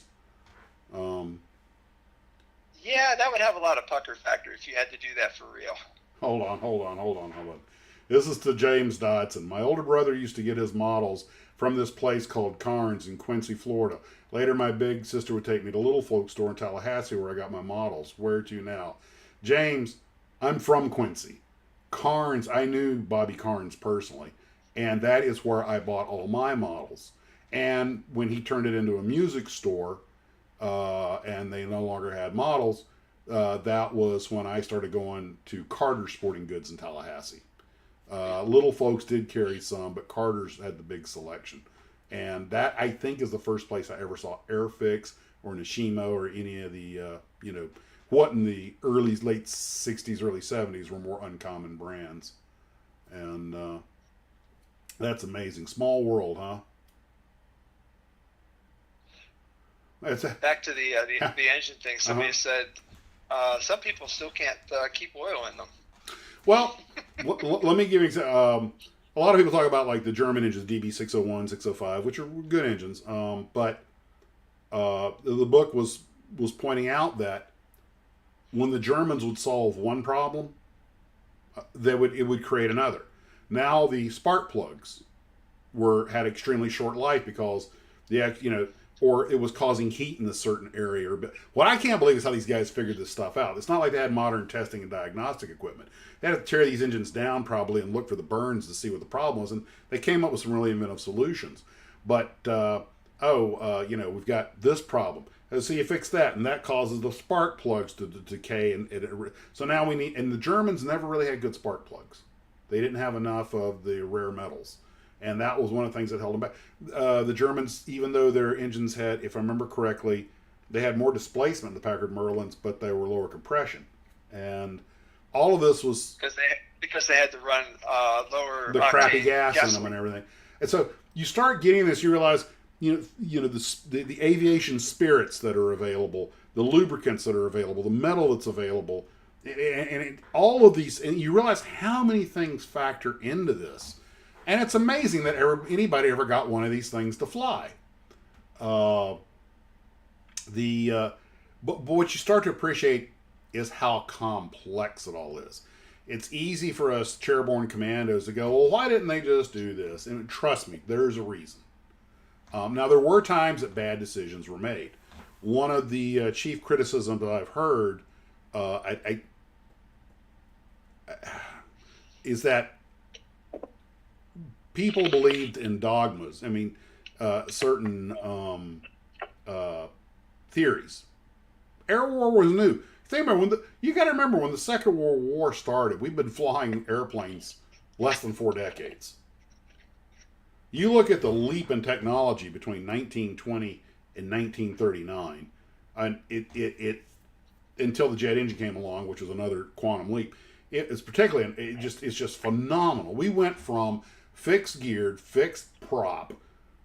Yeah, that would have a lot of pucker factor if you had to do that for real. Hold on. This is to James Dodson. My older brother used to get his models from this place called Carnes in Quincy, Florida. Later, my big sister would take me to Little Folk Store in Tallahassee where I got my models. Where to now? James, I'm from Quincy. Carnes, I knew Bobby Carnes personally. And that is where I bought all my models. And when he turned it into a music store, and they no longer had models, that was when I started going to Carter's Sporting Goods in Tallahassee. Little Folks did carry some, but Carter's had the big selection. And that, I think, is the first place I ever saw Airfix or Nishimo or any of the, what in the late 60s, early 70s were more uncommon brands. And that's amazing. Small world, huh? Back to the engine thing. Somebody said some people still can't keep oil in them. Well, let me give you a lot of people talk about like the German engines, DB601, 605, which are good engines. But the book was pointing out that when the Germans would solve one problem, it would create another. Now the spark plugs had extremely short life because or it was causing heat in a certain area. But what I can't believe is how these guys figured this stuff out. It's not like they had modern testing and diagnostic equipment. They had to tear these engines down probably and look for the burns to see what the problem was, and they came up with some really inventive solutions. But we've got this problem. So you fix that, and that causes the spark plugs to decay. So now we need, and the Germans never really had good spark plugs. They didn't have enough of the rare metals. And that was one of the things that held them back. The Germans, even though their engines had, if I remember correctly, they had more displacement in the Packard Merlins, but they were lower compression. And all of this was because they had to run lower the crappy octane gas in them gasoline. and everything. And so you start getting this, you realize, the aviation spirits that are available, the lubricants that are available, the metal that's available, all of these, and you realize how many things factor into this. And it's amazing that anybody ever got one of these things to fly. But what you start to appreciate is how complex it all is. It's easy for us chairborne commandos to go, well, why didn't they just do this? And trust me, there's a reason. Now, there were times that bad decisions were made. One of the chief criticisms that I've heard is that people believed in dogmas. I mean, certain theories. Air War was new. You got to remember when the Second World War started, we've been flying airplanes less than 4 decades. You look at the leap in technology between 1920 and 1939, and it until the jet engine came along, which was another quantum leap. It's just phenomenal. We went from fixed geared, fixed prop,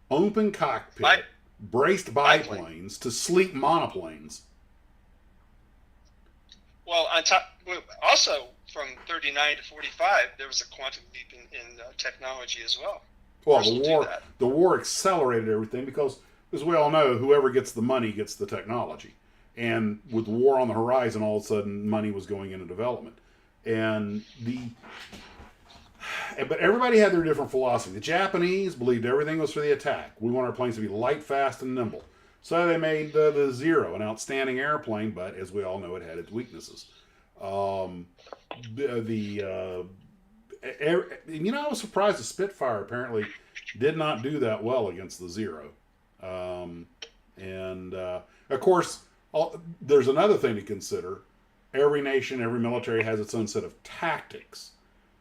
open cockpit, braced biplanes to sleek monoplanes. Well, also from 39 to 45, there was a quantum leap in technology as well. Well, the war accelerated everything because, as we all know, whoever gets the money gets the technology. And with the war on the horizon, all of a sudden, money was going into development. But everybody had their different philosophy. The Japanese believed everything was for the attack. We want our planes to be light, fast, and nimble. So they made the Zero, an outstanding airplane, but as we all know, it had its weaknesses. I was surprised the Spitfire apparently did not do that well against the Zero. Of course, there's another thing to consider. Every nation, every military has its own set of tactics.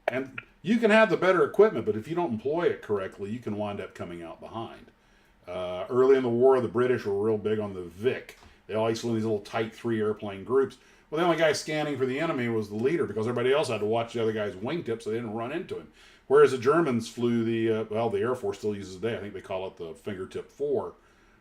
And you can have the better equipment, but if you don't employ it correctly, you can wind up coming out behind. Early in the war, the British were real big on the Vic. They always flew in these little tight 3 airplane groups. Well, the only guy scanning for the enemy was the leader because everybody else had to watch the other guy's wingtips so they didn't run into him. Whereas the Germans flew the Air Force still uses it today. I think they call it the Fingertip 4.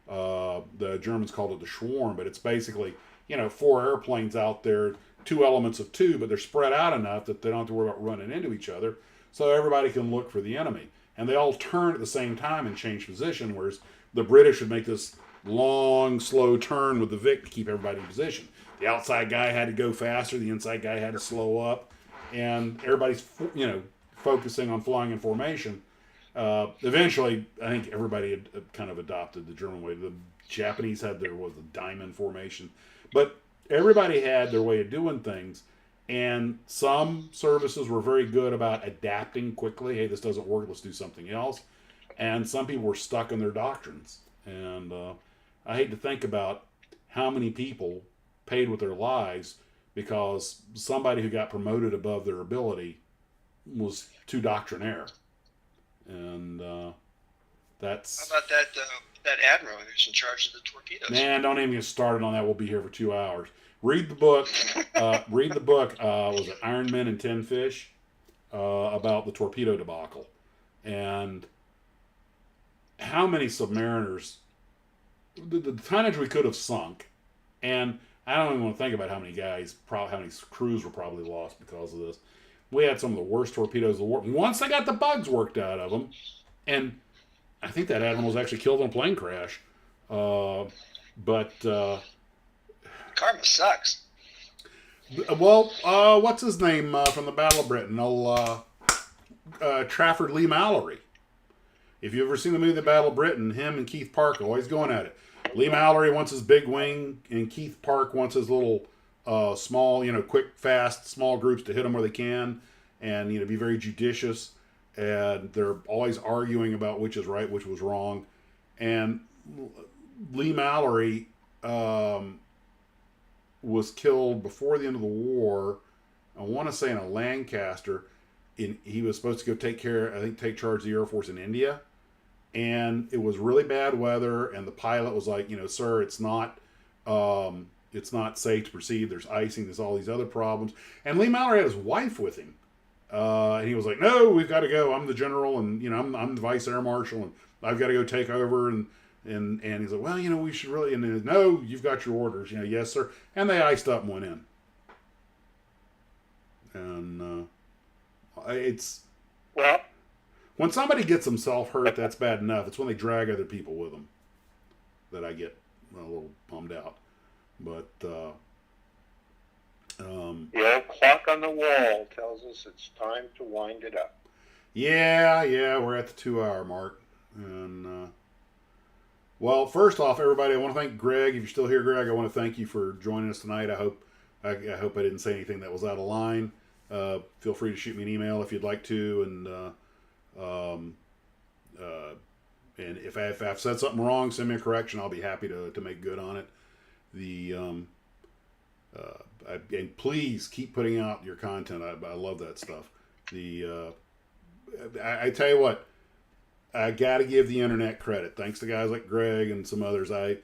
The Germans called it the Schwarm, but it's basically, 4 airplanes out there, 2 elements of 2, but they're spread out enough that they don't have to worry about running into each other, so everybody can look for the enemy. And they all turn at the same time and change position, whereas the British would make this long, slow turn with the Vic to keep everybody in position. The outside guy had to go faster, the inside guy had to slow up, and everybody's, focusing on flying in formation. Eventually, I think everybody had kind of adopted the German way. The Japanese had the diamond formation. But everybody had their way of doing things, and some services were very good about adapting quickly. Hey, this doesn't work, let's do something else. And some people were stuck in their doctrines. And I hate to think about how many people paid with their lives because somebody who got promoted above their ability was too doctrinaire. And that's... How about that admiral who's in charge of the torpedoes? Man, don't even get started on that. We'll be here for 2 hours. Read the book. Was it Iron Men and 10 Fish? About the torpedo debacle. And how many submariners, the tonnage we could have sunk, and I don't even want to think about how many crews were probably lost because of this. We had some of the worst torpedoes of the war. Once they got the bugs worked out of them, and I think that admiral was actually killed in a plane crash. Karma sucks. Well, what's his name from the Battle of Britain? Trafford Lee Mallory. If you've ever seen the movie The Battle of Britain, him and Keith Park are always going at it. Lee Mallory wants his big wing, and Keith Park wants his little small, quick, fast, small groups to hit them where they can, and be very judicious. And they're always arguing about which is right, which was wrong. And Lee Mallory was killed before the end of the war. I want to say in a Lancaster. He was supposed to go take charge of the Air Force in India. And it was really bad weather, and the pilot was like, sir, it's not safe to proceed. There's icing. There's all these other problems. And Lee Mallory had his wife with him. And he was like, no, we've got to go. I'm the general, and, I'm the vice air marshal, and I've got to go take over. And he's like, well, we should really, and then, no, you've got your orders. Yes, sir. And they iced up and went in. And well, when somebody gets themselves hurt, that's bad enough. It's when they drag other people with them that I get a little bummed out. But the old clock on the wall tells us it's time to wind it up. Yeah, we're at the 2-hour mark. And well, first off, everybody, I want to thank Greg. If you're still here, Greg, I want to thank you for joining us tonight. I hope I didn't say anything that was out of line. Feel free to shoot me an email if you'd like to, and if I've said something wrong, send me a correction. I'll be happy to make good on it. And please keep putting out your content. I love that stuff. I tell you what, I got to give the internet credit. Thanks to guys like Greg and some others. I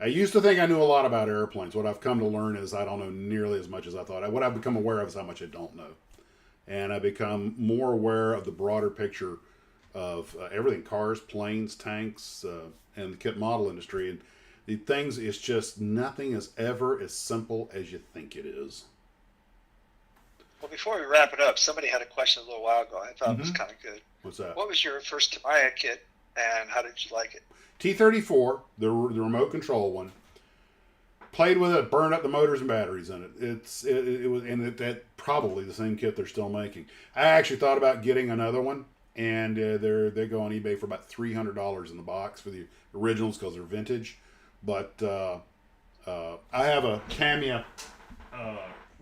used to think I knew a lot about airplanes. What I've come to learn is I don't know nearly as much as I thought. What I've become aware of is how much I don't know. And I become more aware of the broader picture of everything, cars, planes, tanks, and the kit model industry. And the things, it's just nothing is ever as simple as you think it is. Well, before we wrap it up, somebody had a question a little while ago. I thought it was kind of good. What's that? What was your first Tamiya kit, and how did you like it? T-34, the remote control one. Played with it, burned up the motors and batteries in it. It was, and that probably the same kit they're still making. I actually thought about getting another one, and they go on eBay for about $300 in the box for the originals because they're vintage. But I have a Tamiya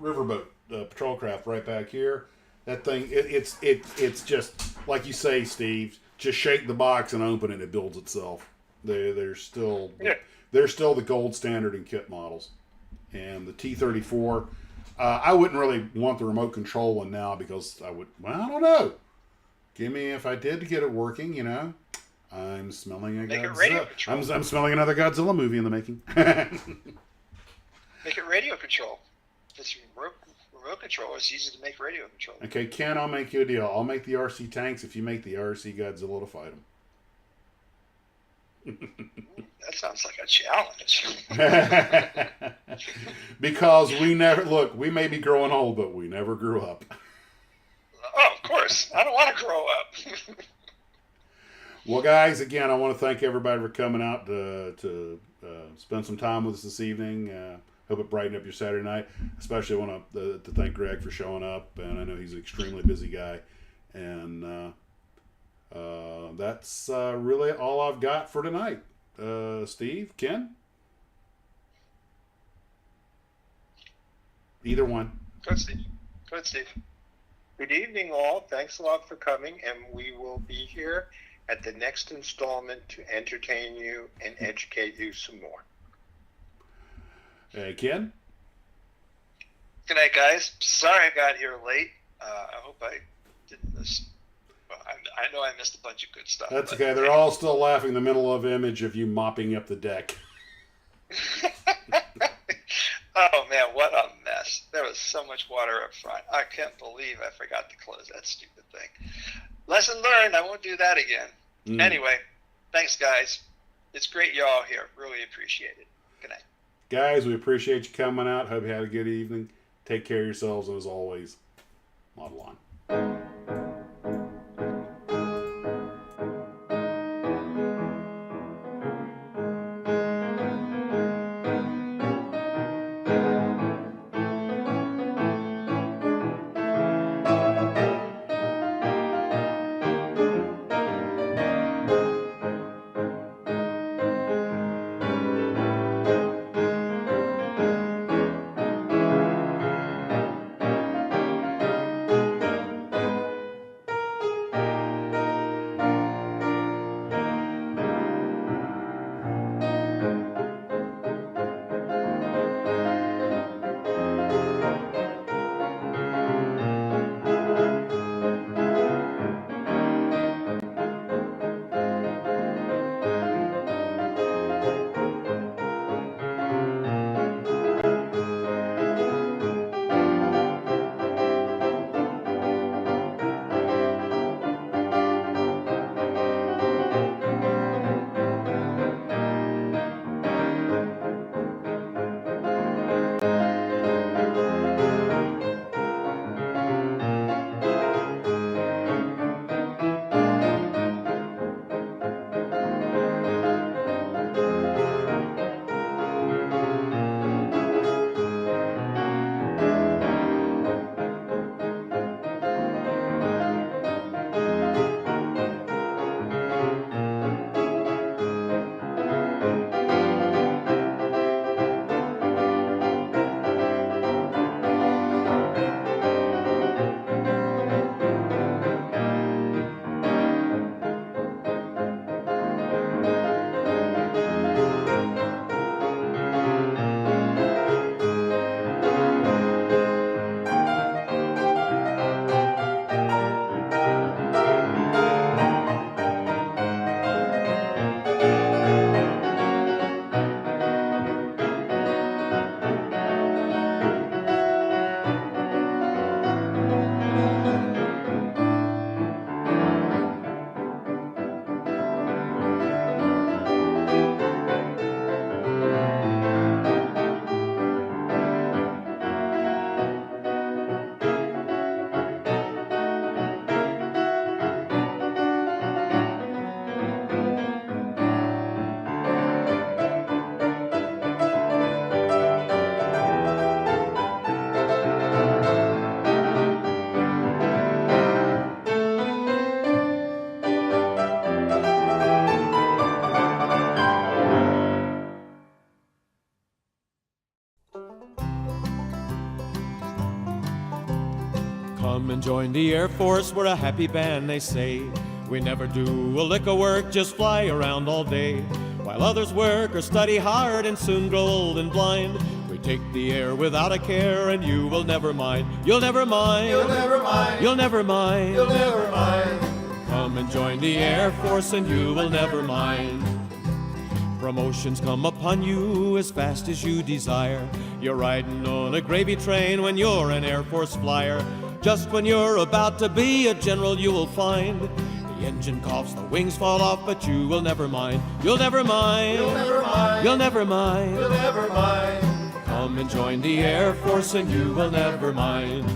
riverboat patrol craft right back here. That thing, it's just like you say, Steve. Just shake the box and open it, it builds itself. They're still the gold standard in kit models. And the T-34, I wouldn't really want the remote control one now because I don't know. If I did get it working, I'm smelling a Godzilla. I'm smelling another Godzilla movie in the making. Make it radio control. This remote control is easy to make radio control. Okay, Ken, I'll make you a deal. I'll make the RC tanks if you make the RC Godzilla to fight them. That sounds like a challenge. Because we may be growing old, but we never grew up. Oh, of course. I don't want to grow up. Well, guys, again, I want to thank everybody for coming out to spend some time with us this evening. Hope it brightened up your Saturday night. Especially want to thank Greg for showing up, and I know he's an extremely busy guy. And that's really all I've got for tonight. Steve, Ken? Either one. Go ahead, Steve. Good evening, all. Thanks a lot for coming, and we will be here at the next installment to entertain you and educate you some more. Ken? Good night, guys. Sorry I got here late. I hope I didn't miss. Well, I know I missed a bunch of good stuff. That's okay. They're all still laughing. The middle of image of you mopping up the deck. Oh man, what a mess! There was so much water up front. I can't believe I forgot to close that stupid thing. Lesson learned. I won't do that again. Anyway, thanks, guys. It's great you're all here. Really appreciate it. Good night. Guys, we appreciate you coming out. Hope you had a good evening. Take care of yourselves, and as always, model on. Come and join the Air Force, we're a happy band, they say. We never do a lick of work, just fly around all day. While others work or study hard and soon grow old and blind, we take the air without a care, and you will never mind. You'll never mind. You'll never mind. You'll never mind. You'll never mind. Come and join the Air Force and you will never mind. Promotions come upon you as fast as you desire. You're riding on a gravy train when you're an Air Force flyer. Just when you're about to be a general, you will find the engine coughs, the wings fall off, but you will never mind. You'll never mind. You'll never mind. You'll never mind. You'll never mind. Come and join the Air Force and you will never mind.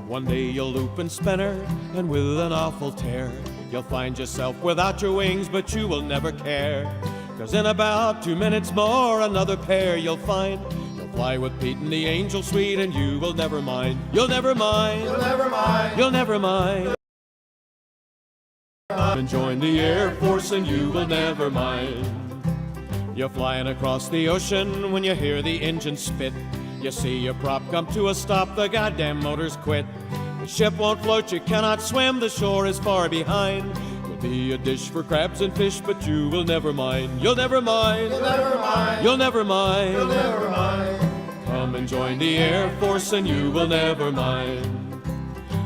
One day you'll loop and spinner, and with an awful tear, you'll find yourself without your wings, but you will never care. 'Cause in about 2 minutes more, another pair you'll find. You'll fly with Pete in the Angel Suite, and you will never mind. You'll never mind. You'll never mind. You'll never mind. Come and join the Air Force and you will never mind. You're flying across the ocean when you hear the engine spit. You see your prop come to a stop, the goddamn motor's quit. The ship won't float, you cannot swim, the shore is far behind. You'll be a dish for crabs and fish, but you will never mind. You'll never mind. You'll never mind. You'll never mind. You'll never mind. Come and join the Air Force and you will never mind.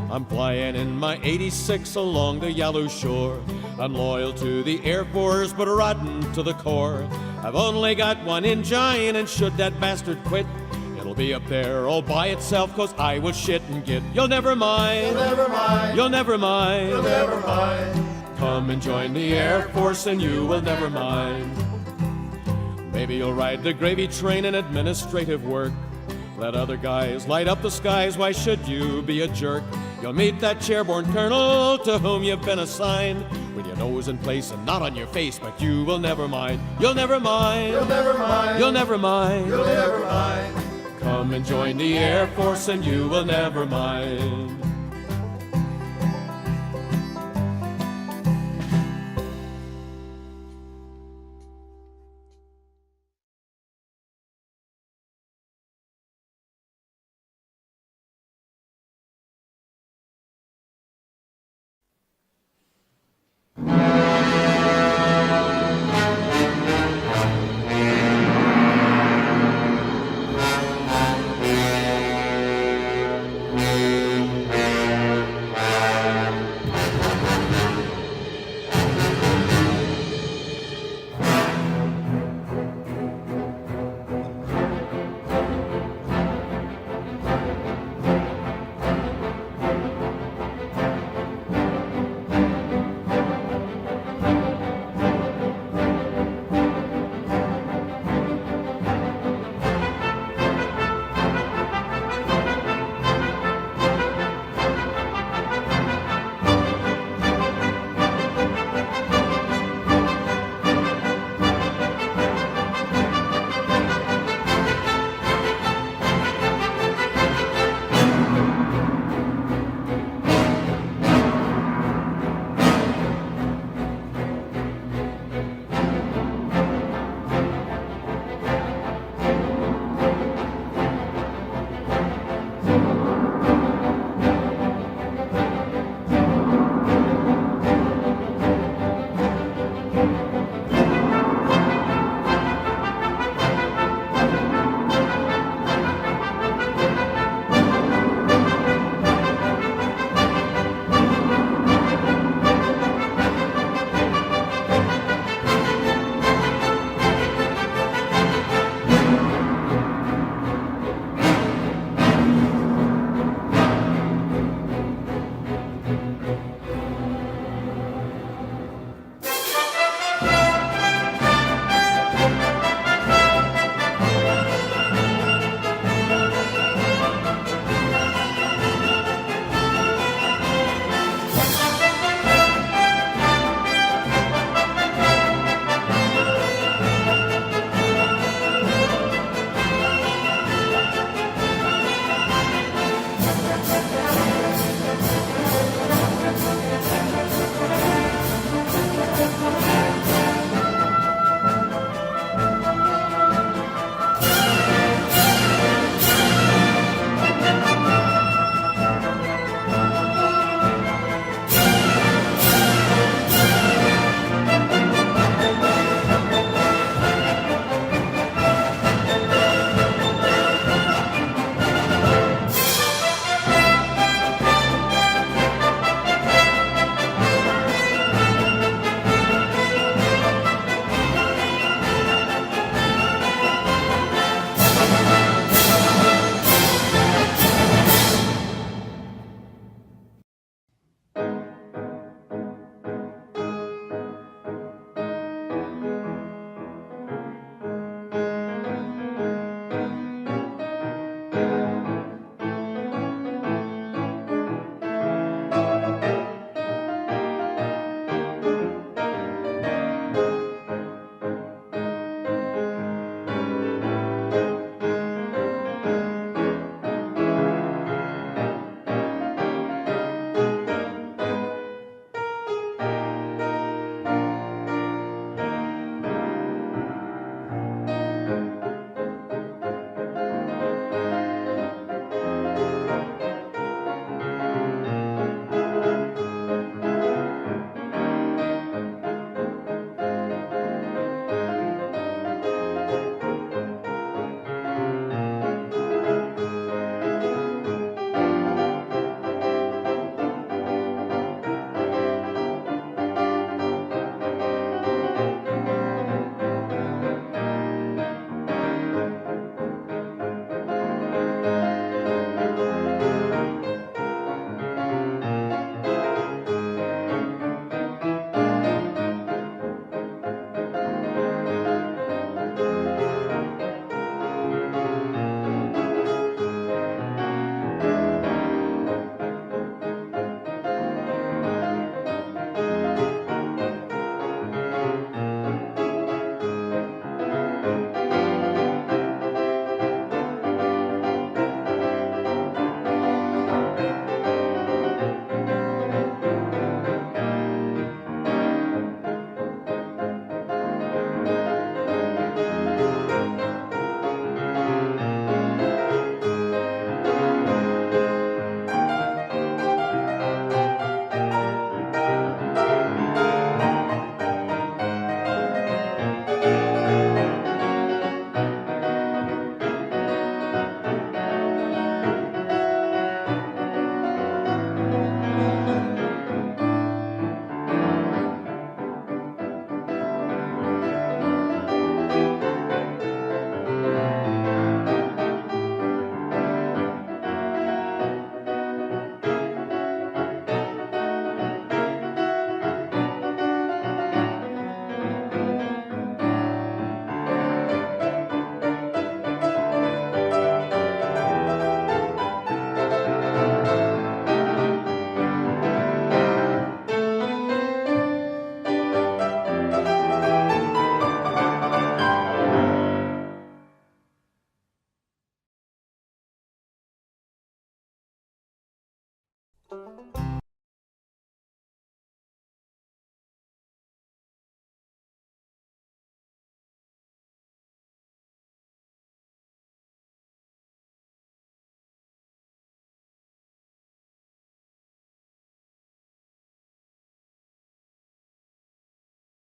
I'm flying in my 86 along the yellow shore. I'm loyal to the Air Force, but rotten to the core. I've only got one engine, and should that bastard quit, it'll be up there all by itself, 'cause I will shit and get. You'll never mind. You'll never mind. You'll never mind. You'll never mind. Come and join the Air Force and you will never mind. Maybe you'll ride the gravy train in administrative work. Let other guys light up the skies, why should you be a jerk? You'll meet that chairborne colonel to whom you've been assigned, with your nose in place and not on your face, but you will never mind. You'll never mind. You'll never mind. You'll never mind. You'll never mind. Come and join the Air Force and you will never mind.